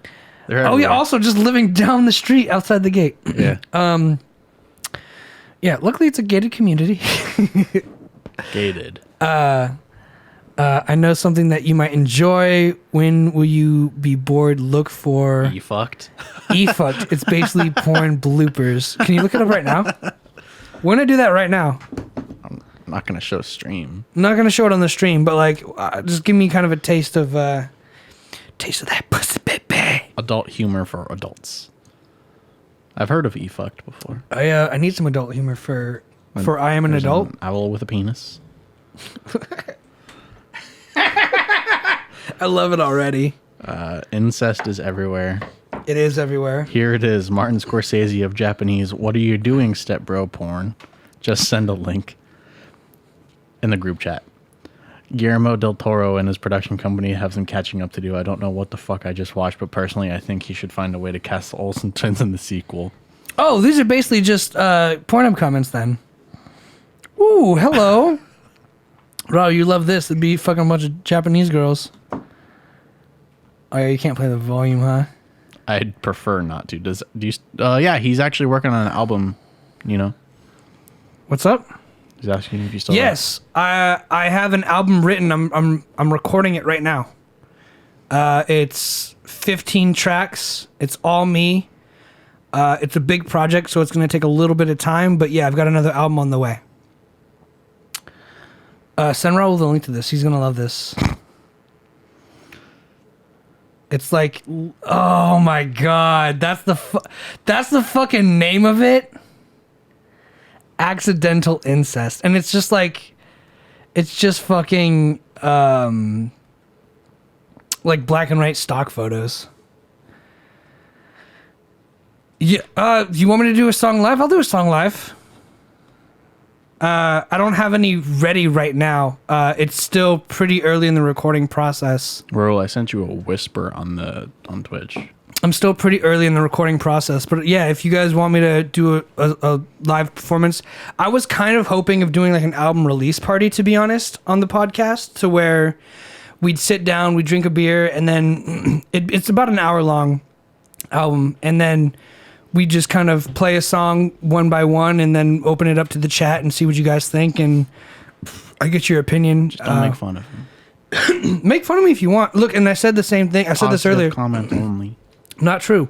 yeah, everywhere. also just living down the street outside the gate. Yeah. Yeah, luckily it's a gated community. Gated. I know something that you might enjoy. When will you be bored? Look for You fucked. E-fucked. It's basically porn bloopers. Can you look it up right now? We're gonna do that right now. I'm not gonna show stream. I'm not gonna show it on the stream, but like, just give me kind of a taste of that pussy, baby. Adult humor for adults. I've heard of E-fucked before. I need some adult humor for I am an There's adult. An owl with a penis. I love it already. Incest is everywhere. It is everywhere. Here it is, Martin Scorsese of Japanese. What are you doing, stepbro porn? Just send a link in the group chat. Guillermo del Toro and his production company have some catching up to do. I don't know what the fuck I just watched, but personally, I think he should find a way to cast the Olsen twins in the sequel. Oh, these are basically just Pornhub comments then. Ooh, hello. Bro, you love this. It'd be fucking a bunch of Japanese girls. Oh yeah, you can't play the volume, huh? I'd prefer not to. Do you? Yeah, he's actually working on an album. You know, What's up? he's asking if you still. Yes, I have an album written. I'm recording it right now. It's 15 tracks. It's all me. It's a big project, so it's going to take a little bit of time. But yeah, I've got another album on the way. Send Raul the link to this. He's going to love this. It's like, oh my god, that's the fucking name of it. Accidental incest, and it's just like, it's just fucking like black and white stock photos. Yeah, do you want me to do a song live? I'll do a song live. I don't have any ready right now. It's still pretty early in the recording process. Ro, I sent you a whisper on Twitch. I'm still pretty early in the recording process, but yeah, if you guys want me to do a live performance, I was kind of hoping of doing like an album release party, to be honest, on the podcast, to where we'd sit down, we'd drink a beer, and then it's about an hour long album, and then we just kind of play a song one by one and then open it up to the chat and see what you guys think, and I get your opinion. Don't make fun of him. Make fun of me if you want. Look, and I said the same thing. I said this earlier. Comment only. Not true.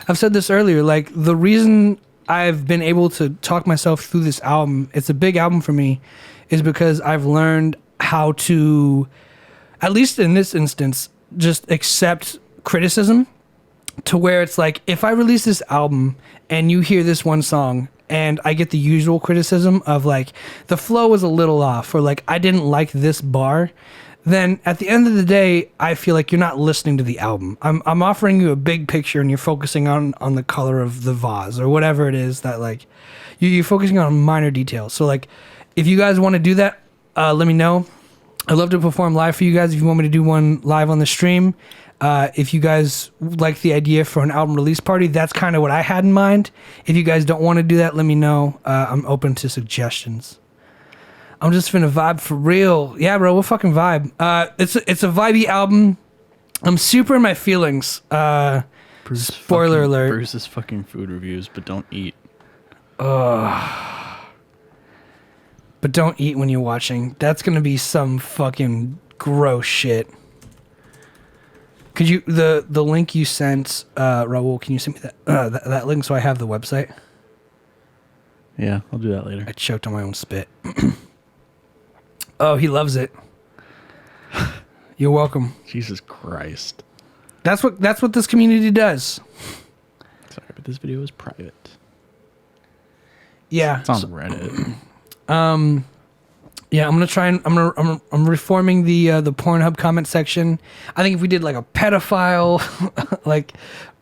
I've said this earlier. Like, the reason I've been able to talk myself through this album, it's a big album for me, is because I've learned how to, at least in this instance, just accept criticism, to where it's like, if I release this album and you hear this one song and I get the usual criticism of like, the flow is a little off, or like, I didn't like this bar, then at the end of the day, I feel like you're not listening to the album. I'm offering you a big picture and you're focusing on the color of the vase or whatever it is that like, you're focusing on minor details. So like, if you guys want to do that, let me know. I'd love to perform live for you guys if you want me to do one live on the stream. If you guys like the idea for an album release party, that's kind of what I had in mind. If you guys don't want to do that, let me know. I'm open to suggestions. I'm just finna vibe for real. Yeah, bro, we'll fucking vibe. It's a vibey album. I'm super in my feelings. Spoiler alert. Bruce's fucking food reviews, but don't eat. But don't eat when you're watching. That's gonna be some fucking gross shit. Could you the link you sent, Raul? Can you send me that link so I have the website? Yeah, I'll do that later. I choked on my own spit. Oh, he loves it. You're welcome. Jesus Christ. That's what this community does. Sorry, but this video is private. Yeah. It's on Reddit. Yeah, I'm gonna try and I'm reforming the Pornhub comment section. I think if we did like a pedophile like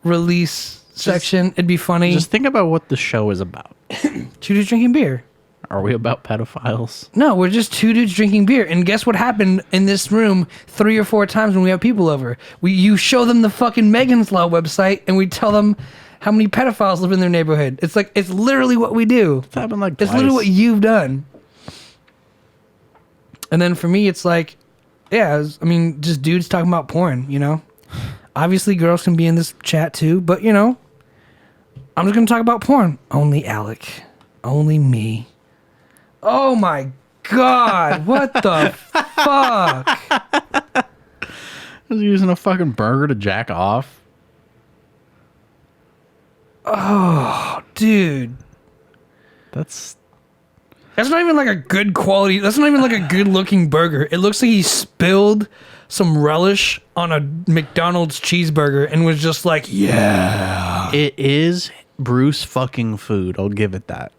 release section, it'd be funny. Just think about what the show is about. Two dudes drinking beer. Are we about pedophiles? No, we're just two dudes drinking beer. And guess what happened in this room 3 or 4 times when we have people over? You show them the fucking Megan's Law website and we tell them how many pedophiles live in their neighborhood. It's like, it's literally what we do. It's happened like It's twice. literally what you've done. And then for me, it's like, yeah, I mean, just dudes talking about porn, you know? Obviously, girls can be in this chat too, but, you know, I'm just going to talk about porn. Only Alec. Only me. Oh my God, what the fuck? I was using a fucking burger to jack off. Dude. That's Not even like a good quality. That's not even like a good looking burger. It looks like he spilled some relish on a McDonald's cheeseburger and was just like, yeah. it is Bruce fucking food. I'll give it that.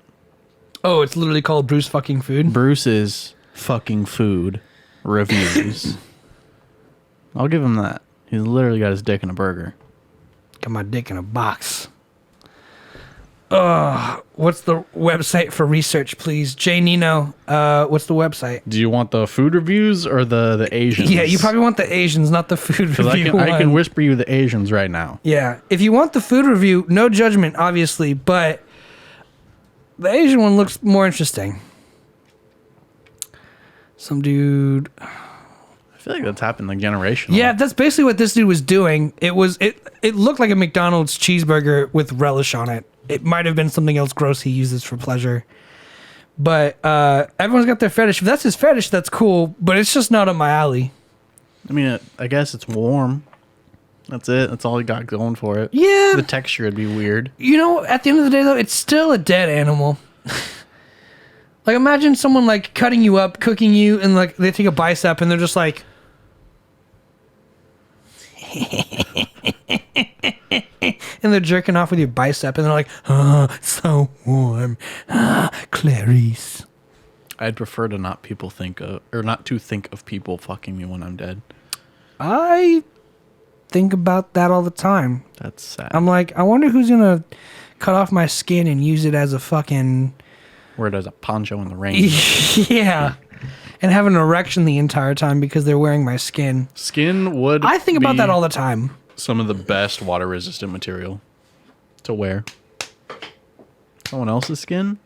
Oh, it's literally called Bruce fucking food. Bruce's fucking food reviews. I'll give him that. He's literally got his dick in a burger. Got my dick in a box. What's the website for research, please? Jay Nino, what's the website? Do you want the food reviews or the Asians? Yeah, you probably want the Asians, not the food review. I can whisper you the Asians right now. Yeah, if you want the food review, no judgment, obviously, but the Asian one looks more interesting. Some dude. I feel like that's happened like generational. Yeah, that's basically what this dude was doing. It looked like a McDonald's cheeseburger with relish on it. It might have been something else gross he uses for pleasure. But everyone's got their fetish. If that's his fetish, that's cool. But it's just not up my alley. I mean, I guess it's warm. That's it. That's all he got going for it. Yeah. The texture would be weird. You know, at the end of the day, though, it's still a dead animal. Like, imagine someone, like, cutting you up, cooking you, and, like, they take a bicep, and they're just like... and they're jerking off with your bicep, and they're like, oh, so warm. Clarice. I'd prefer to not think of people fucking me when I'm dead. I think about that all the time. That's sad. I'm like, I wonder who's gonna cut off my skin and use it as a fucking... Wear it as a poncho in the rain. Yeah. And have an erection the entire time because they're wearing my skin. Skin would I think about be that all the time. some of the best water-resistant material to wear. Someone else's skin?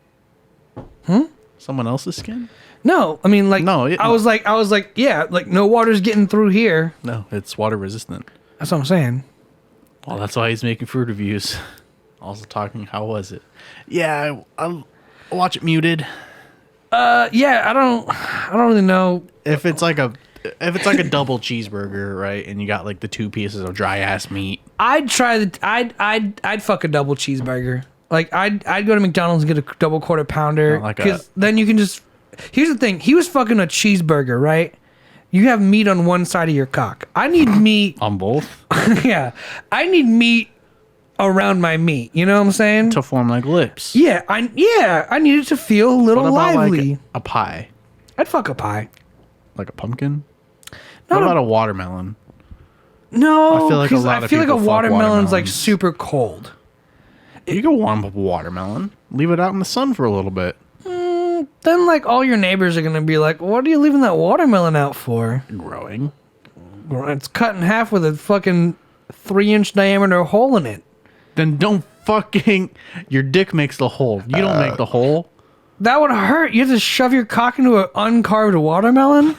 Someone else's skin? No, I mean, like, No, I was like, yeah, like, no water's getting through here. No, it's water-resistant. That's what I'm saying. Well, that's why he's making food reviews. Also talking, how was it? Yeah, I'll watch it muted. Yeah, I don't really know. If it's like a double cheeseburger, right, and you got like the 2 pieces of dry ass meat. I'd fuck a double cheeseburger. Like, I'd go to McDonald's and get a double quarter pounder. Like Because then you can just... Here's the thing. He was fucking a cheeseburger, right? You have meat on one side of your cock. I need meat... On both? Yeah. I need meat around my meat. You know what I'm saying? To form like lips. Yeah. I need it to feel a little What about lively. like a pie? I'd fuck a pie. Like a pumpkin? Not What a- about a watermelon? No. I feel like a 'cause lot I of feel like a people fuck watermelon's like watermelons. super cold. You can warm up a watermelon. Leave it out in the sun for a little bit. Then, like, all your neighbors are going to be like, what are you leaving that watermelon out for? Growing. It's cut in half with a fucking 3-inch diameter hole in it. Then don't fucking... Your dick makes the hole. You don't make the hole. That would hurt. You have to shove your cock into an uncarved watermelon?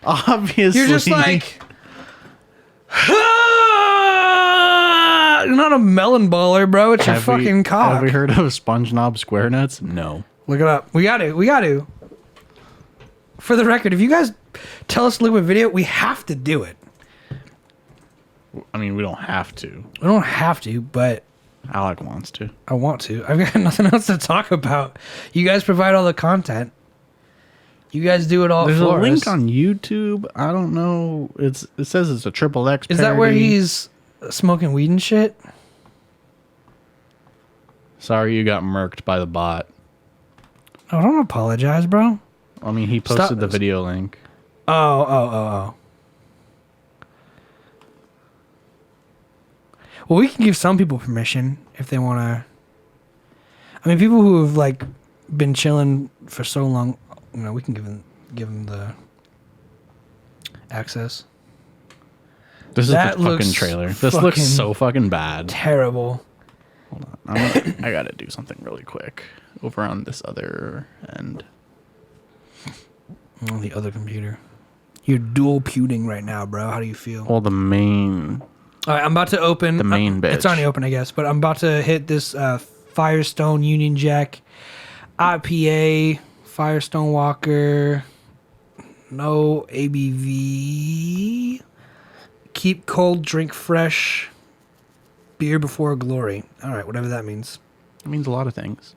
Obviously. You're just like... You're not a melon baller, bro. It's your fucking cock. Have we heard of SpongeBob SquareNuts? No. Look it up. We got to. For the record, if you guys tell us to look at a video, we have to do it. I mean, we don't have to. We don't have to, but Alec wants to. I want to. I've got nothing else to talk about. You guys provide all the content. You guys do it all There's for a link us. on YouTube. I don't know. It says it's a XXX Is that where parody. he's smoking weed and shit? Sorry you got murked by the bot. Oh, don't apologize, bro. I mean, he posted Stop. the video link. Oh. Well, we can give some people permission if they want to. I mean, people who have like been chilling for so long, you know, we can give them the access. This is That the fucking looks trailer. This fucking looks so fucking bad. Terrible. I gotta do something really quick over on this other end. On the other computer. You're dual puting right now, bro. How do you feel? Well, the main. All right, I'm about to open The main bitch. It's already open, I guess, but I'm about to hit this Firestone Union Jack IPA Firestone Walker. No ABV. Keep cold, drink fresh. Beer before glory. All right, whatever that means. It means a lot of things.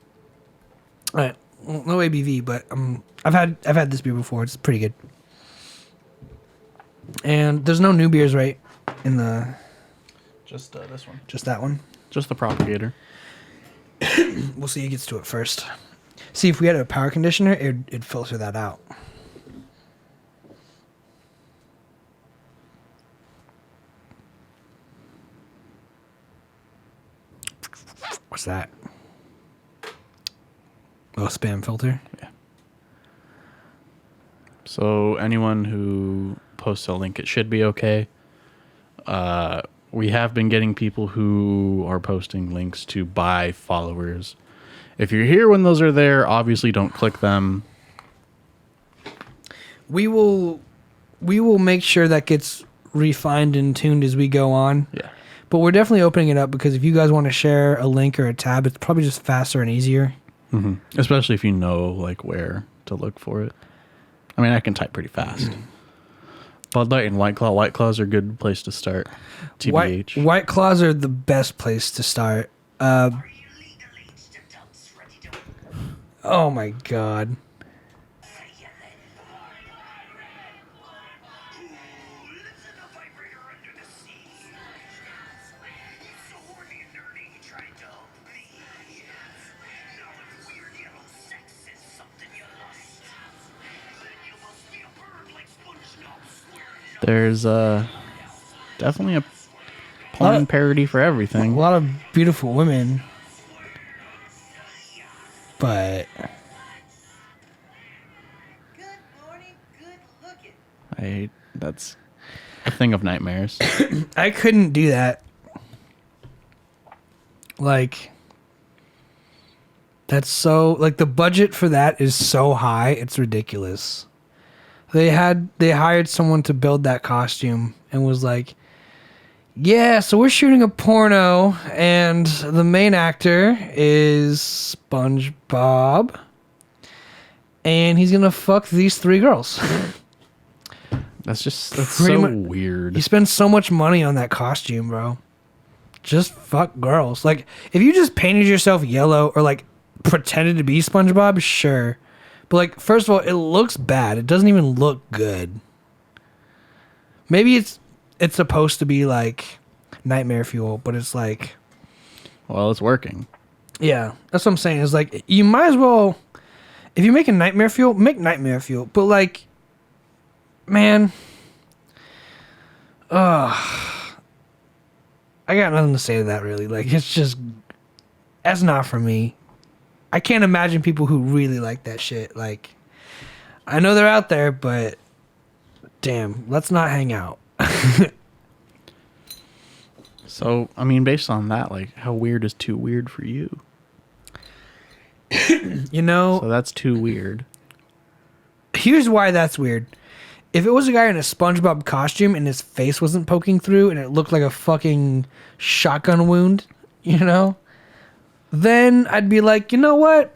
All right, well, no ABV, but I've had this beer before. It's pretty good. And there's no new beers, right? In the Just this one. just that one. Just the propagator. We'll see who gets to it first. See, if we had a power conditioner, it'd filter that out. What's that? Oh, spam filter? Yeah. So anyone who posts a link, it should be okay. We have been getting people who are posting links to buy followers. If you're here when those are there, obviously don't click them. We will make sure that gets refined and tuned as we go on. Yeah. But we're definitely opening it up because if you guys want to share a link or a tab, it's probably just faster and easier. Mm-hmm. Especially if you know like where to look for it. I mean, I can type pretty fast. Bud Light and White Claw. White Claws are a good place to start. TBH. White Claws are the best place to start. Oh my god. There's definitely a porn parody for A everything. lot of beautiful women. But Good morning, good looking. That's a thing of nightmares. I couldn't do that. Like, that's so, like, the budget for that is so high, it's ridiculous. They hired someone to build that costume and was like, yeah, so we're shooting a porno and the main actor is SpongeBob and he's gonna fuck these 3 girls. That's Pretty so mu- weird. You spend so much money on that costume, bro. Just fuck girls. Like, if you just painted yourself yellow or like pretended to be SpongeBob, sure. But like, first of all, it looks bad. It doesn't even look good. Maybe it's supposed to be like nightmare fuel, but it's like, Well, it's working. yeah, that's what I'm saying. It's like, you might as well, if you make a nightmare fuel, make nightmare fuel. But like, man, I got nothing to say to that really. Like, it's just, that's not for me. I can't imagine people who really like that shit. Like, I know they're out there, but damn, let's not hang out. So, I mean, based on that, like, how weird is too weird for you? You know, So that's too weird. here's why that's weird. If it was a guy in a SpongeBob costume and his face wasn't poking through and it looked like a fucking shotgun wound, you know, then I'd be like, you know what?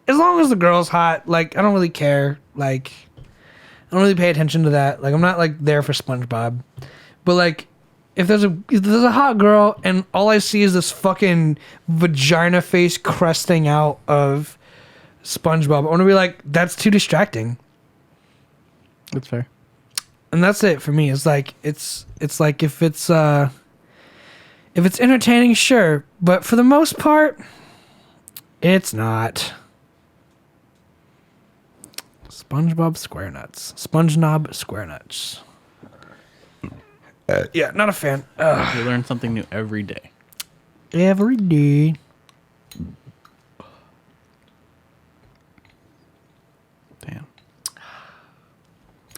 As long as the girl's hot, like, I don't really care. Like, I don't really pay attention to that. Like, I'm not like there for SpongeBob. But like, if there's a hot girl and all I see is this fucking vagina face cresting out of SpongeBob, I want to be like, that's too distracting. That's fair. And that's it for me. It's like it's like if it's entertaining, sure, but for the most part, it's not. SpongeBob SquareNuts. SpongeNob SquareNuts. Yeah, not a fan. You learn something new every day. Every day. Damn.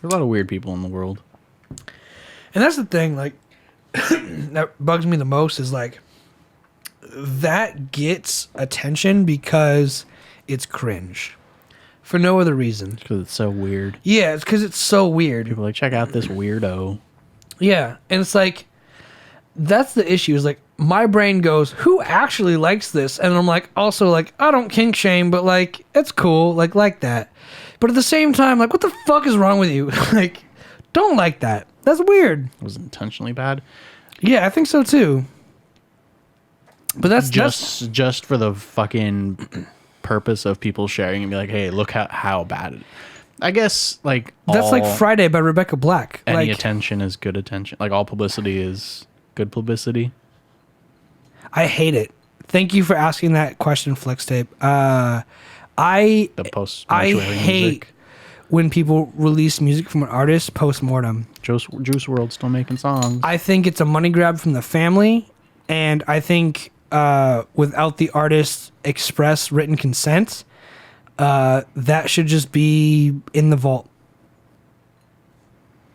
There's a lot of weird people in the world. And that's the thing, like, that bugs me the most is like, that gets attention because it's cringe. For no other reason. Because it's so weird. Yeah, it's because it's so weird. People are like, check out this weirdo. Yeah, and it's like, that's the issue. Is like, my brain goes, who actually likes this? And I'm like, also like, I don't kink shame, but like, it's cool, like that. But at the same time, like, what the fuck is wrong with you? Like, don't like that. That's weird. It was intentionally bad. Yeah, I think so too. But that's just for the fucking purpose of people sharing and be like, hey, look how bad it. I guess like that's like Friday by Rebecca Black. Any like, attention is good attention. Like all publicity is good publicity. I hate it. Thank you for asking that question, Flex Tape. I hate music. when people release music from an artist post-mortem. Juice WRLD's still making songs. I think it's a money grab from the family, and I think without the artist's express written consent, that should just be in the vault.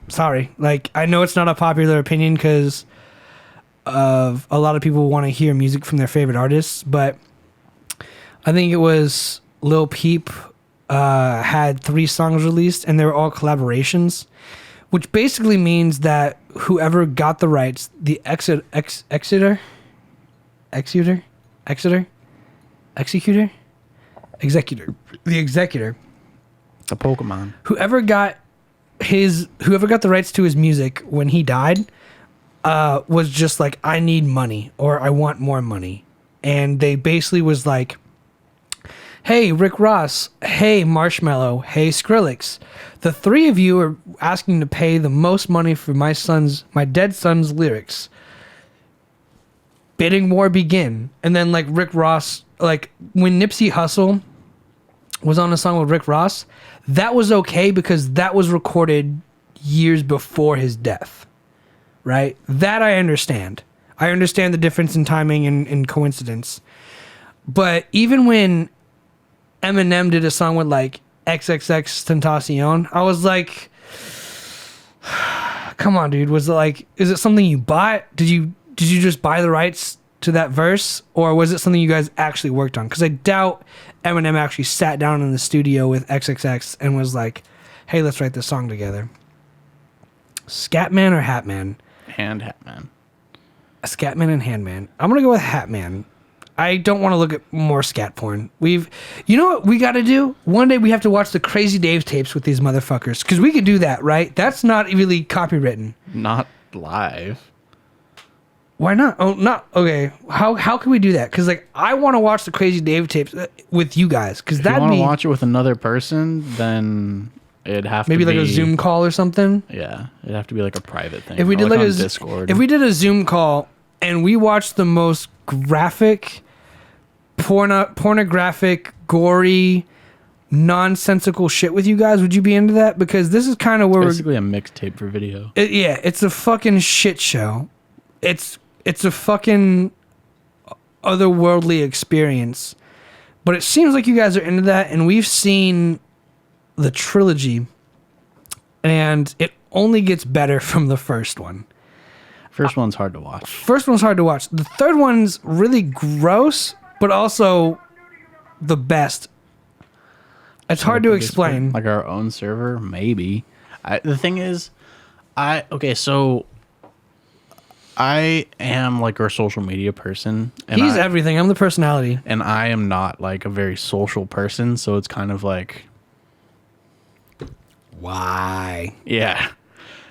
Sorry. Like, I know it's not a popular opinion because of a lot of people want to hear music from their favorite artists, but I think it was Lil Peep had 3 songs released, and they were all collaborations, which basically means that whoever got the rights, the executor, The Pokemon. whoever got the rights to his music when he died, was just like, I need money, or I want more money. And they basically was like, hey, Rick Ross, hey, Marshmello, hey, Skrillex, the 3 of you are asking to pay the most money for my dead son's lyrics. Bidding war begin. And then like Rick Ross, like when Nipsey Hussle was on a song with Rick Ross, that was okay because that was recorded years before his death, right? That I understand. I understand the difference in timing and coincidence. But even when Eminem did a song with like XXX Tentacion, I was like, come on, dude. Was it like, is it something you bought? Did you just buy the rights to that verse, or was it something you guys actually worked on? Because I doubt Eminem actually sat down in the studio with XXX and was like, hey, let's write this song together. Scatman or Hatman? Hatman. Scatman and Handman. I'm going to go with Hatman. I don't want to look at more scat porn. You know what we got to do? One day we have to watch the Crazy Dave tapes with these motherfuckers. Because we could do that, right? That's not really copywritten. Not live. Why not? Oh, not okay. How can we do that? Because like I want to watch the Crazy Dave tapes with you guys. Because that'd be. If you want to watch it with another person, then it'd have maybe to be like a Zoom call or something. Yeah, it'd have to be like a private thing. If we did like a Discord. If we did a Zoom call and we watched the most graphic, pornographic, gory, nonsensical shit with you guys, would you be into that? Because this is kind of where basically a mixtape for video. Yeah, it's a fucking shit show. It's a fucking otherworldly experience. But it seems like you guys are into that, and we've seen the trilogy, and it only gets better from the first one. First one's hard to watch. The third one's really gross, but also the best. It's hard to explain. Like our own server, maybe. The thing is, so I am like our social media person. And He's everything. I'm the personality. And I am not like a very social person, so it's kind of like, why? Yeah.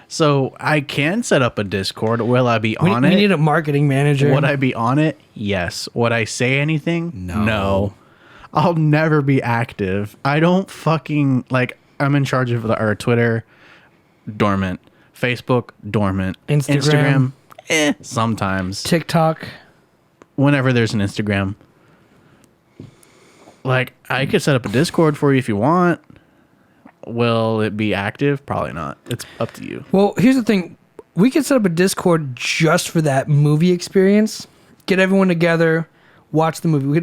So I can set up a Discord. Will I be on it? We need a marketing manager. Would I be on it? Yes. Would I say anything? No. I'll never be active. I don't fucking like. I'm in charge of our Twitter, dormant. Facebook, dormant. Instagram. Sometimes. TikTok. Whenever there's an Instagram. Like, I could set up a Discord for you if you want. Will it be active? Probably not. It's up to you. Well, here's the thing. We could set up a Discord just for that movie experience. Get everyone together, watch the movie. We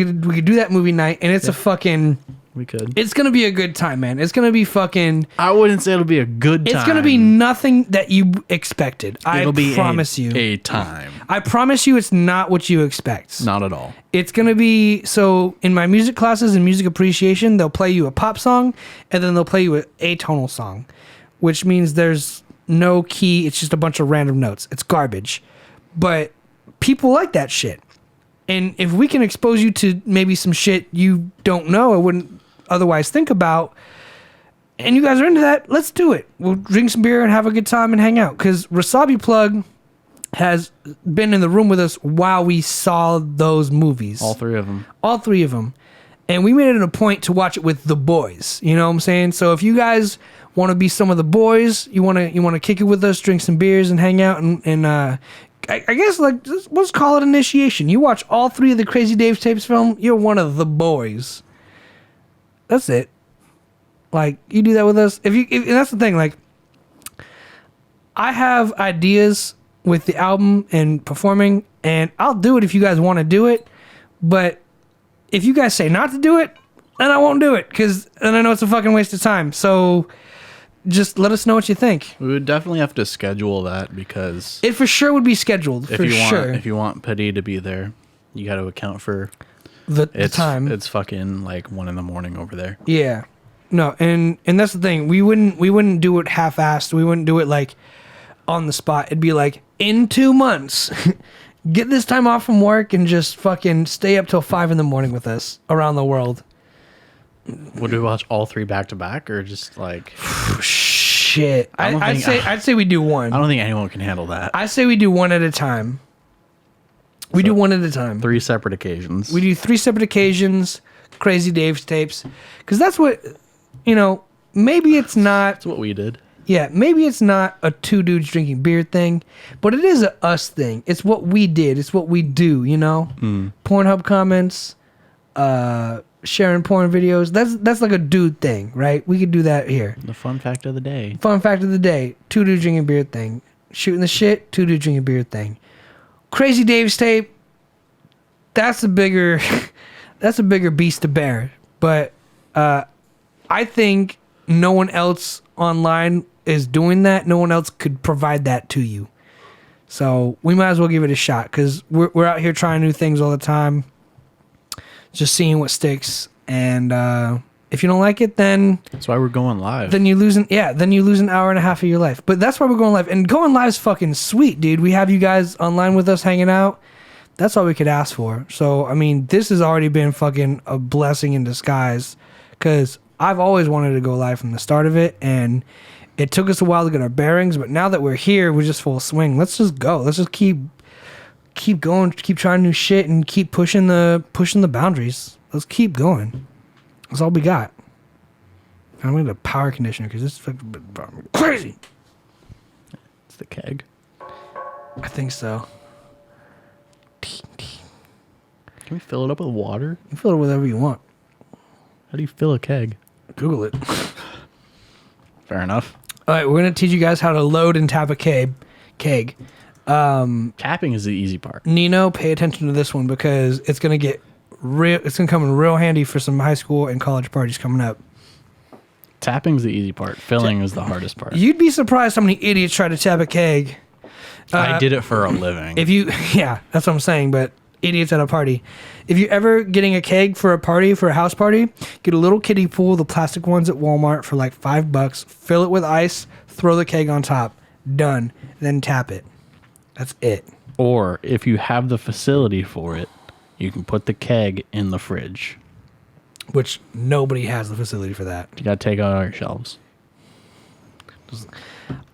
could do that movie night, and it's a fucking... We could. It's going to be a good time, man. It's going to be fucking... I wouldn't say it'll be a good time. It's going to be nothing that you expected. It'll be promise you. A time. I promise you it's not what you expect. Not at all. It's going to be... So, in my music classes and music appreciation, they'll play you a pop song, and then they'll play you an atonal song, which means there's no key. It's just a bunch of random notes. It's garbage. But people like that shit. And if we can expose you to maybe some shit you don't know or wouldn't otherwise think about, and you guys are into that, let's do it. We'll drink some beer and have a good time and hang out. Because Wasabi Plug has been in the room with us while we saw those movies. All three of them. All three of them. And we made it a point to watch it with the boys. You know what I'm saying? So if you guys want to be some of the boys, you want to kick it with us, drink some beers and hang out and I guess like let's call it initiation. You watch all three of the Crazy Dave's Tapes film, you're one of the boys. That's it. Like you do that with us. If and that's the thing. Like I have ideas with the album and performing, and I'll do it if you guys want to do it. But if you guys say not to do it, then I won't do it because then I know it's a fucking waste of time. So just let us know what you think. We would definitely have to schedule that because it for sure would be scheduled. If you want Pity to be there, you got to account for the time. It's fucking like 1 a.m. over there. Yeah, no, and that's the thing. We wouldn't do it half-assed. We wouldn't do it like on the spot. It'd be like in 2 months, get this time off from work and just fucking stay up till 5 a.m. with us around the world. Would we watch all three back to back or just like shit? I'd say we do one. I don't think anyone can handle that. I say we do one at a time. We do one at a time. 3 separate occasions. We do 3 separate occasions. Crazy Dave's Tapes, because that's what maybe it's not. That's what we did. Yeah, maybe it's not a 2 dudes drinking beer thing, but it is a us thing. It's what we did. It's what we do. Pornhub comments. Sharing porn videos. That's like a dude thing, right? We could do that here. The fun fact of the day. Fun fact of the day. 2 dudes drinking beer thing. Shooting the shit. 2 dudes drinking beer thing. Crazy Dave's Tape. That's a bigger beast to bear. But I think no one else online is doing that. No one else could provide that to you. So we might as well give it a shot because we're out here trying new things all the time. Just seeing what sticks, and if you don't like it, then that's why we're going live. Then you lose an hour and a half of your life. But that's why we're going live, and going live is fucking sweet, dude. We have you guys online with us, hanging out. That's all we could ask for. So I mean, this has already been fucking a blessing in disguise, because I've always wanted to go live from the start of it, and it took us a while to get our bearings. But now that we're here, we're just full swing. Let's just go. Let's just keep going, keep trying new shit, and keep pushing the boundaries. Let's keep going. That's all we got. I'm gonna get a power conditioner because this is fucking crazy. It's the keg. I think so. Can we fill it up with water? You fill it whatever you want. How do you fill a keg? Google it. Fair enough. All right, we're gonna teach you guys how to load and tap a keg. Tapping is the easy part. Nino, pay attention to this one because it's gonna get real. It's gonna come in real handy for some high school and college parties coming up. Tapping's the easy part. Filling is the hardest part. You'd be surprised how many idiots try to tap a keg. I did it for a living. Yeah, that's what I'm saying. But idiots at a party. If you're ever getting a keg for a party, for a house party, get a little kiddie pool, the plastic ones at Walmart for like $5. Fill it with ice. Throw the keg on top. Done. Then tap it. That's it. Or if you have the facility for it, you can put the keg in the fridge. Which nobody has the facility for that. You gotta take out our shelves.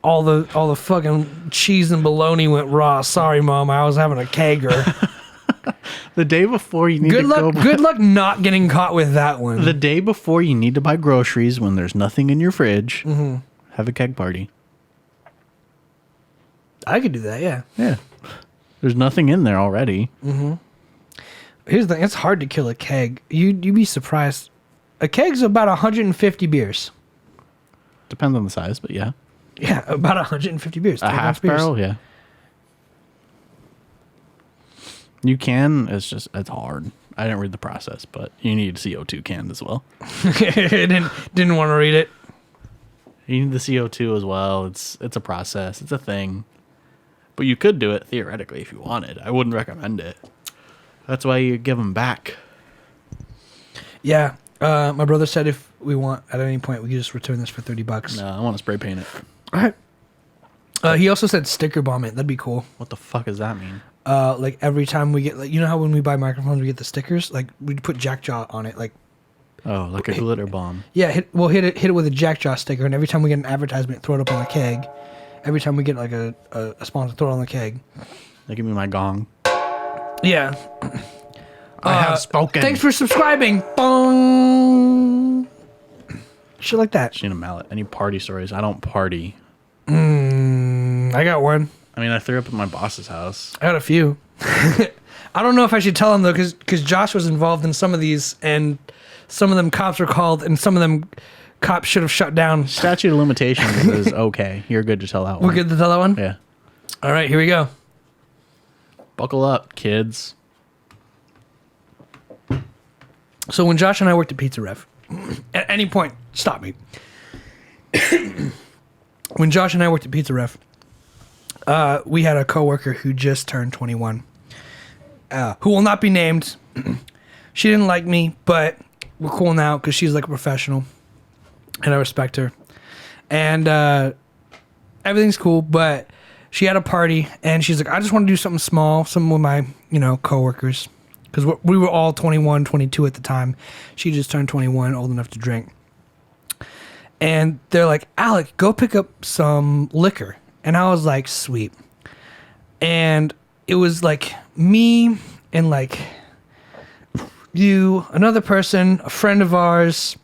All the fucking cheese and bologna went raw. Sorry, Mom. I was having a kegger. The day before you need good to luck, go. Good luck not getting caught with that one. The day before you need to buy groceries when there's nothing in your fridge, have a keg party. I could do that, yeah. Yeah. There's nothing in there already. Mm-hmm. Here's the thing. It's hard to kill a keg. You'd be surprised. A keg's about 150 beers. Depends on the size, but yeah. Yeah, about 150 beers. A half barrel, yeah. You can. It's hard. I didn't read the process, but you need a CO2 can as well. didn't want to read it. You need the CO2 as well. It's a process. It's a thing. But you could do it theoretically if you wanted. I wouldn't recommend it. That's why you give them back. Yeah. My brother said if we want, at any point, we could just return this for $30. No, I want to spray paint it. All right. He also said sticker bomb it. That'd be cool. What the fuck does that mean? like every time we get, like, you know how when we buy microphones we get the stickers, like we put Jackjaw on it, like Oh, like a glitter bomb. yeah, hit it with a Jackjaw sticker, and every time we get an advertisement, throw it up on the keg. Every time we get like a sponsor, throw it on the keg. They give me my gong. Yeah. I have spoken. Thanks for subscribing. Bong. Shit like that. She need a mallet. Any party stories? I don't party. I got one. I mean, I threw up at my boss's house. I got a few. I don't know if I should tell him though, because Josh was involved in some of these, and some of them cops were called, and some of them cops should have shut down. Statute of limitations is okay. You're good to tell that one. We're good to tell that one? Yeah. All right, here we go. Buckle up, kids. So when Josh and I worked at Pizza Rev, at any point, stop me. When Josh and I worked at Pizza Rev, we had a coworker who just turned 21, who will not be named. She didn't like me, but we're cool now because she's like a professional, and I respect her. And everything's cool, but she had a party, and she's like, I just want to do something small, something with my, coworkers. Because we were all 21, 22 at the time. She just turned 21, old enough to drink. And they're like, Alec, go pick up some liquor. And I was like, sweet. And it was like me and like you, another person, a friend of ours,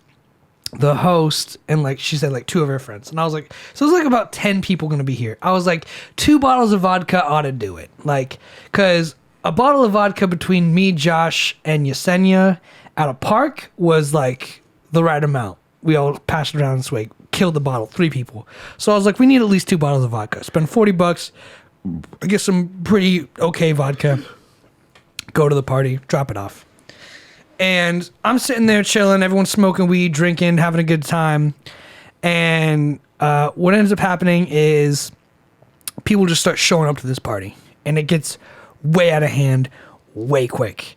the host, and like she said like two of her friends. And I was like, so there's like about 10 people going to be here. I was like, 2 bottles of vodka ought to do it. Like, because a bottle of vodka between me, Josh, and Yesenia at a park was like the right amount. We all passed it around this way, killed the bottle, 3 people. So I was like, we need at least 2 bottles of vodka. Spend $40, get some pretty okay vodka, go to the party, drop it off. And I'm sitting there chilling, everyone's smoking weed, drinking, having a good time. And what ends up happening is people just start showing up to this party. And it gets way out of hand, way quick.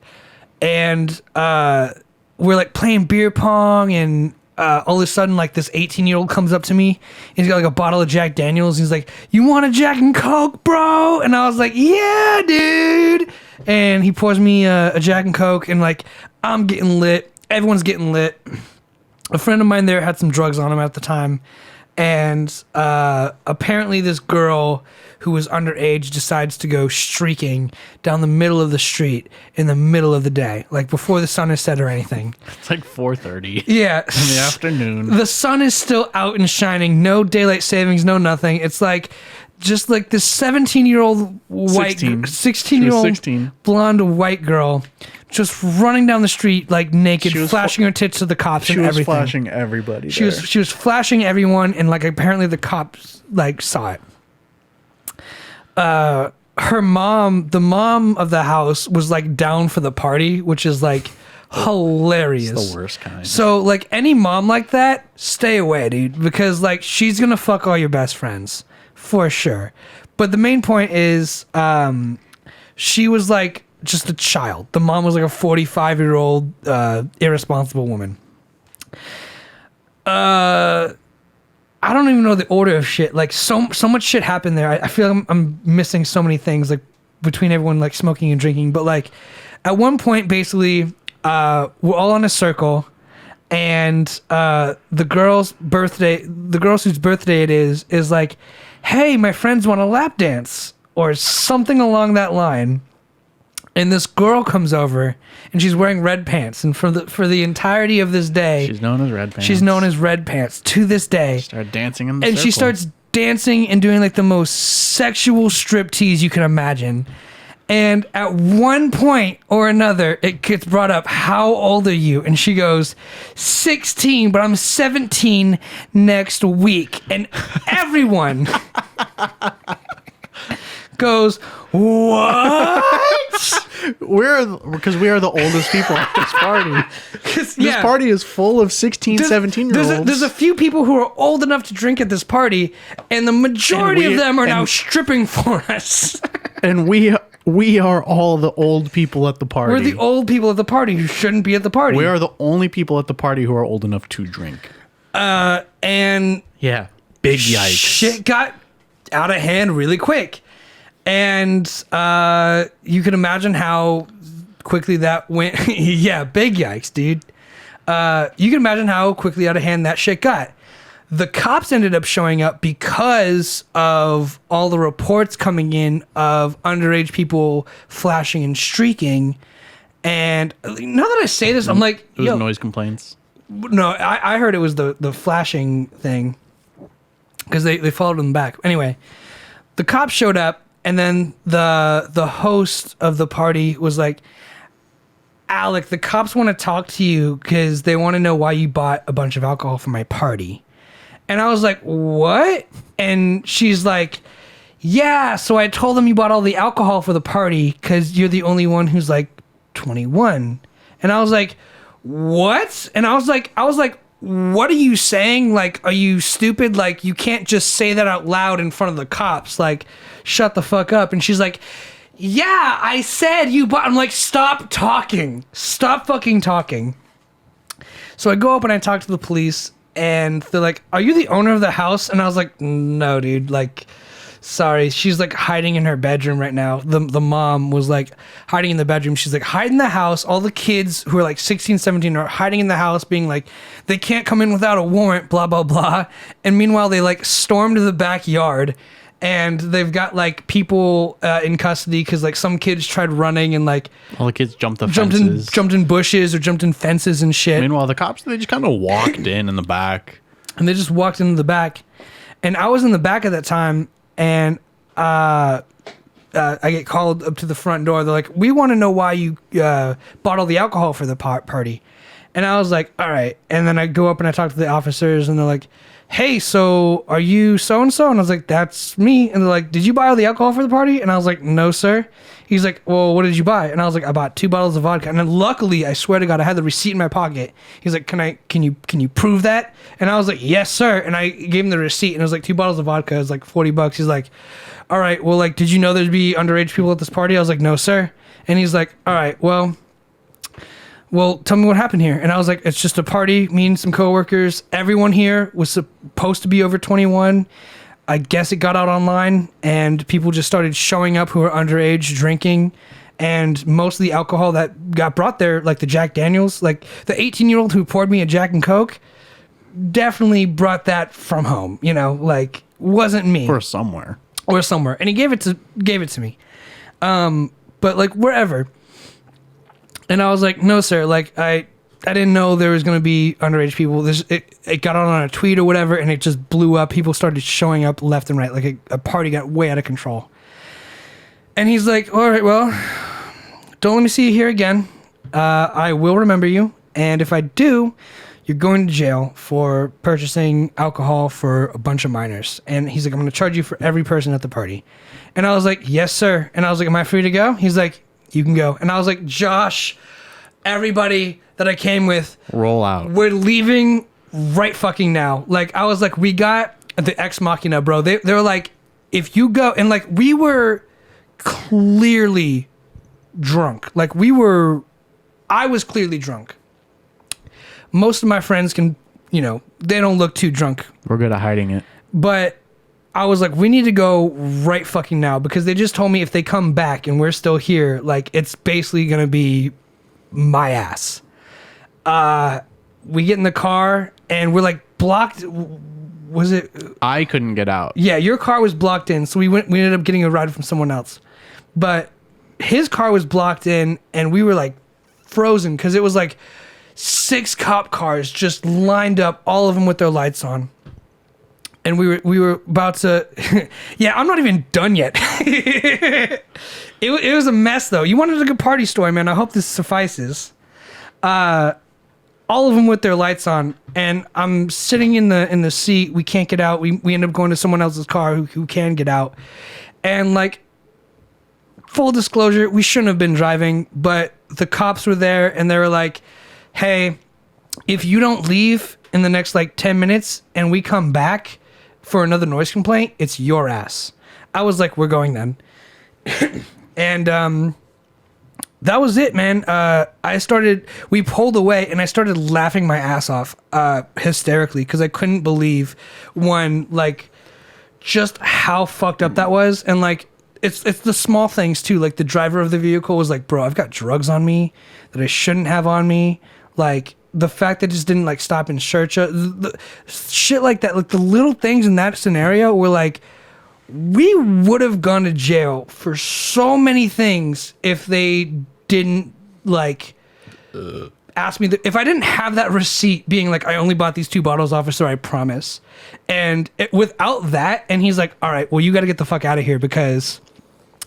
And we're like playing beer pong, and all of a sudden like this 18-year-old comes up to me. He's got like a bottle of Jack Daniels. He's like, you want a Jack and Coke, bro? And I was like, yeah, dude. And he pours me a Jack and Coke, and like I'm getting lit. Everyone's getting lit. A friend of mine there had some drugs on him at the time. And apparently this girl who was underage decides to go streaking down the middle of the street in the middle of the day, like before the sun has set or anything. It's like 4:30. Yeah. In the afternoon. The sun is still out and shining. No daylight savings, no nothing. It's like just like this 17-year-old white 16-year-old 16. blonde white girl just running down the street like naked, flashing her tits to the cops and everything. She was flashing everybody. She was flashing everyone, and like apparently the cops like saw it. Her mom, the mom of the house, was like down for the party, which is like hilarious. It's the worst kind. So like any mom like that, stay away, dude, because like she's gonna fuck all your best friends for sure. But the main point is, she was like just a child. The mom was like a 45-year-old irresponsible woman. I don't even know the order of shit. Like so much shit happened there. I feel like I'm missing so many things, like between everyone like smoking and drinking. But like at one point, basically, we're all in a circle, and the girl's whose birthday it is like, hey, my friends want a lap dance or something along that line. And this girl comes over, and she's wearing red pants. And for the entirety of this day, she's known as Red Pants. She's known as Red Pants to this day. She started dancing in the and circle. she starts dancing and doing like the most sexual striptease you can imagine. And at one point or another, it gets brought up, how old are you? And she goes, 16, but I'm 17 next week. And everyone goes, what? Because we are the oldest people at this party. This party is full of 16, 17-year-olds. There's a few people who are old enough to drink at this party, and the majority of them are now stripping for us. And we are all the old people at the party. We're the old people at the party who shouldn't be at the party. We are the only people at the party who are old enough to drink. And yeah, big yikes. Shit got out of hand really quick. And you can imagine how quickly that went. Yeah, big yikes, dude. You can imagine how quickly out of hand that shit got. The cops ended up showing up because of all the reports coming in of underage people flashing and streaking. And now that I say this, I'm like, It was yo, noise complaints. no, I heard it was the flashing thing because they followed them back. Anyway, the cops showed up, and then the host of the party was like, Alec, the cops want to talk to you because they want to know why you bought a bunch of alcohol for my party. And I was like, what? And she's like, yeah, so I told them you bought all the alcohol for the party because you're the only one who's like 21. And I was like, what? And I was like, what are you saying? Like, are you stupid? Like, you can't just say that out loud in front of the cops. Like, shut the fuck up. And she's like, yeah, I said you bought. I'm like, stop talking. Stop fucking talking. So I go up and I talk to the police, and they're like, are you the owner of the house? And I was like, no, dude. Like, sorry. She's like hiding in her bedroom right now. The mom was like hiding in the bedroom. She's like, hide in the house. All the kids who are like 16, 17 are hiding in the house being like, they can't come in without a warrant, blah, blah, blah. And meanwhile, they like stormed the backyard, and they've got like people in custody because like some kids tried running and like All the kids jumped the fences. jumped in bushes or jumped in fences and shit. Meanwhile, the cops, they just kind of walked in the back. And they just walked into the back. And I was in the back at that time, and I get called up to the front door. They're like, we want to know why you bought all the alcohol for the party. And I was like, all right. And then I go up and I talk to the officers, and they're like, hey, so are you so-and-so? And I was like, that's me. And they're like, did you buy all the alcohol for the party? And I was like, no, sir. He's like, well, what did you buy? And I was like, I bought 2 bottles of vodka. And then luckily, I swear to God, I had the receipt in my pocket. He's like, can you prove that? And I was like, yes, sir. And I gave him the receipt, and it was like 2 bottles of vodka. It was like $40. He's like, all right, well, like, did you know there'd be underage people at this party? I was like, no, sir. And he's like, all right, well, tell me what happened here. And I was like, it's just a party, me and some coworkers. Everyone here was supposed to be over 21. I guess it got out online, and people just started showing up who were underage drinking. And most of the alcohol that got brought there, like the Jack Daniels, like the 18-year-old who poured me a Jack and Coke, definitely brought that from home, you know, like wasn't me. Or somewhere. And he gave it to me. But like wherever. And I was like, no, sir, like I didn't know there was going to be underage people. It got on a tweet or whatever, and it just blew up. People started showing up left and right. Like a party got way out of control. And he's like, all right, well, don't let me see you here again. I will remember you. And if I do, you're going to jail for purchasing alcohol for a bunch of minors. And he's like, I'm going to charge you for every person at the party. And I was like, yes, sir. And I was like, am I free to go? He's like, you can go. And I was like, Josh, everybody that I came with, roll out. We're leaving right fucking now. Like, I was like, we got the Ex Machina, bro. They were like, if you go, and like, we were clearly drunk. Like, I was clearly drunk. Most of my friends can, you know, they don't look too drunk. We're good at hiding it. But I was like, we need to go right fucking now, because they just told me if they come back and we're still here, like, it's basically going to be my ass. We get in the car and we're like blocked. Was it? I couldn't get out. Yeah, your car was blocked in. So we ended up getting a ride from someone else. But his car was blocked in, and we were like frozen because it was like 6 cop cars just lined up, all of them with their lights on. And we were about to, yeah, I'm not even done yet. It was a mess though. You wanted a good party story, man. I hope this suffices. All of them with their lights on, and I'm sitting in the seat. We can't get out. We end up going to someone else's car who can get out. And like, full disclosure, we shouldn't have been driving, but the cops were there, and they were like, hey, if you don't leave in the next like 10 minutes and we come back for another noise complaint, it's your ass. I was like, we're going then. And that was it, man. We pulled away, and I started laughing my ass off hysterically, because I couldn't believe, one, like, just how fucked up that was. And like, it's the small things too. Like the driver of the vehicle was like, bro, I've got drugs on me that I shouldn't have on me. Like the fact that it just didn't like stop and search the shit like that. Like the little things in that scenario were like, we would have gone to jail for so many things if they didn't like ask me if I didn't have that receipt being like, I only bought these 2 bottles, officer, I promise. And without that, and he's like, all right, well, you got to get the fuck out of here, because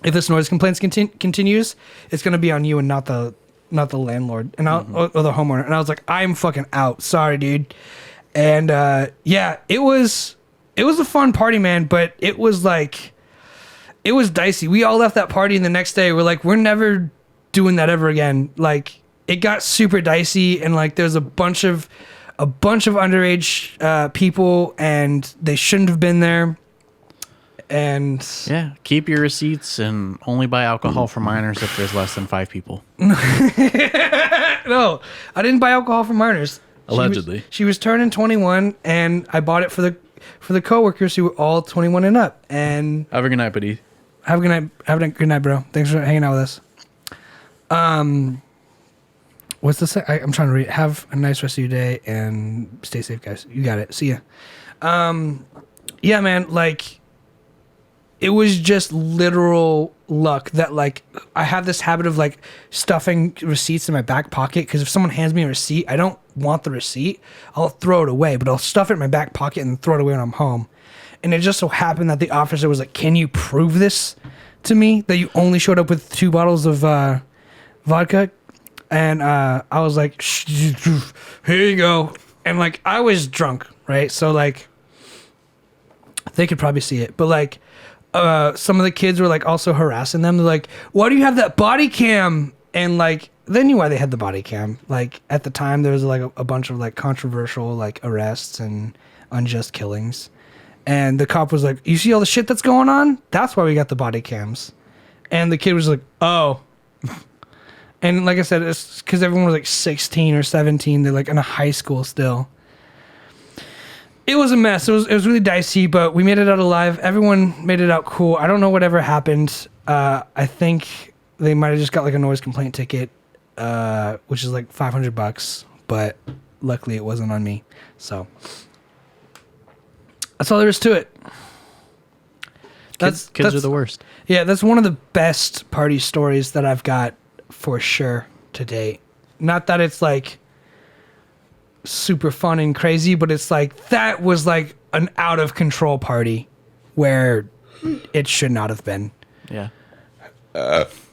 if this noise complaints continues, it's going to be on you and not the landlord and or the homeowner. And I was like, I'm fucking out. Sorry, dude. And yeah, it was a fun party, man, but it was like, it was dicey. We all left that party, and the next day we're like, we're never doing that ever again. Like, it got super dicey, and like there's a bunch of underage people, and they shouldn't have been there. And yeah, keep your receipts and only buy alcohol for minors if there's less than 5 people. No, I didn't buy alcohol for minors. Allegedly. She was turning 21, and I bought it for the coworkers who were all 21 and up. And have a good night, buddy. Have a good night. Have a good night, bro. Thanks for hanging out with us. What's this? I'm trying to read. Have a nice rest of your day and stay safe, guys. You got it. See ya. Yeah, man. Like, it was just literal luck that like I have this habit of like stuffing receipts in my back pocket, because if someone hands me a receipt, I don't want the receipt. I'll throw it away, but I'll stuff it in my back pocket and throw it away when I'm home. And it just so happened that the officer was like, "Can you prove this to me that you only showed up with 2 bottles of vodka?" And I was like, "Here you go." And like I was drunk, right? So like they could probably see it, but like some of the kids were like also harassing them. They're like, "Why do you have that body cam?" And like they knew why they had the body cam. Like at the time there was like a bunch of like controversial like arrests and unjust killings. And the cop was like, "You see all the shit that's going on? That's why we got the body cams." And the kid was like, "Oh." And like I said, it's because everyone was like 16 or 17. They're like in a high school still. It was a mess. It was really dicey, but we made it out alive. Everyone made it out cool. I don't know whatever happened. I think they might have just got like a noise complaint ticket, which is like $500. But luckily, it wasn't on me. So that's all there is to it. Kids are the worst. Yeah, that's one of the best party stories that I've got for sure to date. Not that it's like super fun and crazy, but it's like that was like an out of control party where it should not have been. Yeah.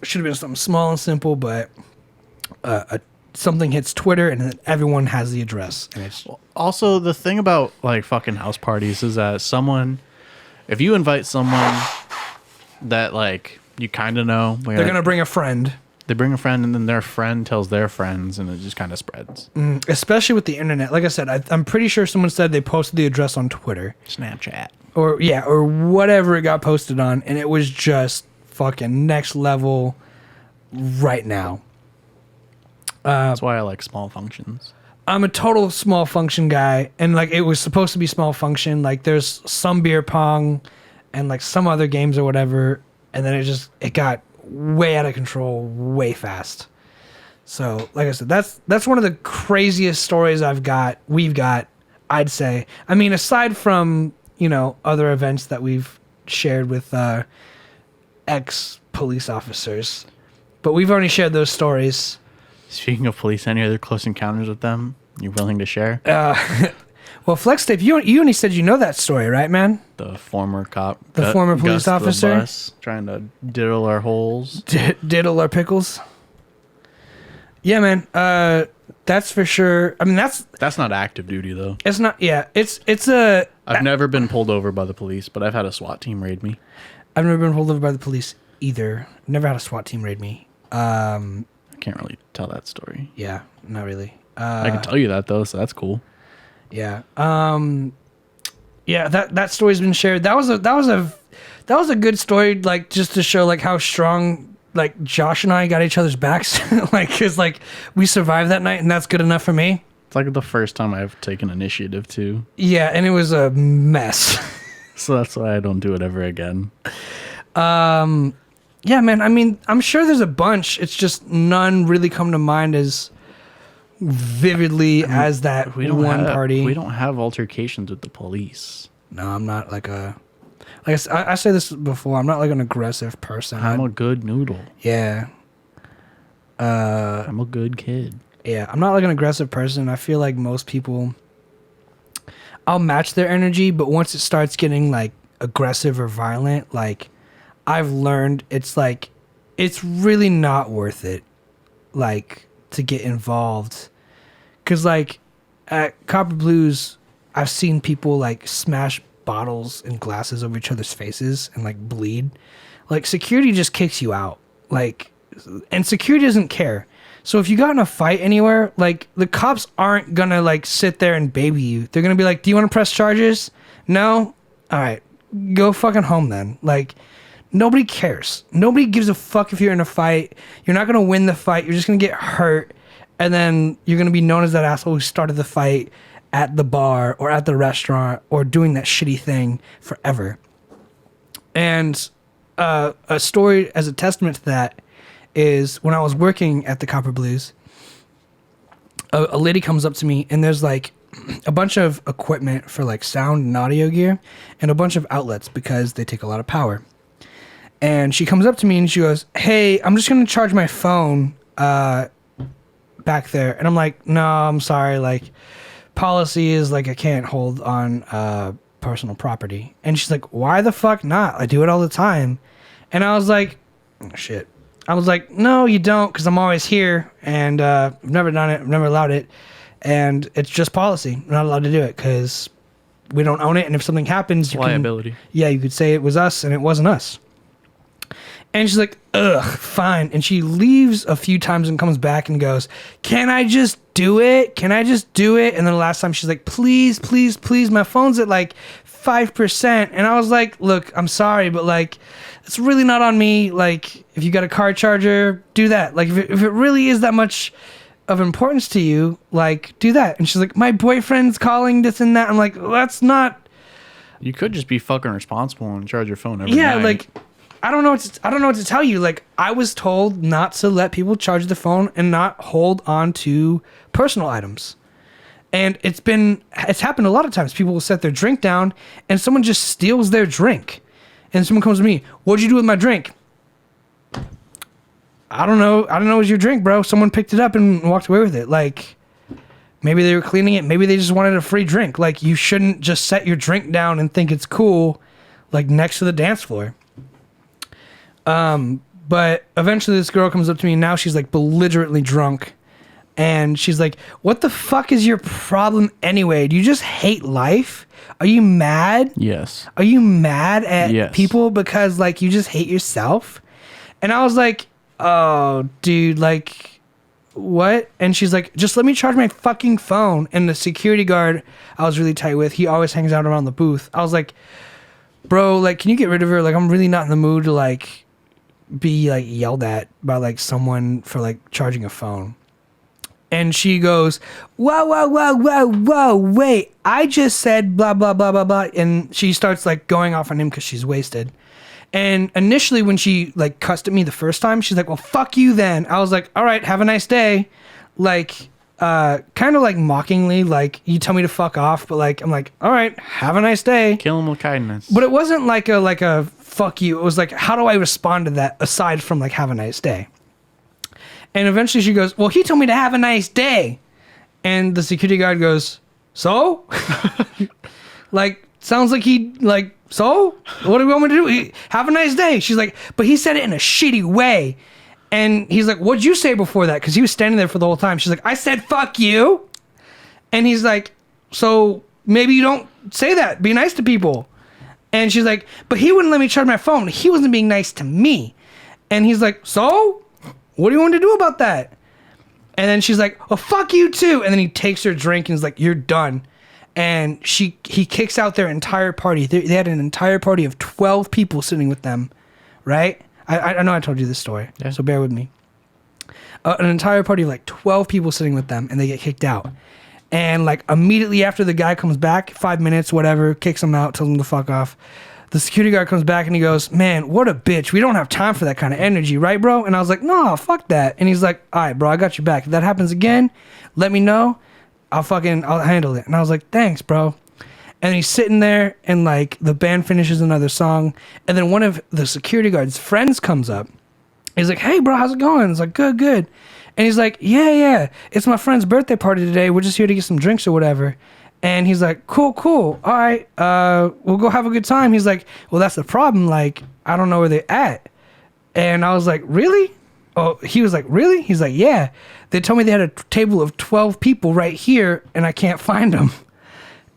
Should have been something small and simple, but something hits Twitter and then everyone has the address. And it's also the thing about like fucking house parties is that if you invite someone that like you kind of know, they're going to bring a friend. They bring a friend, and then their friend tells their friends, and it just kind of spreads. Especially with the internet. Like I said, I'm pretty sure someone said they posted the address on Twitter. Snapchat. Or whatever it got posted on, and it was just fucking next level right now. That's why I like small functions. I'm a total small function guy, and like it was supposed to be small function. Like there's some beer pong and like some other games or whatever, and then it got way out of control way fast. So like I said, that's one of the craziest stories we've got, I'd say. I mean, aside from, other events that we've shared with ex police officers, but we've only shared those stories. Speaking of police, any other close encounters with them you're willing to share? Well, Flex Tape, you only said you know that story, right, man? The former cop. The former police officer. The bus, trying to diddle our holes. Diddle our pickles. Yeah, man. That's for sure. I mean, that's not active duty, though. It's not, yeah. It's a... I've never been pulled over by the police, but I've had a SWAT team raid me. I've never been pulled over by the police either. Never had a SWAT team raid me. I can't really tell that story. Yeah, not really. I can tell you that, though, so that's cool. Yeah. Yeah, that story's been shared. That was a good story, like just to show like how strong like Josh and I got each other's backs. Like, cause like we survived that night, and that's good enough for me. It's like the first time I've taken initiative too. Yeah, and it was a mess. So that's why I don't do it ever again. Yeah, man. I mean, I'm sure there's a bunch. It's just none really come to mind as vividly as that one party. We don't have altercations with the police. No, I'm not like a... Like I say this before, I'm not like an aggressive person. I'm a good noodle. Yeah. I'm a good kid. Yeah, I'm not like an aggressive person. I feel like most people, I'll match their energy, but once it starts getting like aggressive or violent, like I've learned it's like, it's really not worth it, like to get involved. Cause like at Copper Blues, I've seen people like smash bottles and glasses over each other's faces and like bleed. Like security just kicks you out. Like, and security doesn't care. So if you got in a fight anywhere, like the cops aren't gonna like sit there and baby you. They're gonna be like, do you want to press charges? No? All right, go fucking home then. Like nobody cares. Nobody gives a fuck if you're in a fight. You're not gonna win the fight. You're just gonna get hurt. And then you're gonna be known as that asshole who started the fight at the bar or at the restaurant or doing that shitty thing forever. And a story as a testament to that is when I was working at the Copper Blues, a lady comes up to me and there's like a bunch of equipment for like sound and audio gear and a bunch of outlets because they take a lot of power. And she comes up to me and she goes, hey, I'm just going to charge my phone back there. And I'm like, no, I'm sorry. Like policy is like I can't hold on personal property. And she's like, why the fuck not? I do it all the time. And I was like, oh, shit. I was like, no, you don't, because I'm always here, and I've never done it, I've never allowed it, and it's just policy. I'm not allowed to do it, because we don't own it, and if something happens... Liability. You could say it was us, and it wasn't us. And she's like, ugh, fine. And she leaves a few times and comes back and goes, can I just do it? Can I just do it? And then the last time she's like, please, please, please, my phone's at like 5%. And I was like, look, I'm sorry, but like, it's really not on me. Like, if you got a car charger, do that. Like, if it really is that much of importance to you, like, do that. And she's like, my boyfriend's calling this and that. I'm like, well, that's not... You could just be fucking responsible and charge your phone every night. Yeah, like... I don't know what to tell you. Like, I was told not to let people charge the phone and not hold on to personal items. And it's happened a lot of times. People will set their drink down and someone just steals their drink. And someone comes to me, what'd you do with my drink? I don't know. I don't know it was your drink, bro. Someone picked it up and walked away with it. Like, maybe they were cleaning it. Maybe they just wanted a free drink. Like, you shouldn't just set your drink down and think it's cool, like, next to the dance floor. But eventually this girl comes up to me and now she's like belligerently drunk and she's like, what the fuck is your problem anyway? Do you just hate life? Are you mad? Yes. Are you mad at people because like you just hate yourself? And I was like, oh dude, like what? And she's like, just let me charge my fucking phone. And the security guard I was really tight with, he always hangs out around the booth. I was like, bro, like, can you get rid of her? Like, I'm really not in the mood to like be like yelled at by like someone for like charging a phone. And she goes, whoa, wait, I just said blah blah blah blah blah. And she starts like going off on him because she's wasted. And initially when she like cussed at me the first time, she's like, well, fuck you then. I was like, all right, have a nice day. Like kind of like mockingly, like, you tell me to fuck off, but like I'm like, all right, have a nice day. Kill him with kindness. But it wasn't like a fuck you. It was like, how do I respond to that aside from like have a nice day? And eventually she goes, well, he told me to have a nice day. And the security guard goes, so? Like, sounds like he, like, so? What do we want me to do? Have a nice day. She's like, but he said it in a shitty way. And he's like, what'd you say before that? Because he was standing there for the whole time. She's like, I said, fuck you. And he's like, so maybe you don't say that. Be nice to people. And she's like, but he wouldn't let me charge my phone. He wasn't being nice to me. And he's like, so? What do you want to do about that? And then she's like, oh, fuck you too. And then he takes her drink and is like, you're done. And he kicks out their entire party. They had an entire party of 12 people sitting with them, right? I know I told you this story, yeah. So bear with me. An entire party of like 12 people sitting with them, and they get kicked out. And like immediately after the guy comes back, 5 minutes, whatever, kicks him out, tells him to fuck off. the security guard comes back and he goes, man, what a bitch. We don't have time for that kind of energy, right, bro? And I was like, no, fuck that. And he's like, all right, bro, I got your back. If that happens again, let me know. I'll handle it. And I was like, thanks, bro. And he's sitting there and like the band finishes another song. And then one of the security guard's friends comes up. He's like, hey, bro, how's it going? It's like, good, good. And he's like, yeah, it's my friend's birthday party today. We're just here to get some drinks or whatever. And he's like, cool. All right, we'll go have a good time. He's like, well, that's the problem. Like, I don't know where they're at. And I was like, really? Oh, he was like, really? He's like, yeah. They told me they had a table of 12 people right here, and I can't find them.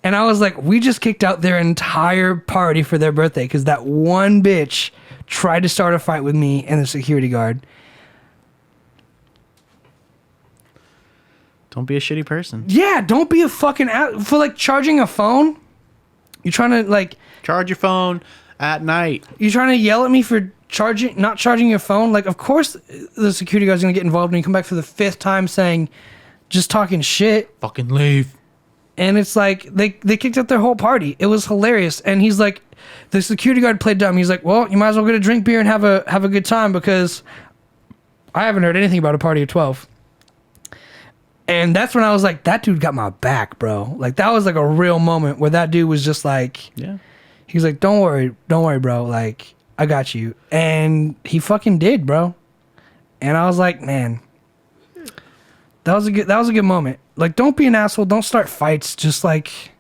And I was like, we just kicked out their entire party for their birthday because that one bitch tried to start a fight with me and the security guard. Don't be a shitty person. Yeah, don't be a fucking for like charging a phone. You're trying to like charge your phone at night. You're trying to yell at me for not charging your phone. Like, of course, the security guard's gonna get involved when you come back for the 5th time saying, just talking shit. Fucking leave. And it's like they kicked out their whole party. It was hilarious. And he's like, the security guard played dumb. He's like, well, you might as well get a drink beer and have a good time because I haven't heard anything about a party of 12. And that's when I was like, that dude got my back, bro. Like, that was like a real moment where that dude was just like, yeah. He's like, don't worry, bro. Like, I got you. And he fucking did, bro. And I was like, man, that was a good moment. Like, don't be an asshole. Don't start fights. Just like,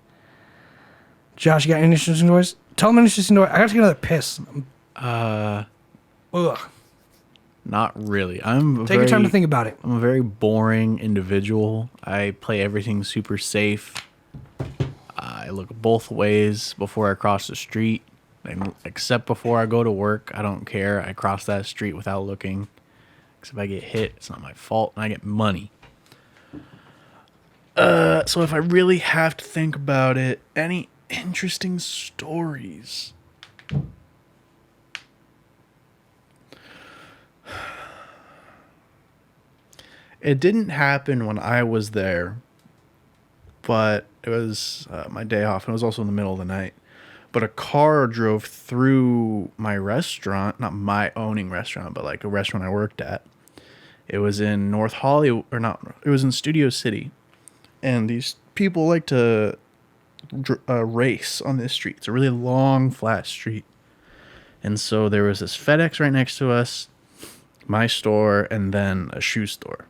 Josh, you got any interesting stories? Tell him an interesting story. I got to take another piss. Ugh. Not really. Take your time to think about it. I'm a very boring individual. I play everything super safe. I look both ways before I cross the street. And except before I go to work, I don't care. I cross that street without looking. Because if I get hit, it's not my fault, and I get money. So if I really have to think about it, any interesting stories? It didn't happen when I was there, but it was my day off, and it was also in the middle of the night. But a car drove through my restaurant, not my owning restaurant, but like a restaurant I worked at. It was in North Hollywood, or not, it was in Studio City. And these people like to race on this street. It's a really long, flat street. And so there was this FedEx right next to us, my store, and then a shoe store.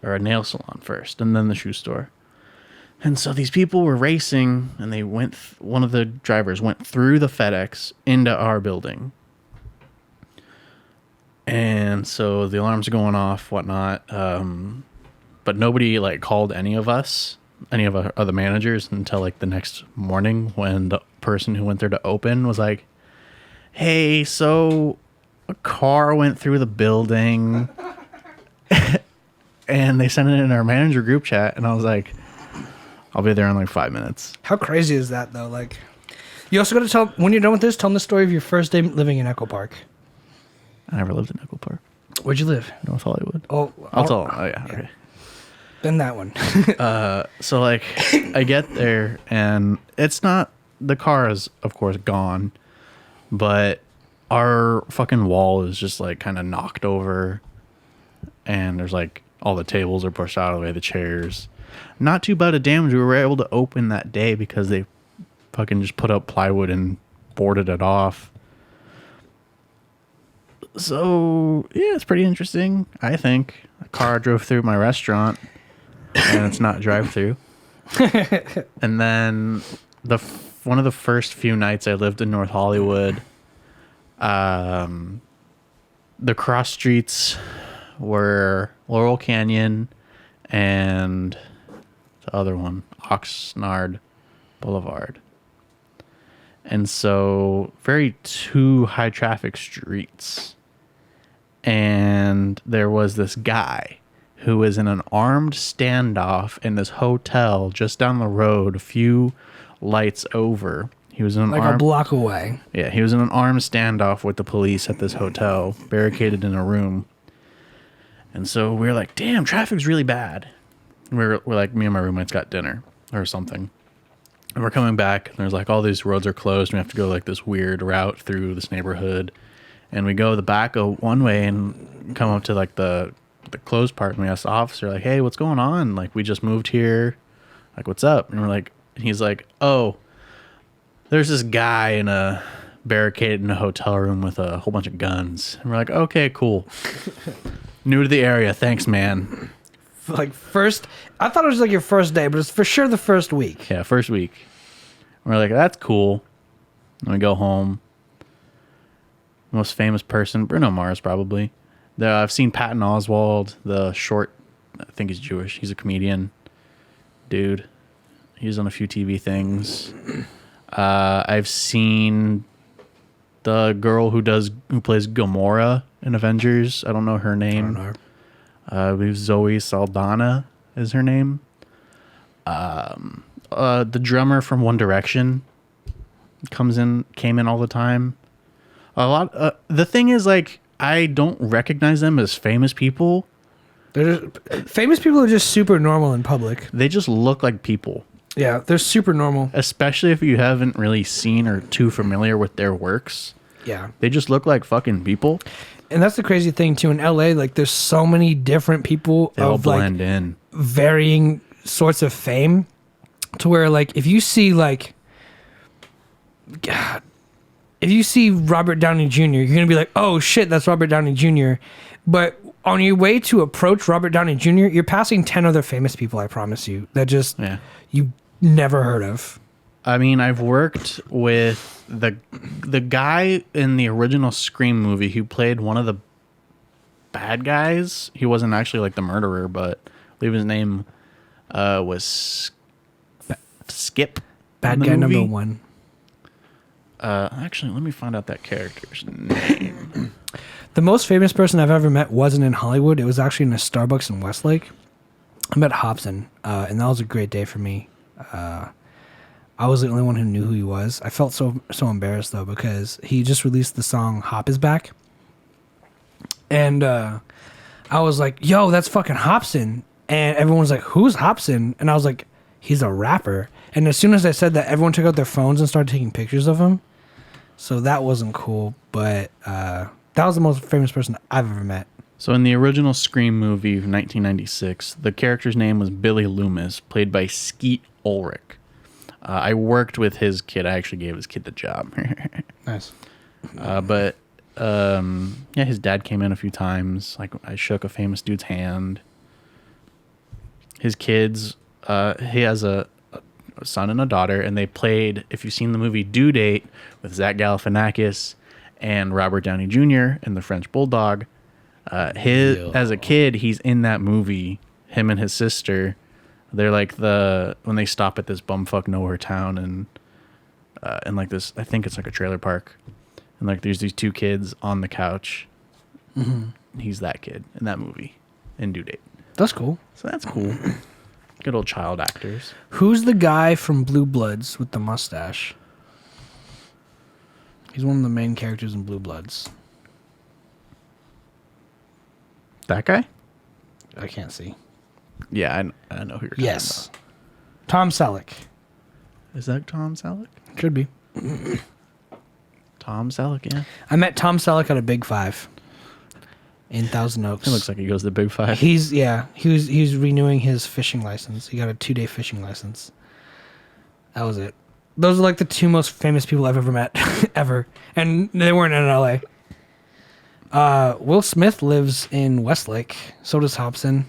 Or a nail salon first, and then the shoe store. And so these people were racing, and they went. One of the drivers went through the FedEx into our building. And so the alarms are going off, whatnot. But nobody like called any of us, any of our other managers, until like the next morning when the person who went there to open was like, "Hey, so a car went through the building." And they sent it in our manager group chat, and I was like, I'll be there in like 5 minutes. How crazy is that, though? Like, you also got to tell, when you're done with this, tell them the story of your first day living in Echo Park. I never lived in Echo Park. Where'd you live? North Hollywood. Oh, I'll tell. Oh, yeah, okay. Then that one. So, like, I get there, and it's not, the car is, of course, gone, but our fucking wall is just, like, kind of knocked over, and there's, like, all the tables are pushed out of the way, the chairs. Not too bad of damage. We were able to open that day because they fucking just put up plywood and boarded it off. So, yeah, it's pretty interesting, I think. A car drove through my restaurant, and it's not drive-through. And then one of the first few nights I lived in North Hollywood, the cross streets were Laurel Canyon and the other one, Oxnard Boulevard. And so very two high traffic streets. And there was this guy who was in an armed standoff in this hotel just down the road, a few lights over. He was in an a block away. Yeah, he was in an armed standoff with the police at this hotel, barricaded in a room. And so we were like, damn, traffic's really bad. We're like, me and my roommates got dinner or something. And we're coming back, and there's like all these roads are closed, and we have to go like this weird route through this neighborhood. And we go the back of one way and come up to like the closed part, and we ask the officer like, "Hey, what's going on? Like, we just moved here. Like, what's up?" And we're like, he's like, "Oh, there's this guy in a barricade in a hotel room with a whole bunch of guns." And we're like, "Okay, cool. New to the area. Thanks, man." Like first, I thought it was like your first day, but it's for sure the first week. Yeah, first week. We're like, "That's cool." And we go home. Most famous person, Bruno Mars, probably. I've seen Patton Oswalt, the short, I think he's Jewish. He's a comedian dude. He's on a few TV things. I've seen the girl who plays Gamora in Avengers. I don't know her name. I don't know. I believe Zoe Saldana is her name. The drummer from One Direction came in all the time. The thing is, like, I don't recognize them as famous people. Famous people are just super normal in public. They just look like people. Yeah, they're super normal. Especially if you haven't really seen or too familiar with their works. Yeah. They just look like fucking people. And that's the crazy thing too. In LA, like there's so many different people They all of like blend in. varying sorts of fame, to where like if you see like, God, if you see Robert Downey Jr., you're gonna be like, oh shit, that's Robert Downey Jr. But on your way to approach Robert Downey Jr., you're passing 10 other famous people. I promise you, that just you never heard of. I mean, I've worked with the guy in the original Scream movie who played one of the bad guys. He wasn't actually like the murderer, but I believe his name was Skip. Bad guy number one. Actually, let me find out that character's name. The most famous person I've ever met wasn't in Hollywood. It was actually in a Starbucks in Westlake. I met Hobson, and that was a great day for me. I was the only one who knew who he was. I felt so embarrassed though, because he just released the song "Hop Is Back," and I was like, "Yo, that's fucking Hobson!" And everyone was like, "Who's Hobson?" And I was like, "He's a rapper." And as soon as I said that, everyone took out their phones and started taking pictures of him. So that wasn't cool, but that was the most famous person I've ever met. So in the original Scream movie of 1996, the character's name was Billy Loomis, played by Skeet Ulrich. I worked with his kid. I actually gave his kid the job. Nice. But his dad came in a few times. Like, I shook a famous dude's hand. His kids, he has a son and a daughter, and they played, if you've seen the movie Due Date with Zach Galifianakis and Robert Downey Jr. and the French Bulldog, as a kid, he's in that movie. Him and his sister, they're like when they stop at this bumfuck nowhere town and like this, I think it's like a trailer park, and like there's these two kids on the couch. Mm-hmm. He's that kid in that movie in Due Date. That's cool. So that's cool. Good old child actors. Who's the guy from Blue Bloods with the mustache? He's one of the main characters in Blue Bloods. That guy? I can't see. Yeah, I know who you're talking Yes. about. Tom Selleck. Is that Tom Selleck? Could be. Tom Selleck, yeah. I met Tom Selleck at a Big Five in Thousand Oaks. It looks like he goes to the Big Five. He's renewing his fishing license. He got a 2-day fishing license. That was it. Those are like the two most famous people I've ever met, ever. And they weren't in LA. Will Smith lives in Westlake. So does Hobson.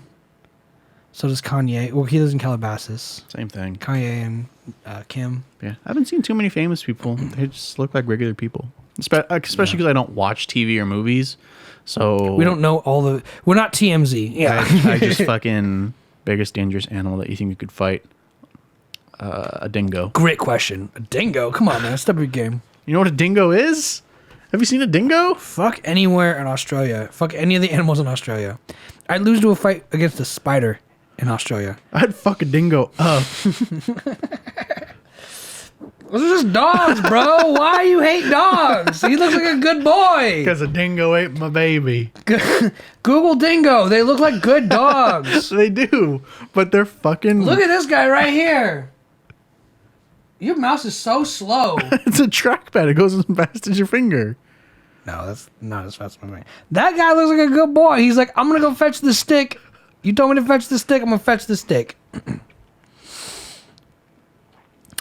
So does Kanye. Well, he lives in Calabasas. Same thing. Kanye and Kim. Yeah, I haven't seen too many famous people. They just look like regular people. Especially because I don't watch TV or movies. So We don't know all the... We're not TMZ. Yeah. I just fucking biggest dangerous animal that you think you could fight. A dingo. Great question. A dingo? Come on, man. Step up your game. You know what a dingo is? Have you seen a dingo? Fuck anywhere in Australia. Fuck any of the animals in Australia. I'd lose to a fight against a spider in Australia. I'd fuck a dingo up. Those are just dogs, bro. Why you hate dogs? He looks like a good boy. Because a dingo ate my baby. Google dingo. They look like good dogs. They do, but they're fucking... Look at this guy right here. Your mouse is so slow. It's a trackpad. It goes as fast as your finger. No, that's not as fast as my finger. That guy looks like a good boy. He's like, I'm gonna go fetch the stick. You told me to fetch the stick. I'm gonna fetch the stick.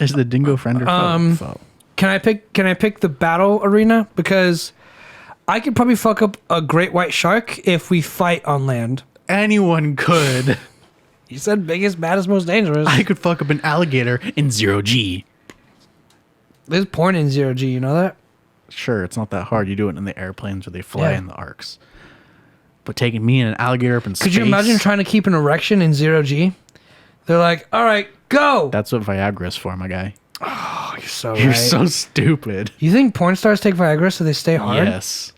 Is the dingo friend or foe? Can I pick the battle arena? Because I could probably fuck up a great white shark if we fight on land. Anyone could. You said biggest, baddest, most dangerous. I could fuck up an alligator in 0G. There's porn in 0G, you know that? Sure, it's not that hard. You do it in the airplanes where they fly in the arcs. But taking me and an alligator up in space... Could you imagine trying to keep an erection in 0G? They're like, all right, go! That's what Viagra is for, my guy. Oh, You're so stupid. You think porn stars take Viagra so they stay hard? Yes.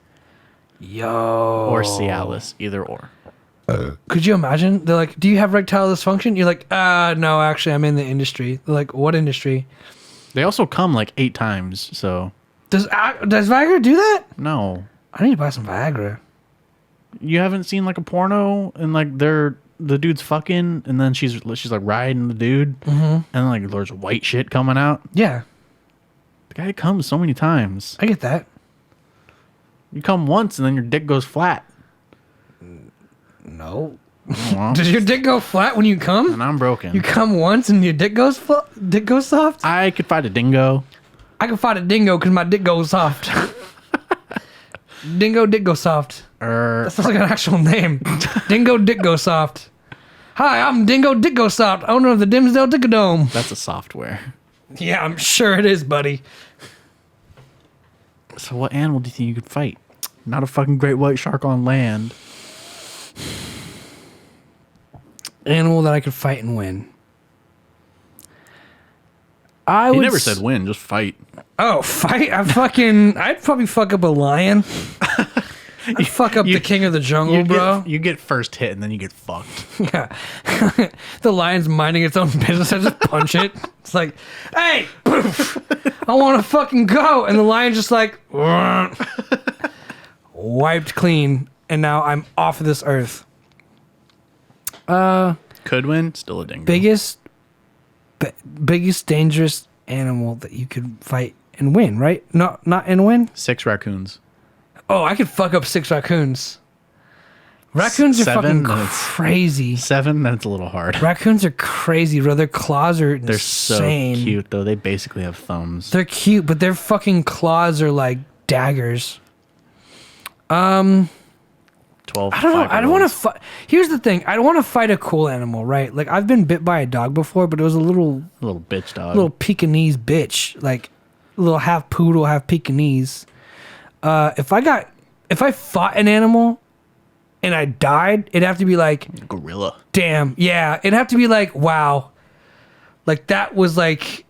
Yo. Or Cialis, either or. Could you imagine? They're like, do you have erectile dysfunction? You're like, no, actually, I'm in the industry. They're like, what industry? They also come like 8 times, so... Does Viagra do that? No. I need to buy some Viagra. You haven't seen like a porno and like the dude's fucking and then she's like riding the dude and like there's white shit coming out. Yeah. The guy comes so many times. I get that. You come once and then your dick goes flat. No. Well, Does your dick go flat when you come? and I'm broken. You come once and your dick goes soft? I could fight a dingo. I can fight a dingo because my dick goes soft. Dingo dick go soft. That sounds like an actual name. Dingo dick go soft. Hi, I'm Dingo Dick Go Soft, owner of the Dimsdale Dickadome. That's a software. Yeah, I'm sure it is, buddy. So what animal do you think you could fight? Not a fucking great white shark on land. Animal that I could fight and win. He never said win, just fight. Oh, fight? I'd probably fuck up a lion. I'd fuck up the king of the jungle, bro. You get first hit and then you get fucked. Yeah. The lion's minding its own business. I just punch it. It's like, hey, poof, I want to fucking go. And the lion's just like, wiped clean. And now I'm off of this earth. Could win, still a dingo. Biggest dangerous animal that you could fight and win, right? Not and win? 6 raccoons. Oh, I could fuck up 6 raccoons. Raccoons are 7, fucking crazy. 7, that's a little hard. Raccoons are crazy, bro. Their claws are They're insane. so cute, though. They basically have thumbs. They're cute, but their fucking claws are like daggers. 12. I don't know. I don't want to fight. Here's the thing. I don't want to fight a cool animal, right? Like, I've been bit by a dog before, but it was a little bitch dog. little Pekingese bitch. Like, a little half poodle, half Pekingese. If I fought an animal and I died, it'd have to be like gorilla. Damn, yeah. It'd have to be like, wow. Like, that was like,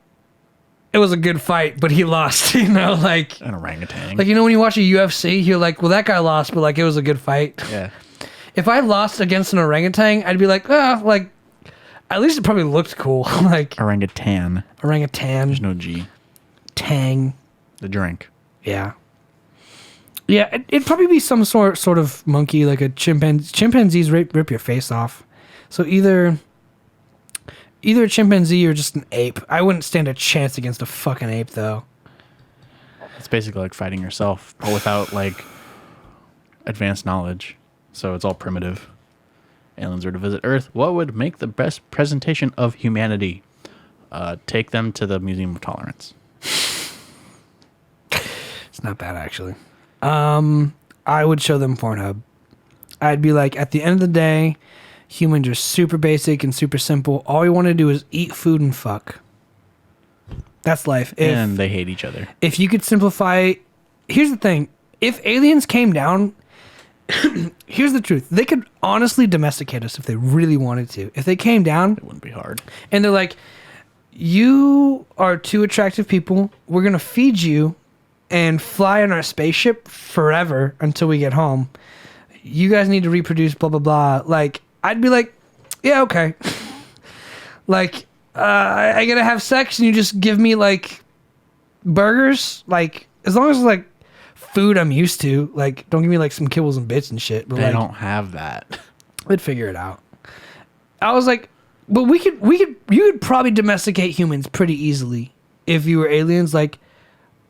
it was a good fight, but he lost, you know, like An orangutan. like, you know, when you watch a UFC, you're like, well, that guy lost, but like, it was a good fight. Yeah. If I lost against an orangutan, I'd be like, like, at least it probably looked cool. Like, Orangutan. orangutan, There's no G. tang. The drink. Yeah. Yeah, it'd probably be some sort of monkey, like a chimpanzee. Chimpanzees rip your face off. So either a chimpanzee or just an ape. I wouldn't stand a chance against a fucking ape, though. It's basically like fighting yourself, but without like advanced knowledge. So it's all primitive. Aliens were to visit Earth. What would make the best presentation of humanity? Take them to the Museum of Tolerance. It's not bad, actually. I would show them Pornhub. I'd be like, at the end of the day, humans are super basic and super simple. All we want to do is eat food and fuck. That's life. And they hate each other. If you could simplify... Here's the thing. If aliens came down... Here's the truth. They could honestly domesticate us if they really wanted to. If they came down... It wouldn't be hard. And they're like, you are 2 attractive people. We're going to feed you and fly in our spaceship forever until we get home. You guys need to reproduce, blah, blah, blah. Like, I'd be like, yeah, okay. Like, I gotta have sex and you just give me, like, burgers. Like, as long as, like, food I'm used to. Like, don't give me, like, some kibbles and bits and shit. But They like, don't have that. I'd figure it out. I was like, but you could probably domesticate humans pretty easily. if you were aliens, like,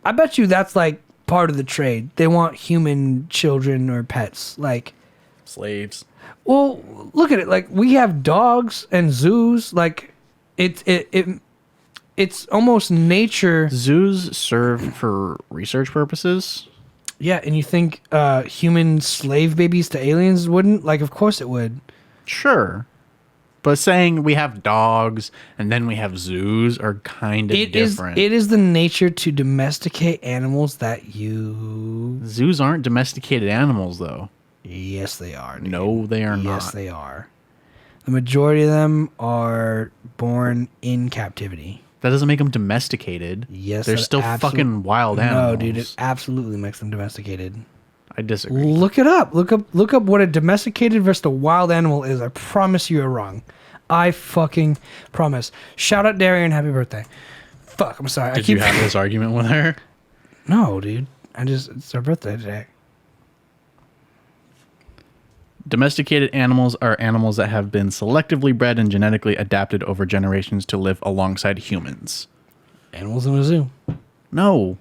I bet you that's like part of the trade. They want human children or pets. Like, Slaves. well, look at it. Like, we have dogs and zoos. Like, it's almost nature. Zoos serve for research purposes. Yeah, and you think human slave babies to aliens wouldn't? Like, of course it would. Sure. But saying we have dogs and then we have zoos are kind of different. It is the nature to domesticate animals that you... Zoos aren't domesticated animals, though. Yes, they are. Dude. No, they are not. Yes, they are. The majority of them are born in captivity. That doesn't make them domesticated. Yes, they're still fucking wild animals. No, dude, it absolutely makes them domesticated. I disagree. Look it up. Look up what a domesticated versus a wild animal is. I promise you are wrong. I fucking promise. Shout out Darian, happy birthday. Fuck, I'm sorry. Did you have this argument with her? No, dude. It's her birthday today. Domesticated animals are animals that have been selectively bred and genetically adapted over generations to live alongside humans. Animals in a zoo. No.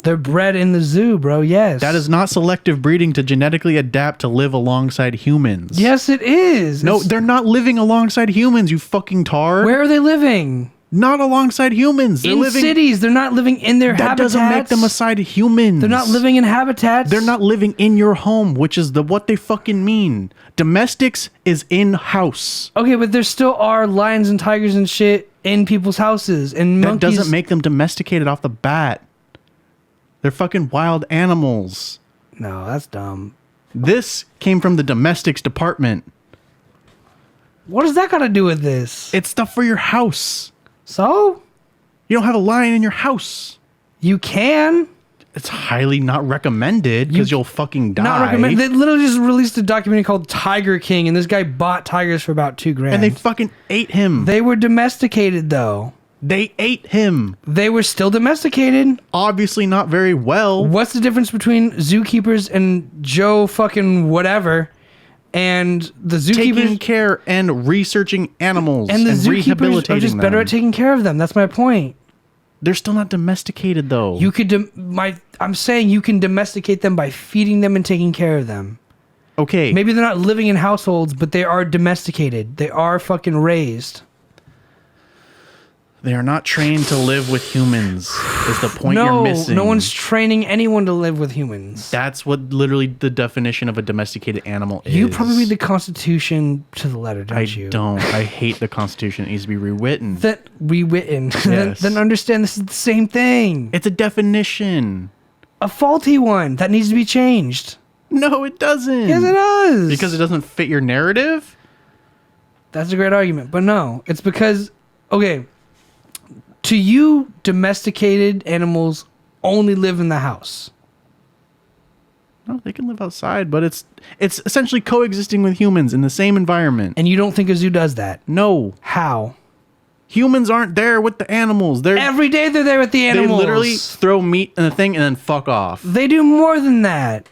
They're bred in the zoo, bro. Yes. That is not selective breeding to genetically adapt to live alongside humans. Yes, it is. No, they're not living alongside humans, you fucking tard. Where are they living? Not alongside humans. They're in living cities. They're not living in their habitats. That doesn't make them aside humans. They're not living in habitats. They're not living in your home, which is what they fucking mean. Domestics is in-house. Okay, but there still are lions and tigers and shit in people's houses and monkeys. That doesn't make them domesticated off the bat. They're fucking wild animals. No, that's dumb. This came from the domestics department. What does that got to do with this? It's stuff for your house. So? You don't have a lion in your house. You can. It's highly not recommended because you'll fucking die. Not recommended. They literally just released a documentary called Tiger King, and this guy bought tigers for about $2,000. And they fucking ate him. They were domesticated, though. They ate him. They were still domesticated. Obviously not very well. What's the difference between zookeepers and Joe fucking whatever and the zookeepers? Taking care and researching animals and the zookeepers rehabilitating are just them. better at taking care of them. That's my point. They're still not domesticated, though. You could I'm saying you can domesticate them by feeding them and taking care of them. Okay. Maybe they're not living in households, but they are domesticated. They are fucking raised. They are not trained to live with humans. Is the point you're missing. No one's training anyone to live with humans. That's what literally the definition of a domesticated animal is. You probably read the Constitution to the letter, don't you? I don't. I hate the Constitution. It needs to be rewritten. Rewritten. Yes. Then understand this is the same thing. It's a definition. A faulty one that needs to be changed. No, it doesn't. Yes, it does. Because it doesn't fit your narrative? That's a great argument. But no, it's because, okay, to you, domesticated animals only live in the house. No, they can live outside, but it's essentially coexisting with humans in the same environment. And you don't think a zoo does that? No. How? Humans aren't there with the animals. Every day they're there with the animals. They literally throw meat in a thing and then fuck off. They do more than that.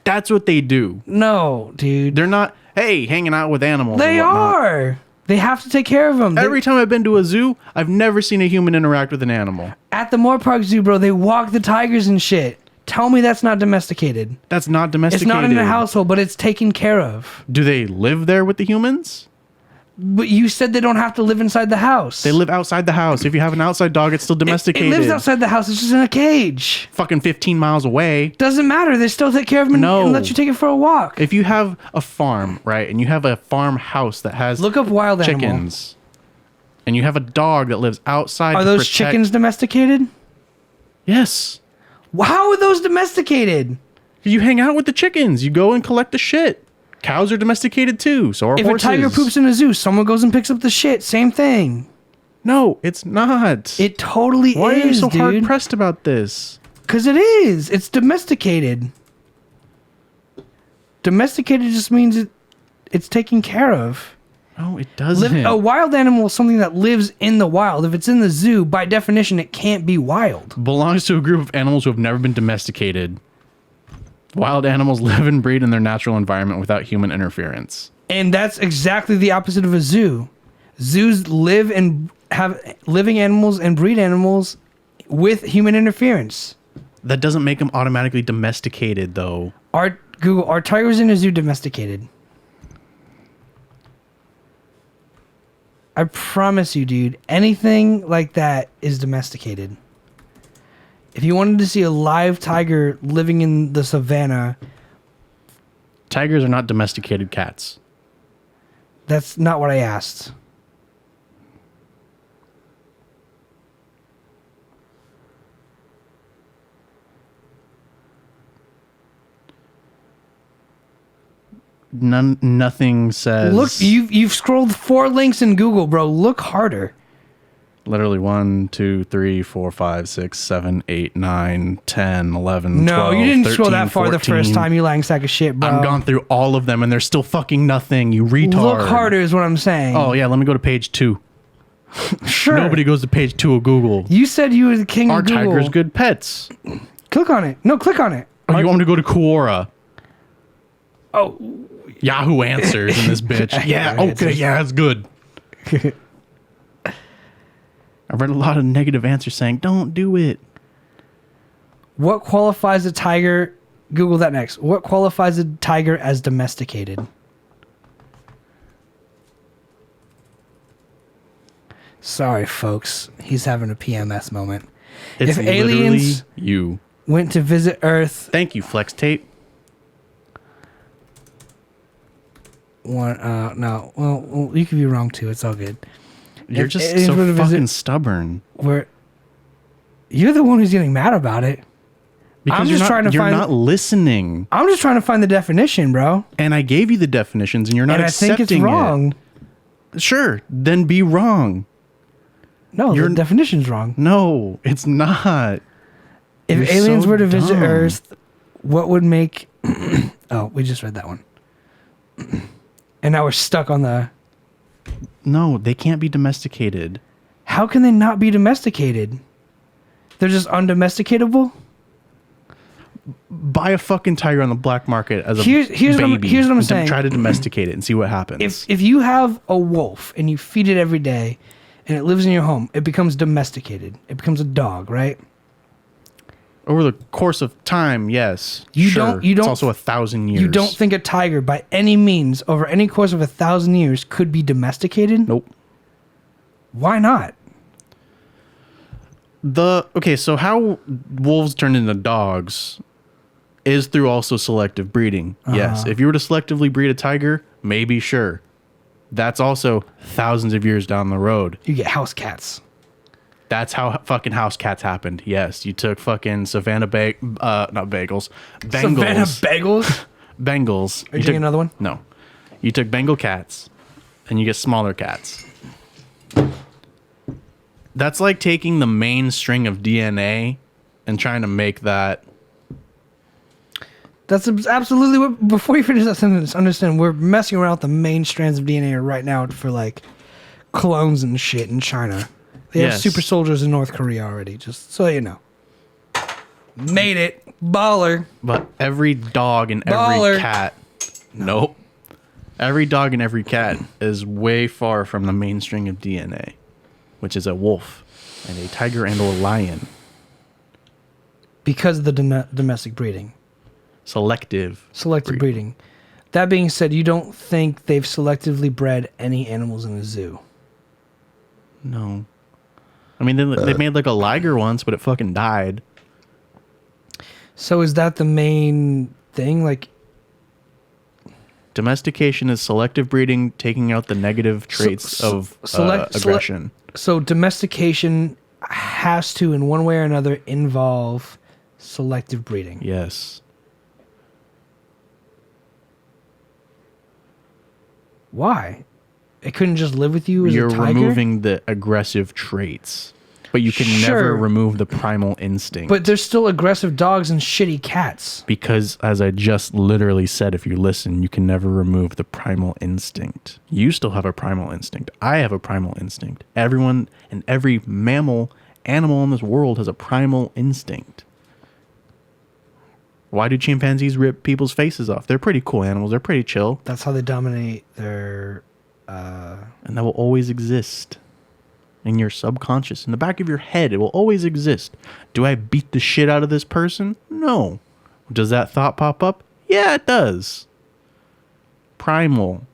That's what they do. No, dude. They're not, hey, hanging out with animals. They are. They have to take care of them. Every time I've been to a zoo, I've never seen a human interact with an animal. At the Moore Park Zoo, bro, they walk the tigers and shit. Tell me that's not domesticated. That's not domesticated. It's not in a household, but it's taken care of. Do they live there with the humans? But you said they don't have to live inside the house. They live outside the house. If you have an outside dog, it's still domesticated. It lives outside the house. It's just in a cage. Fucking 15 miles away. Doesn't matter. They still take care of them and let you take it for a walk. If you have a farm, right, and you have a farmhouse that has Look up wild chickens, animal. and you have a dog that lives outside. Are those chickens domesticated? Yes. How are those domesticated? You hang out with the chickens. You go and collect the shit. Cows are domesticated too. So are horses. If a tiger poops in a zoo, someone goes and picks up the shit. Same thing. No, it's not. It totally is, Why are you so dude? hard pressed about this? Because it is. It's domesticated. Domesticated just means it's taken care of. No, it doesn't. A wild animal is something that lives in the wild. If it's in the zoo, by definition, it can't be wild. Belongs to a group of animals who have never been domesticated. Wild animals live and breed in their natural environment without human interference. And that's exactly the opposite of a zoo. Zoos live and have living animals and breed animals with human interference. That doesn't make them automatically domesticated, though. Are tigers in a zoo domesticated? I promise you, dude, anything like that is domesticated. If you wanted to see a live tiger living in the savannah... Tigers are not domesticated cats. That's not what I asked. Nothing says. Look, you've scrolled 4 links in Google, bro. Look harder. Literally 1, 2, 3, 4, 5, 6, 7, 8, 9, 10, 11, No, 12, you didn't 13, scroll that far 14. the first time, you lying sack of shit, bro. I've gone through all of them and there's still fucking nothing, you retard. Look harder is what I'm saying. Oh, yeah, let me go to page 2. Sure. Nobody goes to page 2 of Google. You said you were the king Are of Google. tigers good pets? Click on it. No, click on it. Oh, you want me to go to Quora? Oh. Yahoo Answers in this bitch. Yeah, Yahoo okay, Answers. yeah, that's good. I've read a lot of negative answers saying, don't do it. What qualifies a tiger... Google that next. What qualifies a tiger as domesticated? Sorry, folks. He's having a PMS moment. It's If aliens you. went to visit Earth... Thank you, Flex Tape. no. Well, you could be wrong, too. It's all good. You're If just aliens so were to fucking visit- stubborn. You're the one who's getting mad about it. Because I'm you're just not, trying to you're find- not listening. I'm just trying to find the definition, bro. And I gave you the definitions and you're not And I accepting think it's wrong. it. Sure, then be wrong. No, You're- the definition's wrong. No, it's not. If You're aliens so were to visit dumb. Earth, what would make... Oh, we just read that one. And now we're stuck on the... No, they can't be domesticated. How can they not be domesticated? They're just undomesticatable? Buy a fucking tiger on the black market as a Here's what I'm- baby. here's what I'm and saying. Try to domesticate it and see what happens. If you have a wolf and you feed it every day and it lives in your home, it becomes domesticated. It becomes a dog, right? Over the course of time, yes. You sure. don't- you It's don't- also 1,000 years. You don't think a tiger, by any means, over any course of 1,000 years, could be domesticated? Nope. Why not? Okay, so how wolves turn into dogs is through also selective breeding. Yes, if you were to selectively breed a tiger, maybe sure. That's also thousands of years down the road. You get house cats. That's how fucking house cats happened. Yes, you took fucking not bagels, Savannah Bengals. bagels? Bengals. Are you taking another one? No. You took Bengal cats and you get smaller cats. That's like taking the main string of DNA and trying to make that. That's absolutely what... Before you finish that sentence, understand, we're messing around with the main strands of DNA right now for, like, clones and shit in China. They have Yes. super soldiers in North Korea already, just so you know. Made it. Baller. But every dog and every Baller. cat. Nope. Every dog and every cat is way far from the main string of DNA, which is a wolf and a tiger and a lion. Because of the domestic breeding. Selective Breeding. That being said, you don't think they've selectively bred any animals in a zoo? No. I mean, they made like a liger once, but it fucking died. So is that the main thing? Like, Domestication is selective breeding, taking out the negative traits of aggression. So domestication has to, in one way or another, involve selective breeding. Yes. Why? It couldn't just live with you as You're a tiger? removing the aggressive traits, but you can Sure. never remove the primal instinct. But there's still aggressive dogs and shitty cats. Because, as I just literally said, if you listen, you can never remove the primal instinct. You still have a primal instinct. I have a primal instinct. Everyone and every animal in this world has a primal instinct. Why do chimpanzees rip people's faces off? They're pretty cool animals. They're pretty chill. That's how they dominate their... And that will always exist. in your subconscious, in the back of your head. It will always exist. Do I beat the shit out of this person? No. Does that thought pop up? Yeah, it does. Primal.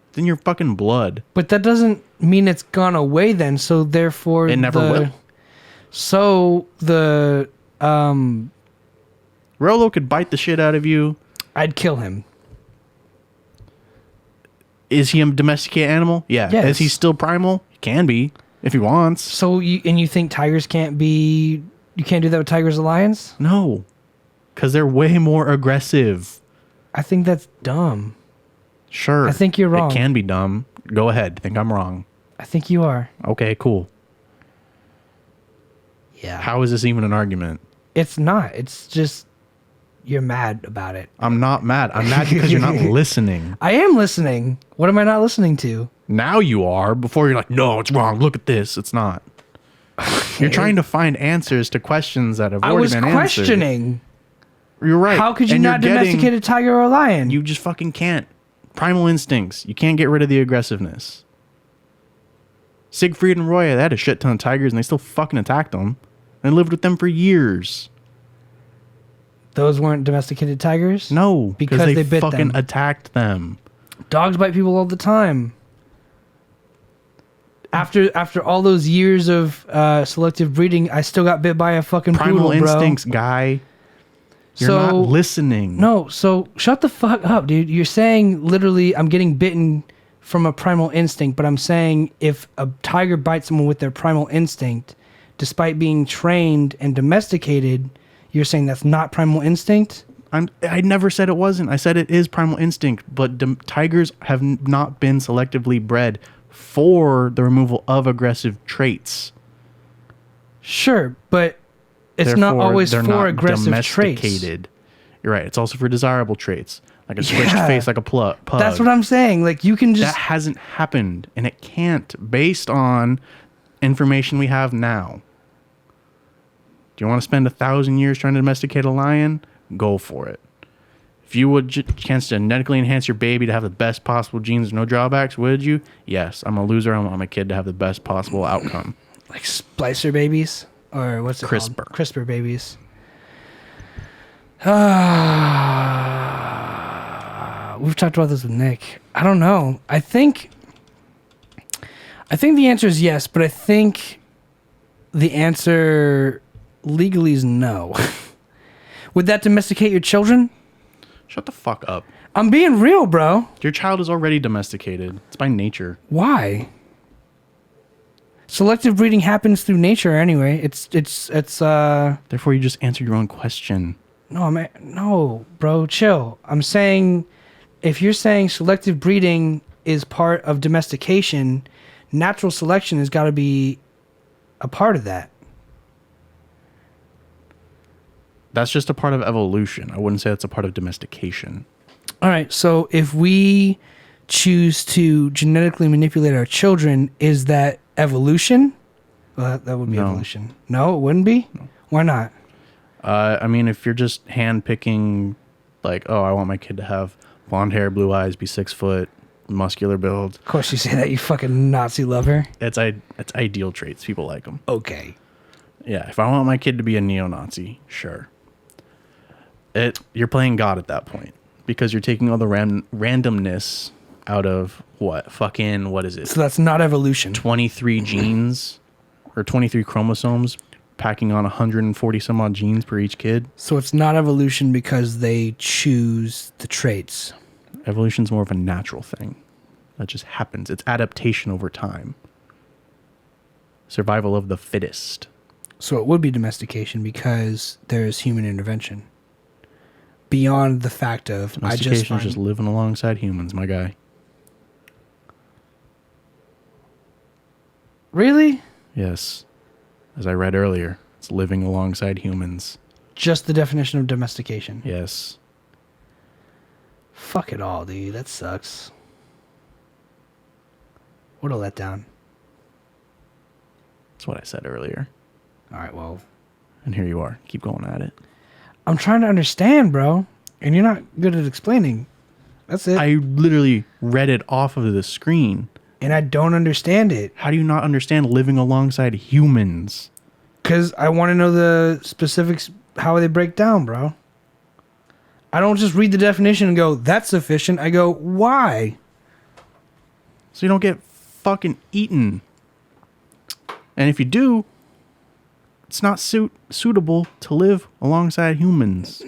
It's in your fucking blood. But that doesn't mean it's gone away then, so therefore It never will. So the Rolo could bite the shit out of you. I'd kill him. Is he a domesticated animal? Yeah. Yes. Is he still primal? He can be, if he wants. So you think tigers can't be? You can't do that with tigers and lions? No. Because they're way more aggressive. I think that's dumb. Sure. I think you're wrong. It can be dumb. Go ahead. Think I'm wrong. I think you are. Okay, cool. Yeah. How is this even an argument? It's not. It's just you're mad about it. I'm not mad. I'm mad because you're not listening. I am listening. What am I not listening to? Now you are. Before you're like, no, it's wrong. Look at this. It's not. You're trying to find answers to questions that have I already was been questioning. answered. You're right. How could you And not you're getting- domesticate a tiger or a lion? You just fucking can't. Primal instincts. You can't get rid of the aggressiveness. Siegfried and Roy, they had a shit ton of tigers and they still fucking attacked them. And lived with them for years. Those weren't domesticated tigers? No, Because because they they bit fucking them. attacked them. Dogs bite people all the time. After all those years of selective breeding, I still got bit by a fucking Primal poodle, bro. instincts, guy. You're So- not listening. No, so shut the fuck up, dude. You're saying literally I'm getting bitten from a primal instinct, but I'm saying if a tiger bites someone with their primal instinct, despite being trained and domesticated, you're saying that's not primal instinct? I never said it wasn't. I said it is primal instinct, but tigers have not been selectively bred for the removal of aggressive traits. Sure, but it's not Therefore, always they're for not aggressive traits. domesticated. You're right. It's also for desirable traits, like a switched Yeah. face, like a pug. That's what I'm saying. Like you can just That hasn't happened, and it can't, based on information we have now. Do you want to spend 1,000 years trying to domesticate a lion? Go for it. If you would chance to genetically enhance your baby to have the best possible genes, no drawbacks, would you? Yes. I'm a loser. I want my kid to have the best possible outcome. like splicer babies or what's it CRISPR. called? CRISPR babies. We've talked about this with Nick. I don't know. I think the answer is yes, but I think the answer legally is no. Would that domesticate your children? Shut the fuck up. I'm being real, bro. Your child is already domesticated. It's by nature. Why? Selective breeding happens through nature anyway. It's Therefore, you just answered your own question. no, bro, chill. I'm saying if you're saying selective breeding is part of domestication, natural selection has got to be a part of that. That's just a part of evolution. I wouldn't say that's a part of domestication. All right, so if we choose to genetically manipulate our children, is that evolution? Well, that would be No. evolution. No, it wouldn't be? No. Why not? I mean, if you're just hand-picking, like, oh, I want my kid to have blonde hair, blue eyes, be 6 foot, muscular build. Of course you say that, you fucking Nazi lover. It's ideal traits. People like them. Okay. Yeah, if I want my kid to be a neo-Nazi, sure. You're playing God at that point because you're taking all the randomness out of what is it? So that's not evolution. 23 genes or 23 chromosomes packing on 140 some odd genes per each kid. So it's not evolution because they choose the traits. Evolution's more of a natural thing that just happens. It's adaptation over time. Survival of the fittest. So it would be domestication because there is human intervention. Beyond the fact of Domestication is just living alongside humans, my guy. Really? Yes. As I read earlier, it's living alongside humans. Just the definition of domestication. Yes. Fuck it all, dude. That sucks. What a letdown. That's what I said earlier. All right, well, And here you are. Keep going at it. I'm trying to understand, bro. And you're not good at explaining. That's it. I literally read it off of the screen. And I don't understand it. How do you not understand living alongside humans? Because I want to know the specifics, how they break down, bro. I don't just read the definition and go, that's sufficient. I go, why? So you don't get fucking eaten. And if you do, it's not suitable to live alongside humans.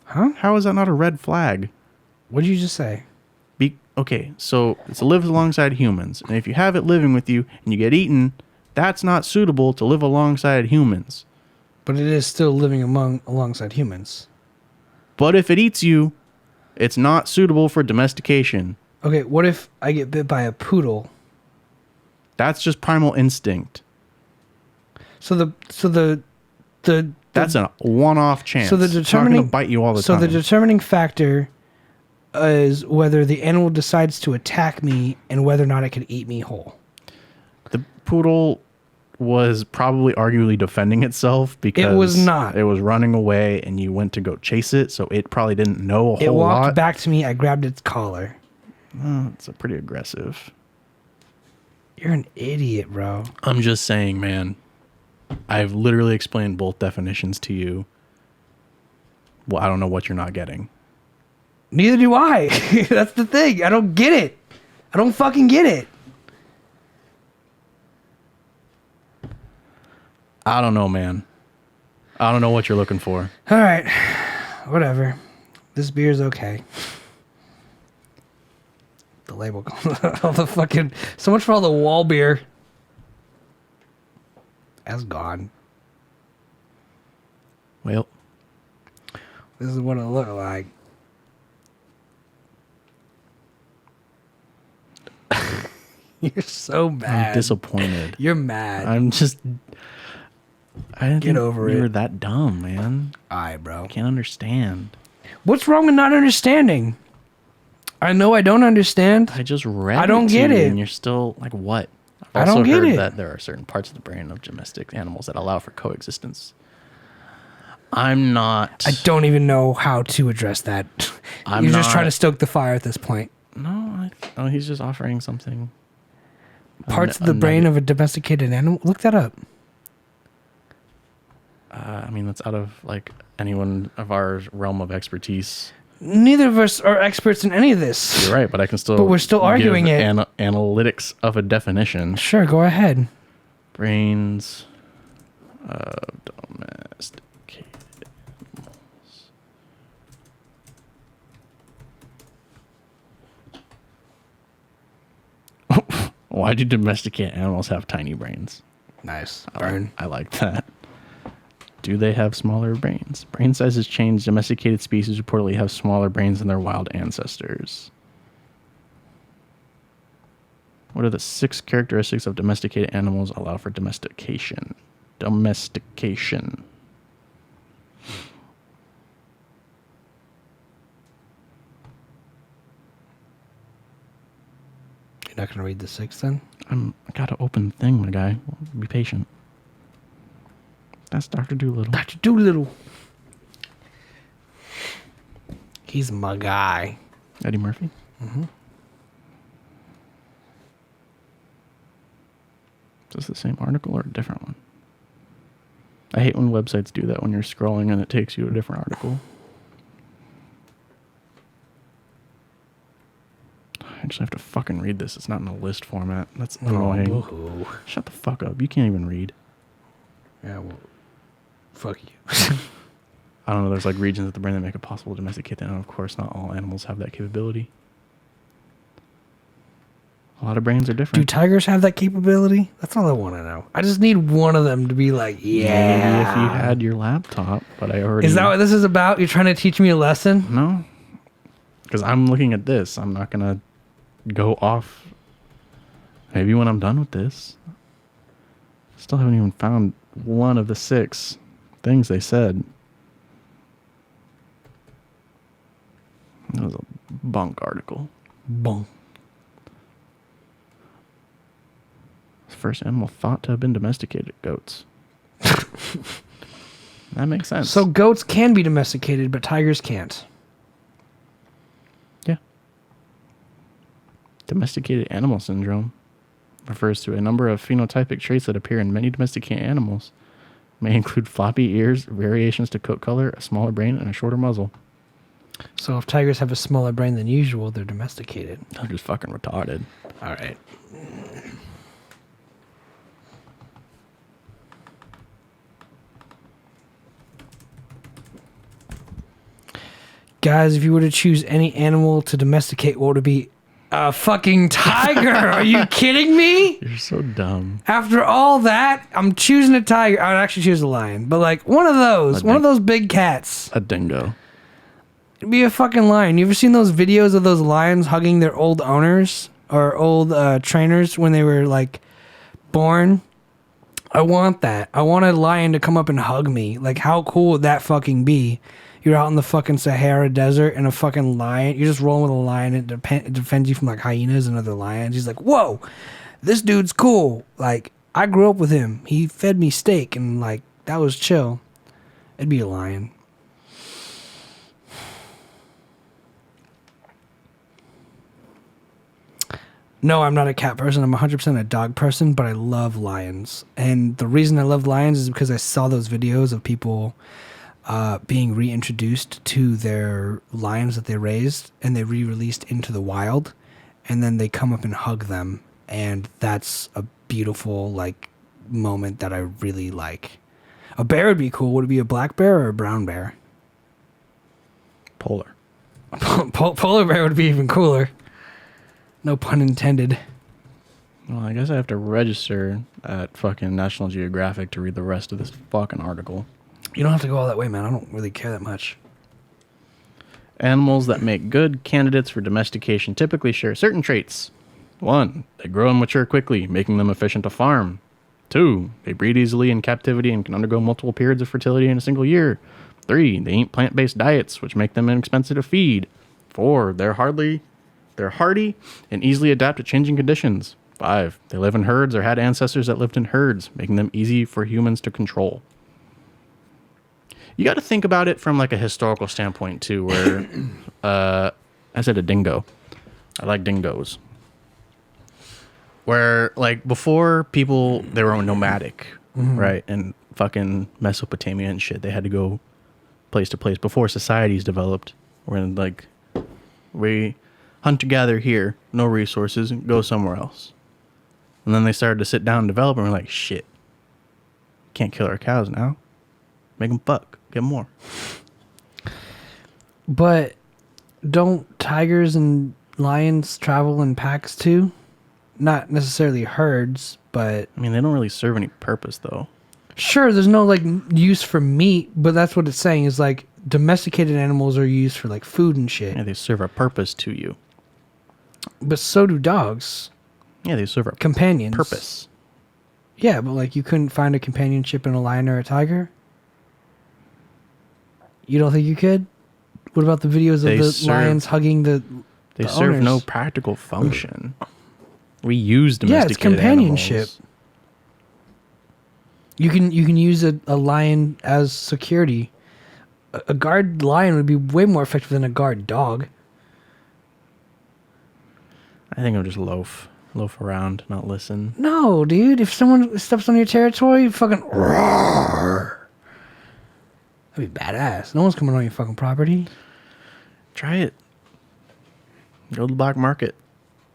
Huh? How is that not a red flag? What did you just say? Okay, so it lives alongside humans. And if you have it living with you and you get eaten, that's not suitable to live alongside humans. But it is still living alongside humans. But if it eats you, it's not suitable for domestication. Okay, what if I get bit by a poodle? That's just primal instinct. So the That's a one-off chance. So the It's not determining going to bite you all the so time. the determining factor is whether the animal decides to attack me and whether or not it can eat me whole. The poodle was probably arguably defending itself because It was not. It was running away and you went to go chase it, so it probably didn't know a whole It walked lot. back to me. I grabbed its collar. It's a pretty aggressive. You're an idiot, bro. I'm just saying, man. I've literally explained both definitions to you. Well, I don't know what you're not getting. Neither do I. That's the thing. I don't get it. I don't fucking get it. I don't know, man. I don't know what you're looking for. All right. Whatever. This beer's okay. The label. All the fucking... So much for all the wall beer. That's gone. Well, This is what it looked like. You're so mad. I'm disappointed. You're mad. I'm just... I didn't Get think over you it. were that dumb, man. Alright, bro. I can't understand. What's wrong with not understanding? I know I don't understand. I just read I don't it to get you it. And you're still like, what? I I've also don't get heard it. that there are certain parts of the brain of domestic animals that allow for coexistence. I'm not. I don't even know how to address that. I'm You're just not- trying to stoke the fire at this point. No, he's just offering something. Parts of the brain of a domesticated animal? Look that up. I mean, that's out of like anyone of our realm of expertise. Neither of us are experts in any of this. You're right, but I can still. But we're still arguing give it. Analytics of a definition. Sure, go ahead. Brains of domesticated animals. Why do domesticated animals have tiny brains? Nice. I like that. Do they have smaller brains? Brain sizes change. Domesticated species reportedly have smaller brains than their wild ancestors. What are the 6 characteristics of domesticated animals allow for domestication? Domestication. You're not going to read the 6 then? I got an open thing, my guy. Be patient. That's Dr. Doolittle. Dr. Doolittle. He's my guy. Eddie Murphy? Mm-hmm. Is this the same article or a different one? I hate when websites do that when you're scrolling and it takes you to a different article. I just have to fucking read this. It's not in a list format. That's annoying. boo-hoo. Shut the fuck up. You can't even read. Yeah, well, fuck you. I don't know. There's like regions of the brain that make it possible to domesticate them. And of course, not all animals have that capability. A lot of brains are Do different. tigers have that capability? That's all I want to know. I just need one of them to be like, yeah. Maybe if you had your laptop, but I already... Is that what this is about? You're trying to teach me a lesson? No. Because I'm looking at this. I'm not going to go off. Maybe when I'm done with this. Still haven't even found one of the 6 things they said. That was a bunk article. Boom. First animal thought to have been domesticated, goats. That makes sense. So goats can be domesticated, but tigers can't. Yeah. Domesticated animal syndrome refers to a number of phenotypic traits that appear in many domesticated animals. May include floppy ears, variations to coat color, a smaller brain, and a shorter muzzle. So if tigers have a smaller brain than usual, they're domesticated. They're just fucking retarded. All right. Guys, if you were to choose any animal to domesticate, what would it be? A fucking tiger. Are you kidding me? You're so dumb. After all that, I'm choosing a tiger. I would actually choose a lion. But like one of those big cats. A dingo. It'd be a fucking lion. You ever seen those videos of those lions hugging their old owners or old trainers when they were like born? I want that. I want a lion to come up and hug me. Like how cool would that fucking be? You're out in the fucking Sahara Desert and a fucking lion. You're just rolling with a lion. It defends you from like hyenas and other lions. He's like, whoa, this dude's cool. Like, I grew up with him. He fed me steak and like, that was chill. It'd be a lion. No, I'm not a cat person. I'm 100% a dog person, but I love lions. And the reason I love lions is because I saw those videos of people being reintroduced to their lions that they raised and they re-released into the wild, and then they come up and hug them, and that's a beautiful like moment that I really like. A bear would be cool. Would it be a black bear or a brown bear? Polar. Polar bear would be even cooler. No pun intended. Well, I guess I have to register at fucking National Geographic to read the rest of this fucking article. You don't have to go all that way, man. I don't really care that much. Animals that make good candidates for domestication typically share certain traits. 1. They grow and mature quickly, making them efficient to farm. 2. They breed easily in captivity and can undergo multiple periods of fertility in a single year. 3. They eat plant-based diets, which make them inexpensive to feed. 4. They're hardy and easily adapt to changing conditions. 5. They live in herds or had ancestors that lived in herds, making them easy for humans to control. You got to think about it from like a historical standpoint too, where I said a dingo. I like dingoes. Where like before people, they were nomadic, right? And fucking Mesopotamia and shit. They had to go place to place before societies developed. Where like we hunt gather here, no resources, go somewhere else. And then they started to sit down and develop, and we're like, shit, can't kill our cows now. Make them fuck. Get more. But don't tigers and lions travel in packs too? Not necessarily herds, but... I mean, they don't really serve any purpose, though. Sure, there's no, like, use for meat, but that's what it's saying is, like, domesticated animals are used for, like, food and shit. Yeah, they serve a purpose to you. But so do dogs. Yeah, they serve a companions. purpose. Yeah, but, like, you couldn't find a companionship in a lion or a tiger? You don't think you could? What about the videos of the lions hugging the They serve owners? no practical function. We use domesticated it's companionship. animals. You can use a lion as security. A guard lion would be way more effective than a guard dog. I think I'll just loaf around, not listen. No, dude. If someone steps on your territory, fucking roar. That'd be badass. No one's coming on your fucking property. Try it. Go to the black market.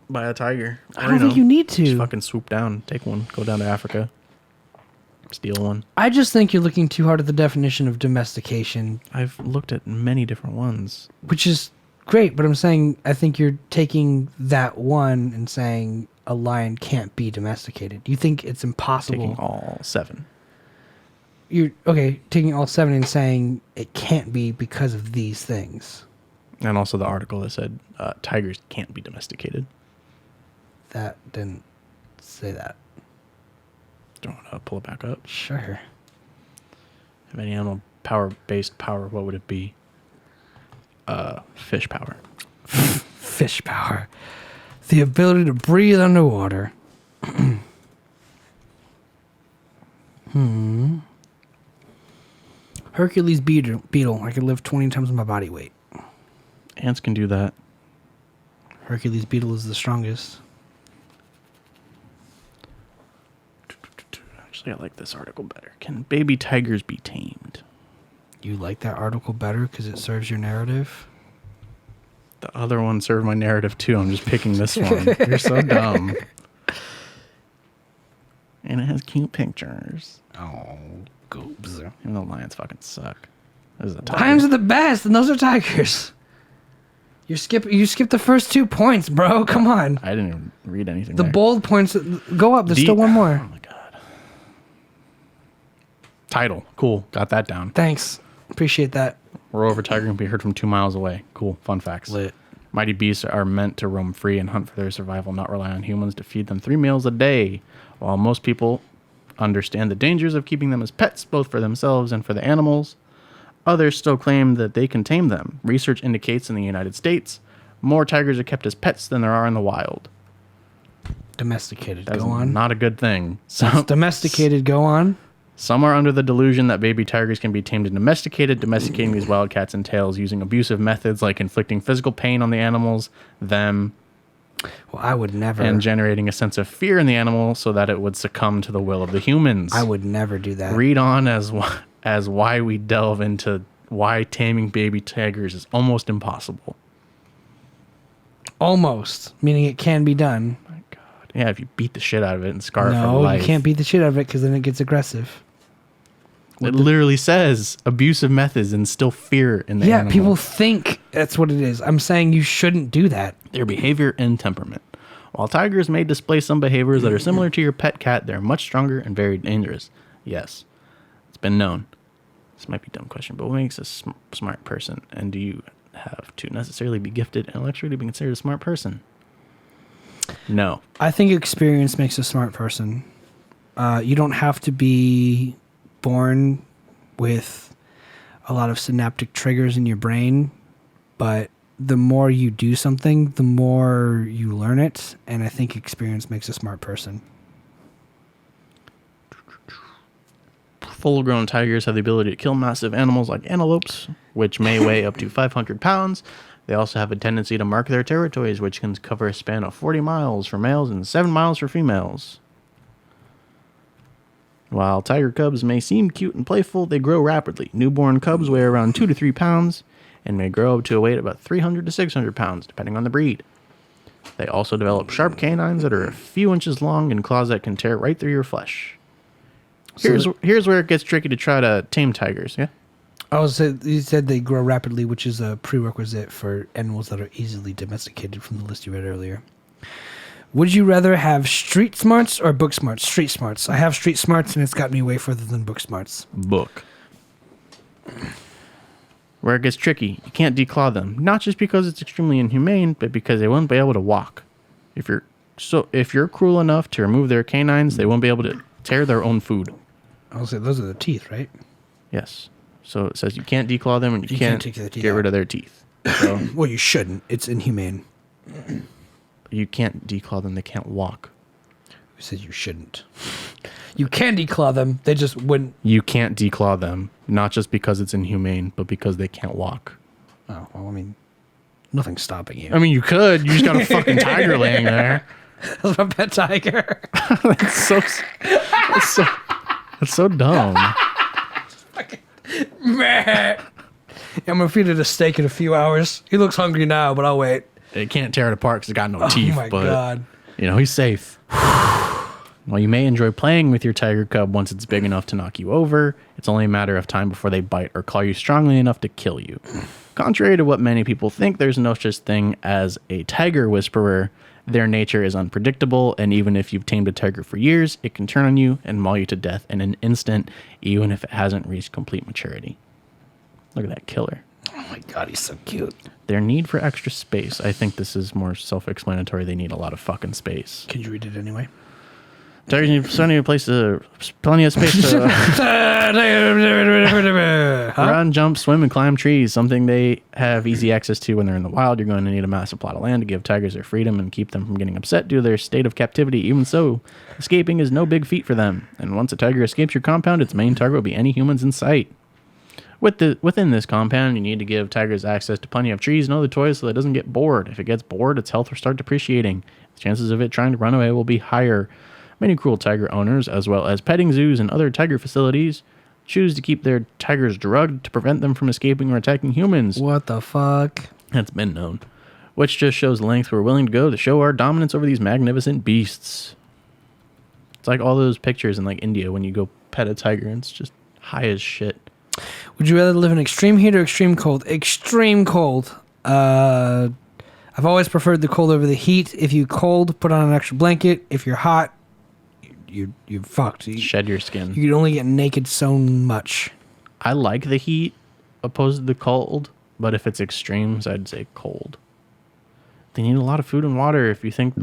Buy a tiger. I don't think you need to. Just fucking swoop down. Take one. Go down to Africa. Steal one. I just think you're looking too hard at the definition of domestication. I've looked at many different ones. Which is great, but I'm saying I think you're taking that one and saying a lion can't be domesticated. You think it's impossible. Taking all 7. You're taking all 7 and saying it can't be because of these things. And also the article that said tigers can't be domesticated. That didn't say that. Do you want to pull it back up? Sure. If any animal based power, what would it be? Fish power. Fish power. The ability to breathe underwater. Hercules beetle. I could live 20 times my body weight. Ants can do that. Hercules beetle is the strongest. Actually, I like this article better. Can baby tigers be tamed? You like that article better because it serves your narrative? The other one served my narrative too. I'm just picking this one. You're so dumb. And it has cute pictures. Oh, goobs. Even though lions fucking suck. This is a tiger. Lions are the best, and those are tigers. You skipped the first 2 points, bro. Come on. I didn't even read anything. The there. bold points go up. There's still one more. Oh my god. Title. Cool. Got that down. Thanks. Appreciate that. Roar of a tiger can be heard from 2 miles away. Cool. Fun facts. Lit. Mighty beasts are meant to roam free and hunt for their survival, not rely on humans to feed them 3 meals a day. While most people understand the dangers of keeping them as pets, both for themselves and for the animals, others still claim that they can tame them. Research indicates in the United States, more tigers are kept as pets than there are in the wild. Domesticated. That's Go on. not a good thing. Domesticated. Go on. Some are under the delusion that baby tigers can be tamed and domesticated. Domesticating these wildcats entails using abusive methods like inflicting physical pain on the animals, them, Well, I would never. and generating a sense of fear in the animal so that it would succumb to the will of the humans. I would never do that. Read on as why we delve into why taming baby tigers is almost impossible. Almost, meaning it can be done. My God. Yeah, if you beat the shit out of it and scar it for No, life. you can't beat the shit out of it because then it gets aggressive. It literally says abusive methods instill fear in the animal. People think that's what it is. I'm saying you shouldn't do that. Their behavior and temperament. While tigers may display some behaviors that are similar to your pet cat, they're much stronger and very dangerous. Yes, it's been known. This might be a dumb question, but what makes a smart person? And do you have to necessarily be gifted intellectually to be considered a smart person? No. I think experience makes a smart person. You don't have to be born with a lot of synaptic triggers in your brain, but the more you do something, the more you learn it, and I think experience makes a smart person. Full-grown tigers have the ability to kill massive animals like antelopes, which may weigh up to 500 pounds. They also have a tendency to mark their territories, which can cover a span of 40 miles for males and 7 miles for females. While tiger cubs may seem cute and playful, they grow rapidly. Newborn cubs weigh around 2 to 3 pounds and may grow up to a weight of about 300 to 600 pounds, depending on the breed. They also develop sharp canines that are a few inches long and claws that can tear right through your flesh. Here's where it gets tricky to try to tame tigers, yeah? You said they grow rapidly, which is a prerequisite for animals that are easily domesticated from the list you read earlier. Would you rather have street smarts or book smarts? Street smarts. I have street smarts, and it's got me way further than book smarts. Book. Where it gets tricky, you can't declaw them. Not just because it's extremely inhumane, but because they won't be able to walk. If you're cruel enough to remove their canines, they won't be able to tear their own food. I'll say those are the teeth, right? Yes. So it says you can't declaw them and you can't can't take their teeth get rid out. of their teeth. So Well, you shouldn't. It's inhumane. you can't declaw them, they can't walk. Who said you shouldn't? You can declaw them. They just wouldn't. You can't declaw them, not just because it's inhumane, but because they can't walk. Oh, well, I mean, nothing's stopping you. I mean, you could. You just got a fucking tiger laying there. That's my pet tiger. That's so dumb. Meh. I'm going to feed it a steak in a few hours. He looks hungry now, but I'll wait. It can't tear it apart because it's got no teeth. Oh, my but, God. You know, he's safe. While you may enjoy playing with your tiger cub once it's big enough to knock you over, it's only a matter of time before they bite or claw you strongly enough to kill you. Contrary to what many people think, there's no such thing as a tiger whisperer. Their nature is unpredictable, and even if you've tamed a tiger for years, it can turn on you and maul you to death in an instant, even if it hasn't reached complete maturity. Look at that killer. Oh, my God, he's so cute. Their need for extra space. I think this is more self-explanatory. They need a lot of fucking space. Can you read it anyway? Tigers need plenty of space to run, jump, swim, and climb trees. Something they have easy access to when they're in the wild. You're going to need a massive plot of land to give tigers their freedom and keep them from getting upset due to their state of captivity. Even so, escaping is no big feat for them. And once a tiger escapes your compound, its main target will be any humans in sight. Within this compound, you need to give tigers access to plenty of trees and other toys so that it doesn't get bored. If it gets bored, its health will start depreciating. The chances of it trying to run away will be higher. Many cruel tiger owners, as well as petting zoos and other tiger facilities, choose to keep their tigers drugged to prevent them from escaping or attacking humans. What the fuck? That's been known. Which just shows the length we're willing to go to show our dominance over these magnificent beasts. It's like all those pictures in like India when you go pet a tiger and it's just high as shit. Would you rather live in extreme heat or extreme cold? Extreme cold. I've always preferred the cold over the heat. If you cold, put on an extra blanket. If you're hot, you're fucked. Shed your skin. You could only get naked so much. I like the heat opposed to the cold, but if it's extremes, I'd say cold. They need a lot of food and water. If you think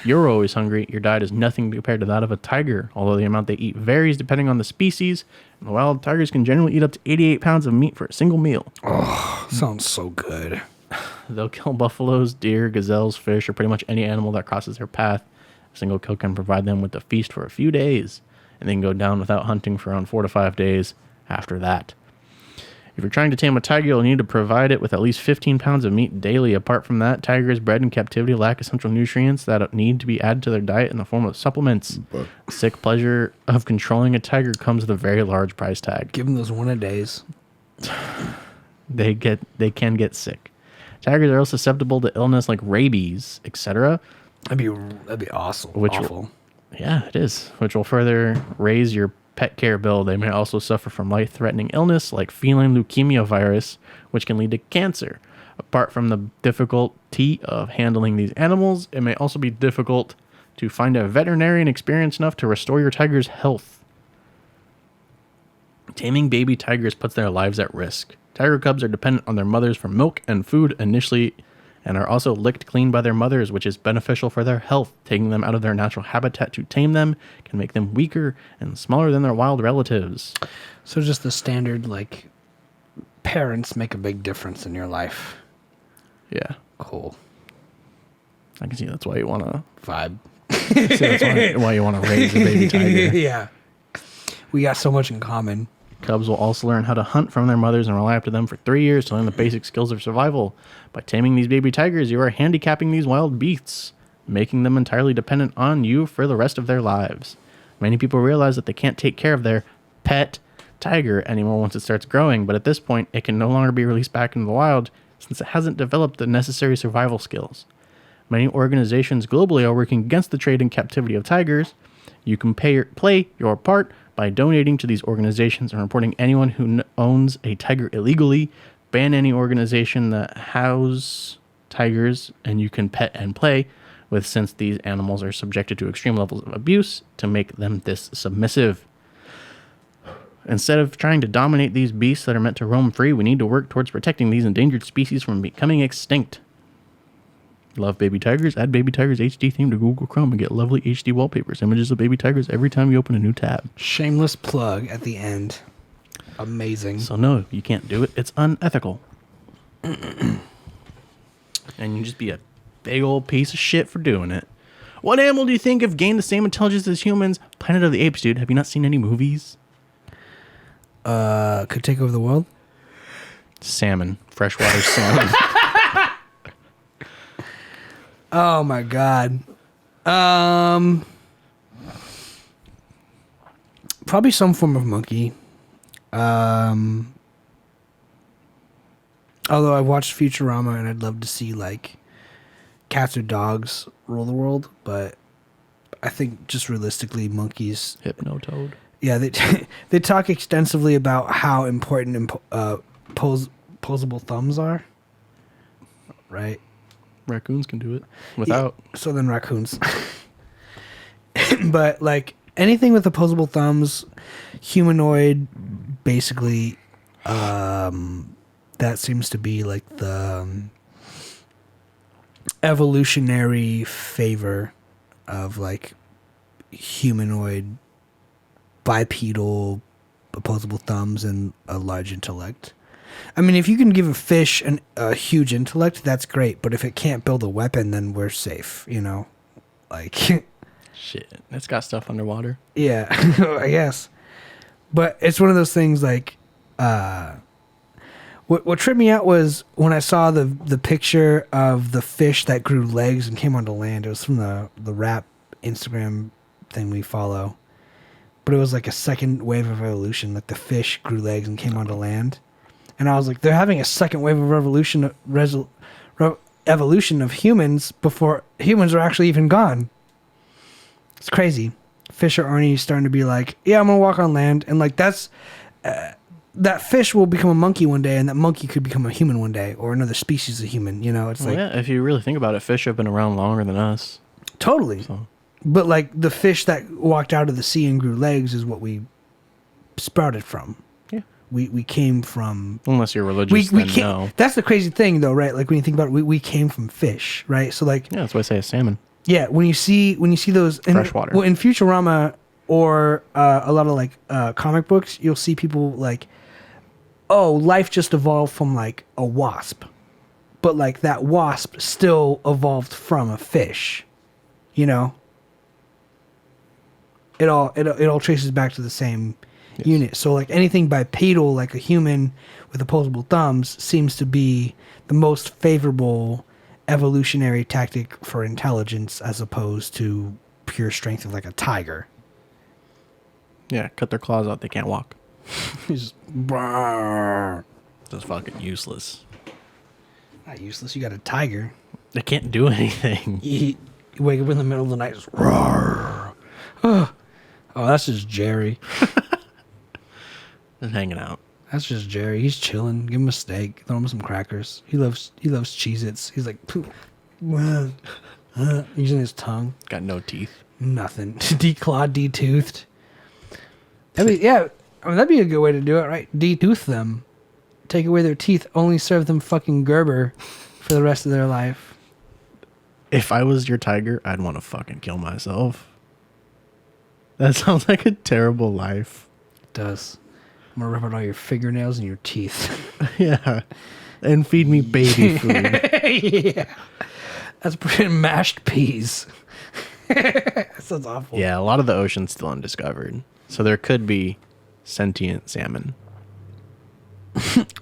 you're always hungry, your diet is nothing compared to that of a tiger, although the amount they eat varies depending on the species. In the wild, tigers can generally eat up to 88 pounds of meat for a single meal. Oh, sounds so good. They'll kill buffaloes, deer, gazelles, fish, or pretty much any animal that crosses their path. A single kill can provide them with a feast for a few days, and they can go down without hunting for around 4 to 5 days after that. If you're trying to tame a tiger, you'll need to provide it with at least 15 pounds of meat daily. Apart from that, tigers bred in captivity lack essential nutrients that need to be added to their diet in the form of supplements. Sick pleasure of controlling a tiger comes with a very large price tag. Give them those one-a-days. They can get sick. Tigers are also susceptible to illness like rabies, etc. That'd be awesome. Awful. Yeah, it is. Which will further raise your pet care bill. They may also suffer from life-threatening illness like feline leukemia virus, which can lead to cancer. Apart from the difficulty of handling these animals, it may also be difficult to find a veterinarian experienced enough to restore your tiger's health. Taming baby tigers puts their lives at risk. Tiger cubs are dependent on their mothers for milk and food initially, and are also licked clean by their mothers, which is beneficial for their health. Taking them out of their natural habitat to tame them can make them weaker and smaller than their wild relatives. So just the standard, like, parents make a big difference in your life. Yeah. Cool. I can see that's why you want to Vibe. that's why you want to raise a baby tiger. Yeah. We got so much in common. Cubs will also learn how to hunt from their mothers and rely up to them for 3 years to learn the basic skills of survival. By taming these baby tigers, you are handicapping these wild beasts, making them entirely dependent on you for the rest of their lives. Many people realize that they can't take care of their pet tiger anymore once it starts growing, but at this point, it can no longer be released back into the wild since it hasn't developed the necessary survival skills. Many organizations globally are working against the trade and captivity of tigers. You can play your part by donating to these organizations and reporting anyone who owns a tiger illegally. Ban any organization that house tigers, and you can pet and play with, since these animals are subjected to extreme levels of abuse to make them this submissive. Instead of trying to dominate these beasts that are meant to roam free, we need to work towards protecting these endangered species from becoming extinct. Love baby tigers? Add baby tigers HD theme to Google Chrome and get lovely HD wallpapers, images of baby tigers every time you open a new tab. Shameless plug at the end. Amazing. So no, you can't do it. It's unethical. And you just be a big old piece of shit for doing it. What animal do you think have gained the same intelligence as humans? Planet of the Apes, dude. Have you not seen any movies? Could take over the world? Salmon. Freshwater salmon. Oh my god. Probably some form of monkey. Although I watched Futurama and I'd love to see like cats or dogs rule the world, but I think just realistically monkeys. Hypnotoad. Yeah, they talk extensively about how important posable thumbs are. Right? Raccoons can do it without. Yeah, so then raccoons. But like anything with opposable thumbs, humanoid, basically, that seems to be like the evolutionary favor of like humanoid, bipedal, opposable thumbs and a large intellect. I mean, if you can give a fish a huge intellect, that's great. But if it can't build a weapon, then we're safe, you know? Like... Shit. It's got stuff underwater. Yeah, I guess. But it's one of those things like... What tripped me out was when I saw the picture of the fish that grew legs and came onto land. It was from the rap Instagram thing we follow. But it was like a second wave of evolution. Like the fish grew legs and came onto land. And I was like, they're having a second wave of evolution of humans before humans are actually even gone. It's crazy. Fish are already starting to be like, yeah, I'm going to walk on land. And like that's... that fish will become a monkey one day, and that monkey could become a human one day, or another species of human. You know, it's like, yeah. If you really think about it, fish have been around longer than us. Totally. So. But like the fish that walked out of the sea and grew legs is what we sprouted from. Yeah. We came from. Unless you're religious, then no. That's the crazy thing, though, right? Like when you think about it, we came from fish, right? So like. Yeah, that's why I say a salmon. Yeah, when you see those freshwater. Well, in Futurama or a lot of like comic books, you'll see people like, oh, life just evolved from like a wasp, but like that wasp still evolved from a fish, you know. It all traces back to the same unit. So like anything bipedal, like a human with opposable thumbs, seems to be the most favorable evolutionary tactic for intelligence as opposed to pure strength of like a tiger. Yeah, cut their claws out, they can't walk. He's Just fucking useless. not useless. You got a tiger. They can't do anything. You wake up in the middle of the night, just roar. Oh, that's just Jerry. Just hanging out. That's just Jerry. He's chilling. Give him a steak. Throw him some crackers. He loves Cheez-Its. He's like, using his tongue. Got no teeth. Nothing. Declawed, detoothed. Yeah. I mean, that'd be a good way to do it, right? Detooth them. Take away their teeth. Only serve them fucking Gerber for the rest of their life. If I was your tiger, I'd want to fucking kill myself. That sounds like a terrible life. It does. I'm gonna rip out all your fingernails and your teeth. Yeah. And feed me baby food. Yeah. That's pretty mashed peas. That sounds awful. Yeah, a lot of the ocean's still undiscovered. So there could be sentient salmon.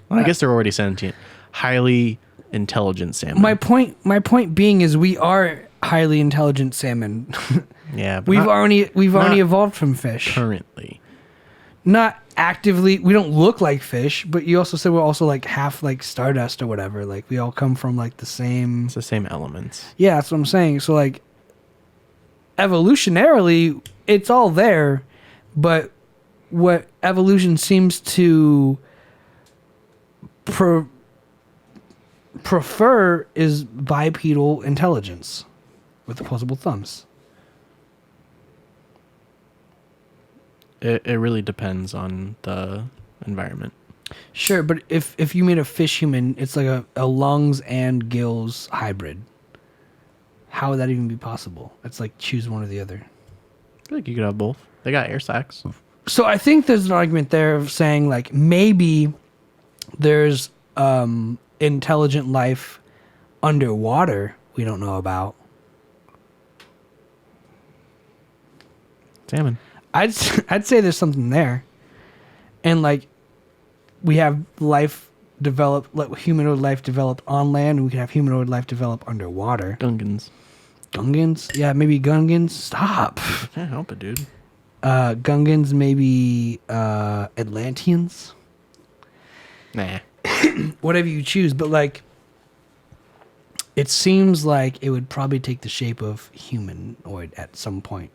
Well, I guess they're already sentient. Highly intelligent salmon. My point being is we are highly intelligent salmon. Yeah, but we've already evolved from fish. Currently. Not actively. We don't look like fish, but you also said we're also like half like stardust or whatever. Like we all come from like the same. It's the same elements. Yeah, that's what I'm saying. So like evolutionarily, it's all there, but what evolution seems to prefer is bipedal intelligence with opposable thumbs. It really depends on the environment. Sure, but if you made a fish human, it's like a lungs and gills hybrid. How would that even be possible? It's like choose one or the other. I feel like you could have both. They got air sacs. So I think there's an argument there of saying like maybe there's intelligent life underwater we don't know about. Salmon. I'd say there's something there, and like we have life develop, like humanoid life developed on land, and we could have humanoid life develop underwater. Gungans. Gungans, yeah, maybe Gungans. Stop. Can't help it, dude. Gungans, maybe Atlanteans. Nah. Whatever you choose, but like, it seems like it would probably take the shape of humanoid at some point.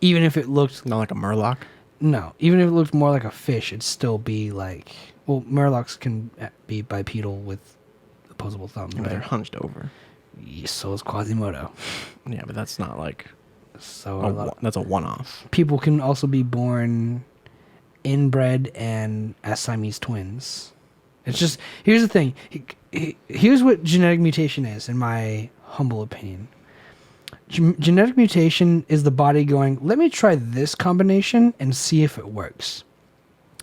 Even if it looked... Not like a murloc? No. Even if it looked more like a fish, it'd still be like... Well, murlocs can be bipedal with opposable thumbs, But right? they're hunched over. So is Quasimodo. Yeah, but that's not like... So that's a one-off. people can also be born inbred and as Siamese twins. It's just... Here's the thing. Here's what genetic mutation is, in my humble opinion. Genetic mutation is the body going, let me try this combination and see if it works.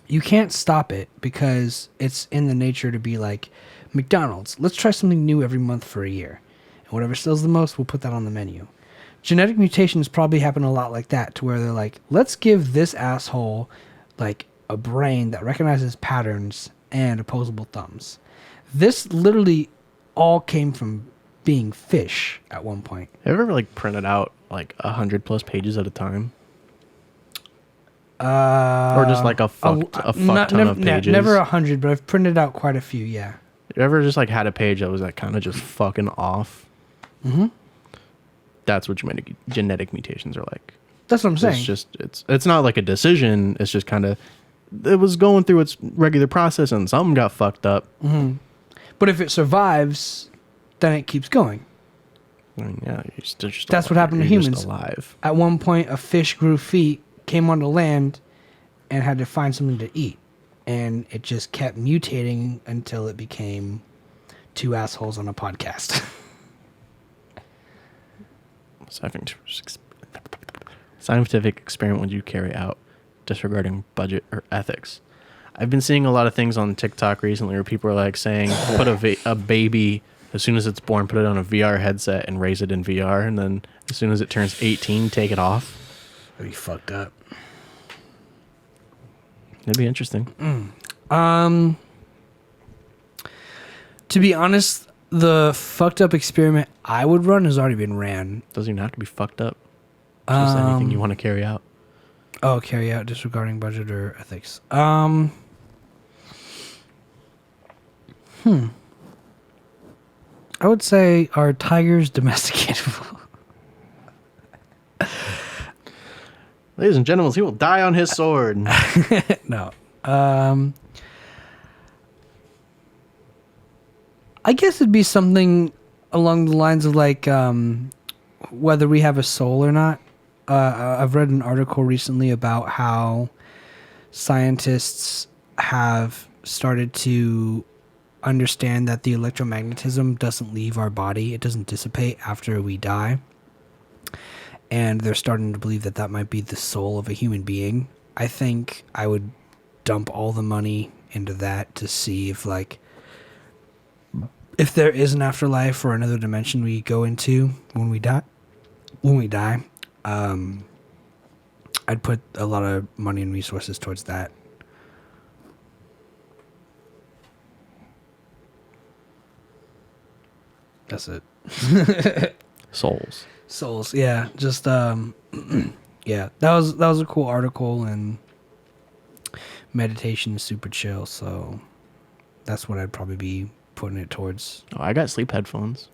You can't stop it because it's in the nature to be like McDonald's. Let's try something new every month for a year. And whatever sells the most, we'll put that on the menu. Genetic mutations probably happen a lot like that, to where they're like, let's give this asshole like a brain that recognizes patterns and opposable thumbs. This literally all came from being fish at one point. Have you ever like printed out like 100+ pages at a time? Or just like a fuck ton of pages? Never 100, but I've printed out quite a few, yeah. You ever just like had a page that was like kind of just fucking off? Mm-hmm. That's what genetic mutations are like. That's what I'm saying. It's just it's not like a decision. It's just kind of it was going through its regular process and something got fucked up. Mm-hmm. But if it survives, then it keeps going. I mean, yeah, you're just that's alive. what happened to You're humans. just alive. At one point, a fish grew feet, came onto land, and had to find something to eat. And it just kept mutating until it became two assholes on a podcast. Scientific experiment would you carry out disregarding budget or ethics? I've been seeing a lot of things on TikTok recently where people are like saying put a baby as soon as it's born, put it on a VR headset and raise it in VR, and then as soon as it turns 18, take it off. That'd be fucked up. It'd be interesting. To be honest, the fucked up experiment I would run has already been ran. Doesn't even have to be fucked up. Just anything you want to carry out. Oh, carry out disregarding budget or ethics. I would say, are tigers domesticatable? Ladies and gentlemen, he will die on his sword. No. I guess it'd be something along the lines of like whether we have a soul or not. I've read an article recently about how scientists have started to understand that the electromagnetism doesn't leave our body. It doesn't dissipate after we die. And they're starting to believe that that might be the soul of a human being. I think I would dump all the money into that to see if there is an afterlife or another dimension we go into when we die. I'd put a lot of money and resources towards that. That's it. Souls, yeah. Just yeah. That was a cool article, and meditation is super chill, so that's what I'd probably be putting it towards. Oh, I got sleep headphones.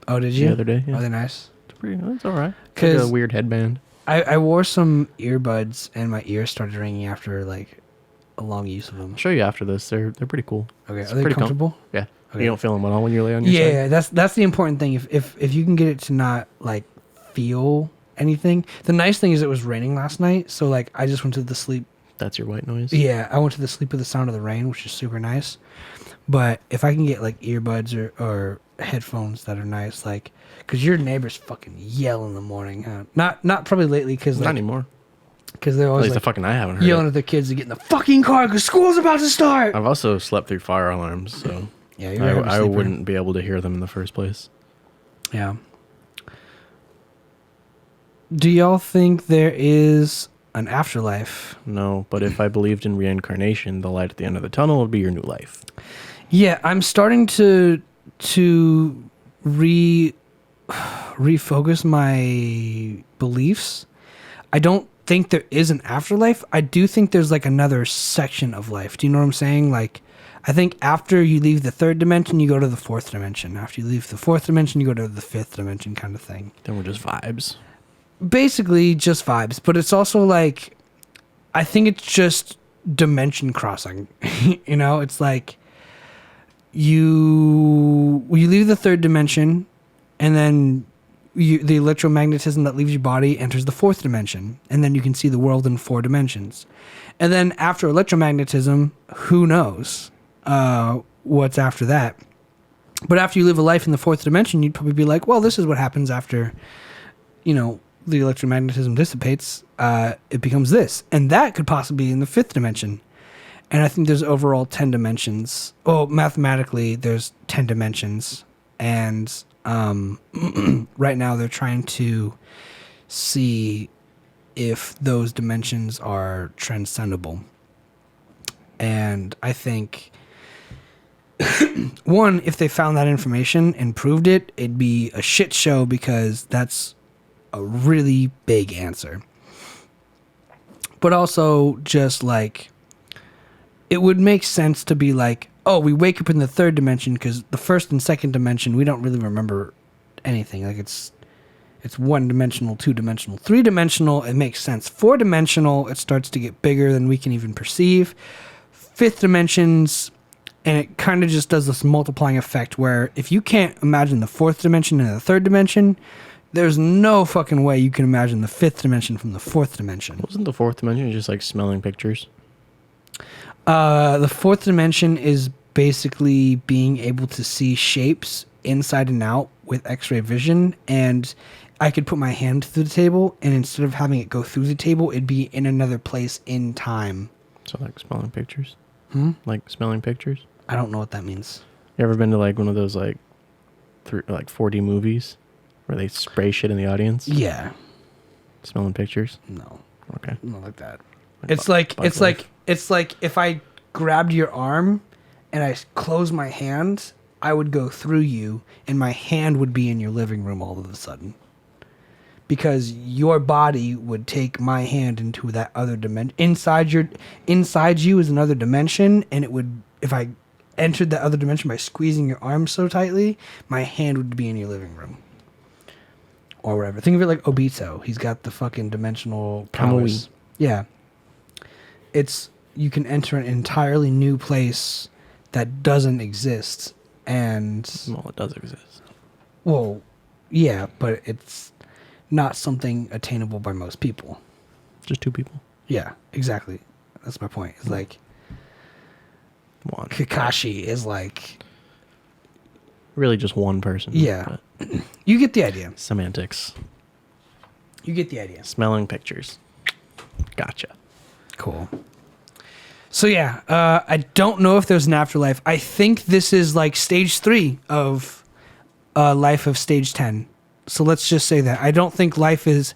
Oh, did you? The other day. Yeah. Are they nice? It's all right. Cause like a weird headband. I wore some earbuds and my ears started ringing after like a long use of them. I'll show you after this. They're pretty cool. Okay, It's are they pretty comfortable? Yeah. Okay. You don't feel them at all when you lay on your side? Yeah, that's the important thing. If you can get it to not like feel anything. The nice thing is it was raining last night, so like I just went to the sleep. That's your white noise? Yeah, I went to the sleep with the sound of the rain, which is super nice. But if I can get like earbuds or headphones that are nice, like, because your neighbors fucking yell in the morning, huh? Not probably lately, because Not anymore. Because they're At always least like, the fucking I haven't heard yelling it. at their kids to get in the fucking car because school's about to start. I've also slept through fire alarms, so Yeah, you're a heavy I sleeper. wouldn't be able to hear them in the first place. Yeah. Do y'all think there is an afterlife? No, but if I believed in reincarnation, the light at the end of the tunnel would be your new life. Yeah, I'm starting to refocus my beliefs. I don't think there is an afterlife. I do think there's like another section of life. Do you know what I'm saying? Like, I think after you leave the third dimension, you go to the fourth dimension. After you leave the fourth dimension, you go to the fifth dimension, kind of thing. Then we're just vibes. Basically just vibes, but it's also like, I think it's just dimension crossing. You know, it's like you leave the third dimension, and then the electromagnetism that leaves your body enters the fourth dimension, and then you can see the world in 4 dimensions. And then after electromagnetism, who knows what's after that? But after you live a life in the fourth dimension, you'd probably be like, well, this is what happens after, you know, the electromagnetism dissipates. It becomes this, and that could possibly be in the fifth dimension. And I think there's overall 10 dimensions. Well, mathematically, there's 10 dimensions. And right now they're trying to see if those dimensions are transcendable. And I think One, if they found that information and proved it, it'd be a shit show because that's a really big answer. But also, just like, it would make sense to be like, oh, we wake up in the third dimension because the first and second dimension, we don't really remember anything. Like, it's one-dimensional, two-dimensional, three-dimensional, it makes sense. Four-dimensional, it starts to get bigger than we can even perceive. Fifth dimensions, and it kind of just does this multiplying effect where if you can't imagine the fourth dimension and the third dimension, there's no fucking way you can imagine the fifth dimension from the fourth dimension. Wasn't the fourth dimension just like smelling pictures? The fourth dimension is basically being able to see shapes inside and out with X-ray vision, and I could put my hand through the table, and instead of having it go through the table, it'd be in another place in time. So like smelling pictures? Like smelling pictures? I don't know what that means. You ever been to like one of those like 4D movies where they spray shit in the audience? Yeah. Smelling pictures? No. Okay. Not like that. It's like if I grabbed your arm and I closed my hand, I would go through you and my hand would be in your living room all of a sudden. Because your body would take my hand into that other dimension. Inside you is another dimension, and it would, if I entered that other dimension by squeezing your arm so tightly, my hand would be in your living room. Or whatever. Think of it like Obito. He's got the fucking dimensional powers. Yeah. You can enter an entirely new place that doesn't exist, and... Well, it does exist. Well, yeah, but it's not something attainable by most people. Just two people. Yeah, exactly. That's my point. It's like... One. Kakashi is like... Really just one person. Yeah. You get the idea. Semantics. You get the idea. Smelling pictures. Gotcha. Cool. So yeah, I don't know if there's an afterlife. I think this is like stage 3 of life of stage 10. So let's just say that. I don't think there's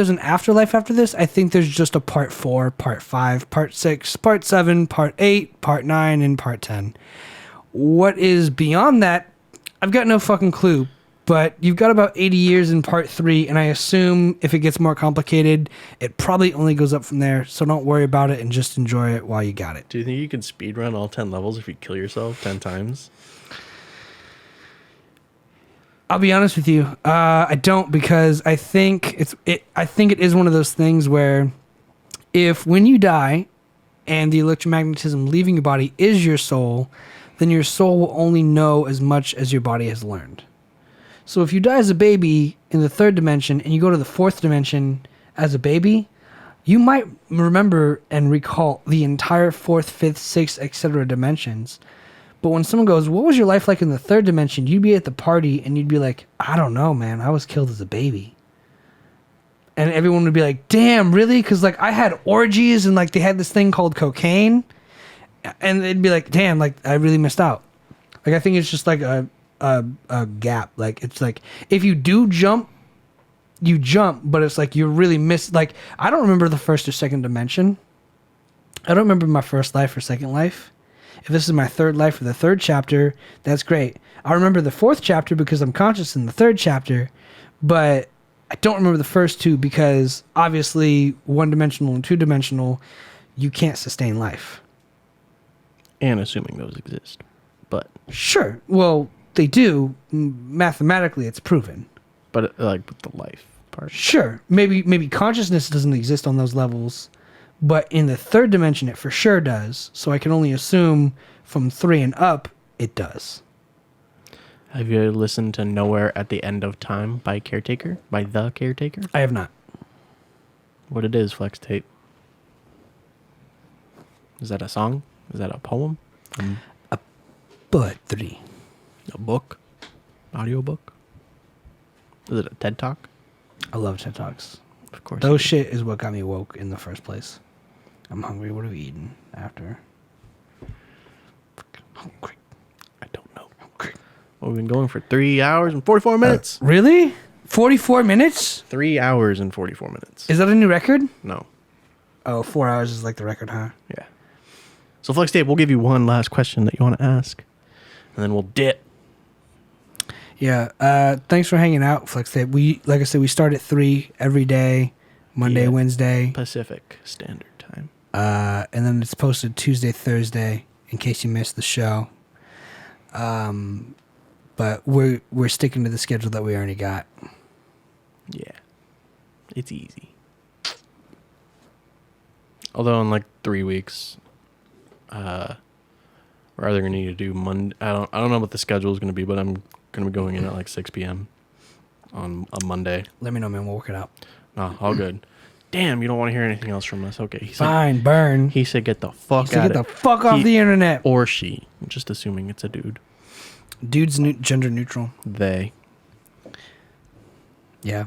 an afterlife after this. I think there's just a part 4, part 5, part 6, part 7, part 8, part 9, and part 10. What is beyond that, I've got no fucking clue. But you've got about 80 years in part 3, and I assume if it gets more complicated, it probably only goes up from there. So don't worry about it and just enjoy it while you got it. Do you think you can speedrun all 10 levels if you kill yourself 10 times? I'll be honest with you. I don't, because I think it is one of those things where if when you die and the electromagnetism leaving your body is your soul, then your soul will only know as much as your body has learned. So if you die as a baby in the third dimension and you go to the fourth dimension as a baby, you might remember and recall the entire fourth, fifth, sixth, etc. dimensions. But when someone goes, what was your life like in the third dimension? You'd be at the party and you'd be like, I don't know, man. I was killed as a baby. And everyone would be like, damn, really? Because like I had orgies and like they had this thing called cocaine. And they'd be like, damn, like I really missed out. Like I think it's just like a gap. Like it's like if you do jump, you jump, but it's like you really miss. Like I don't remember the first or second dimension. I don't remember my first life or second life. If this is my third life or the third chapter, that's great. I remember the fourth chapter because I'm conscious in the third chapter, but I don't remember the first two because obviously one-dimensional and two-dimensional, you can't sustain life. And assuming those exist, but sure. Well, they do. Mathematically, it's proven. But like with the life part. Sure. Maybe consciousness doesn't exist on those levels, but in the third dimension, it for sure does. So I can only assume from 3 and up, it does. Have you listened to Nowhere at the End of Time by The Caretaker? I have not. What it is, Flex Tape? Is that a song? Is that a poem? A poetry. A book? Audio book? Is it a TED Talk? I love TED Talks. Of course. Those shit is what got me woke in the first place. I'm hungry. What have we eaten after? Hungry. I don't know. Hungry. Well, we've been going for 3 hours and 44 minutes. Really? 44 minutes? 3 hours and 44 minutes. Is that a new record? No. Oh, 4 hours is like the record, huh? Yeah. So Flex Tape, we'll give you one last question that you want to ask. and then we'll dip. Yeah. Thanks for hanging out, Flex Tape. Like I said, we start at 3 every day, Monday, Yeah. Wednesday, Pacific Standard Time. and then it's posted Tuesday, Thursday, in case you missed the show. But we're sticking to the schedule that we already got. Yeah. It's easy. Although in like 3 weeks, we're either gonna need to do Monday. I don't know what the schedule is gonna be, but I'm gonna be going in at like 6 p.m. on a Monday. Let me know, man. We'll work it out. No, all good. Damn, you don't want to hear anything else from us. Okay. He said, Fine, burn. he said get the fuck So out get of the fuck off He- the internet. Or she. Just assuming it's a dude. Dude's gender neutral. They. Yeah.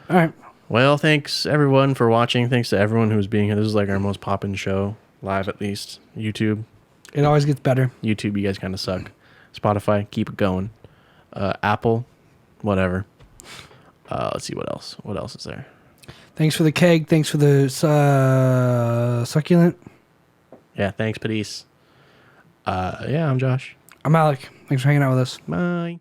All right. Well, thanks everyone for watching. Thanks to everyone who's being here. This is like our most poppin' show, live at least. YouTube, It always gets better. you guys kind of suck. Spotify, keep it going. Apple, whatever. Let's see what else. What else is there? Thanks for the keg. Thanks for the succulent. Yeah, thanks, Padis. Yeah, I'm Josh. I'm Alec. Thanks for hanging out with us. Bye.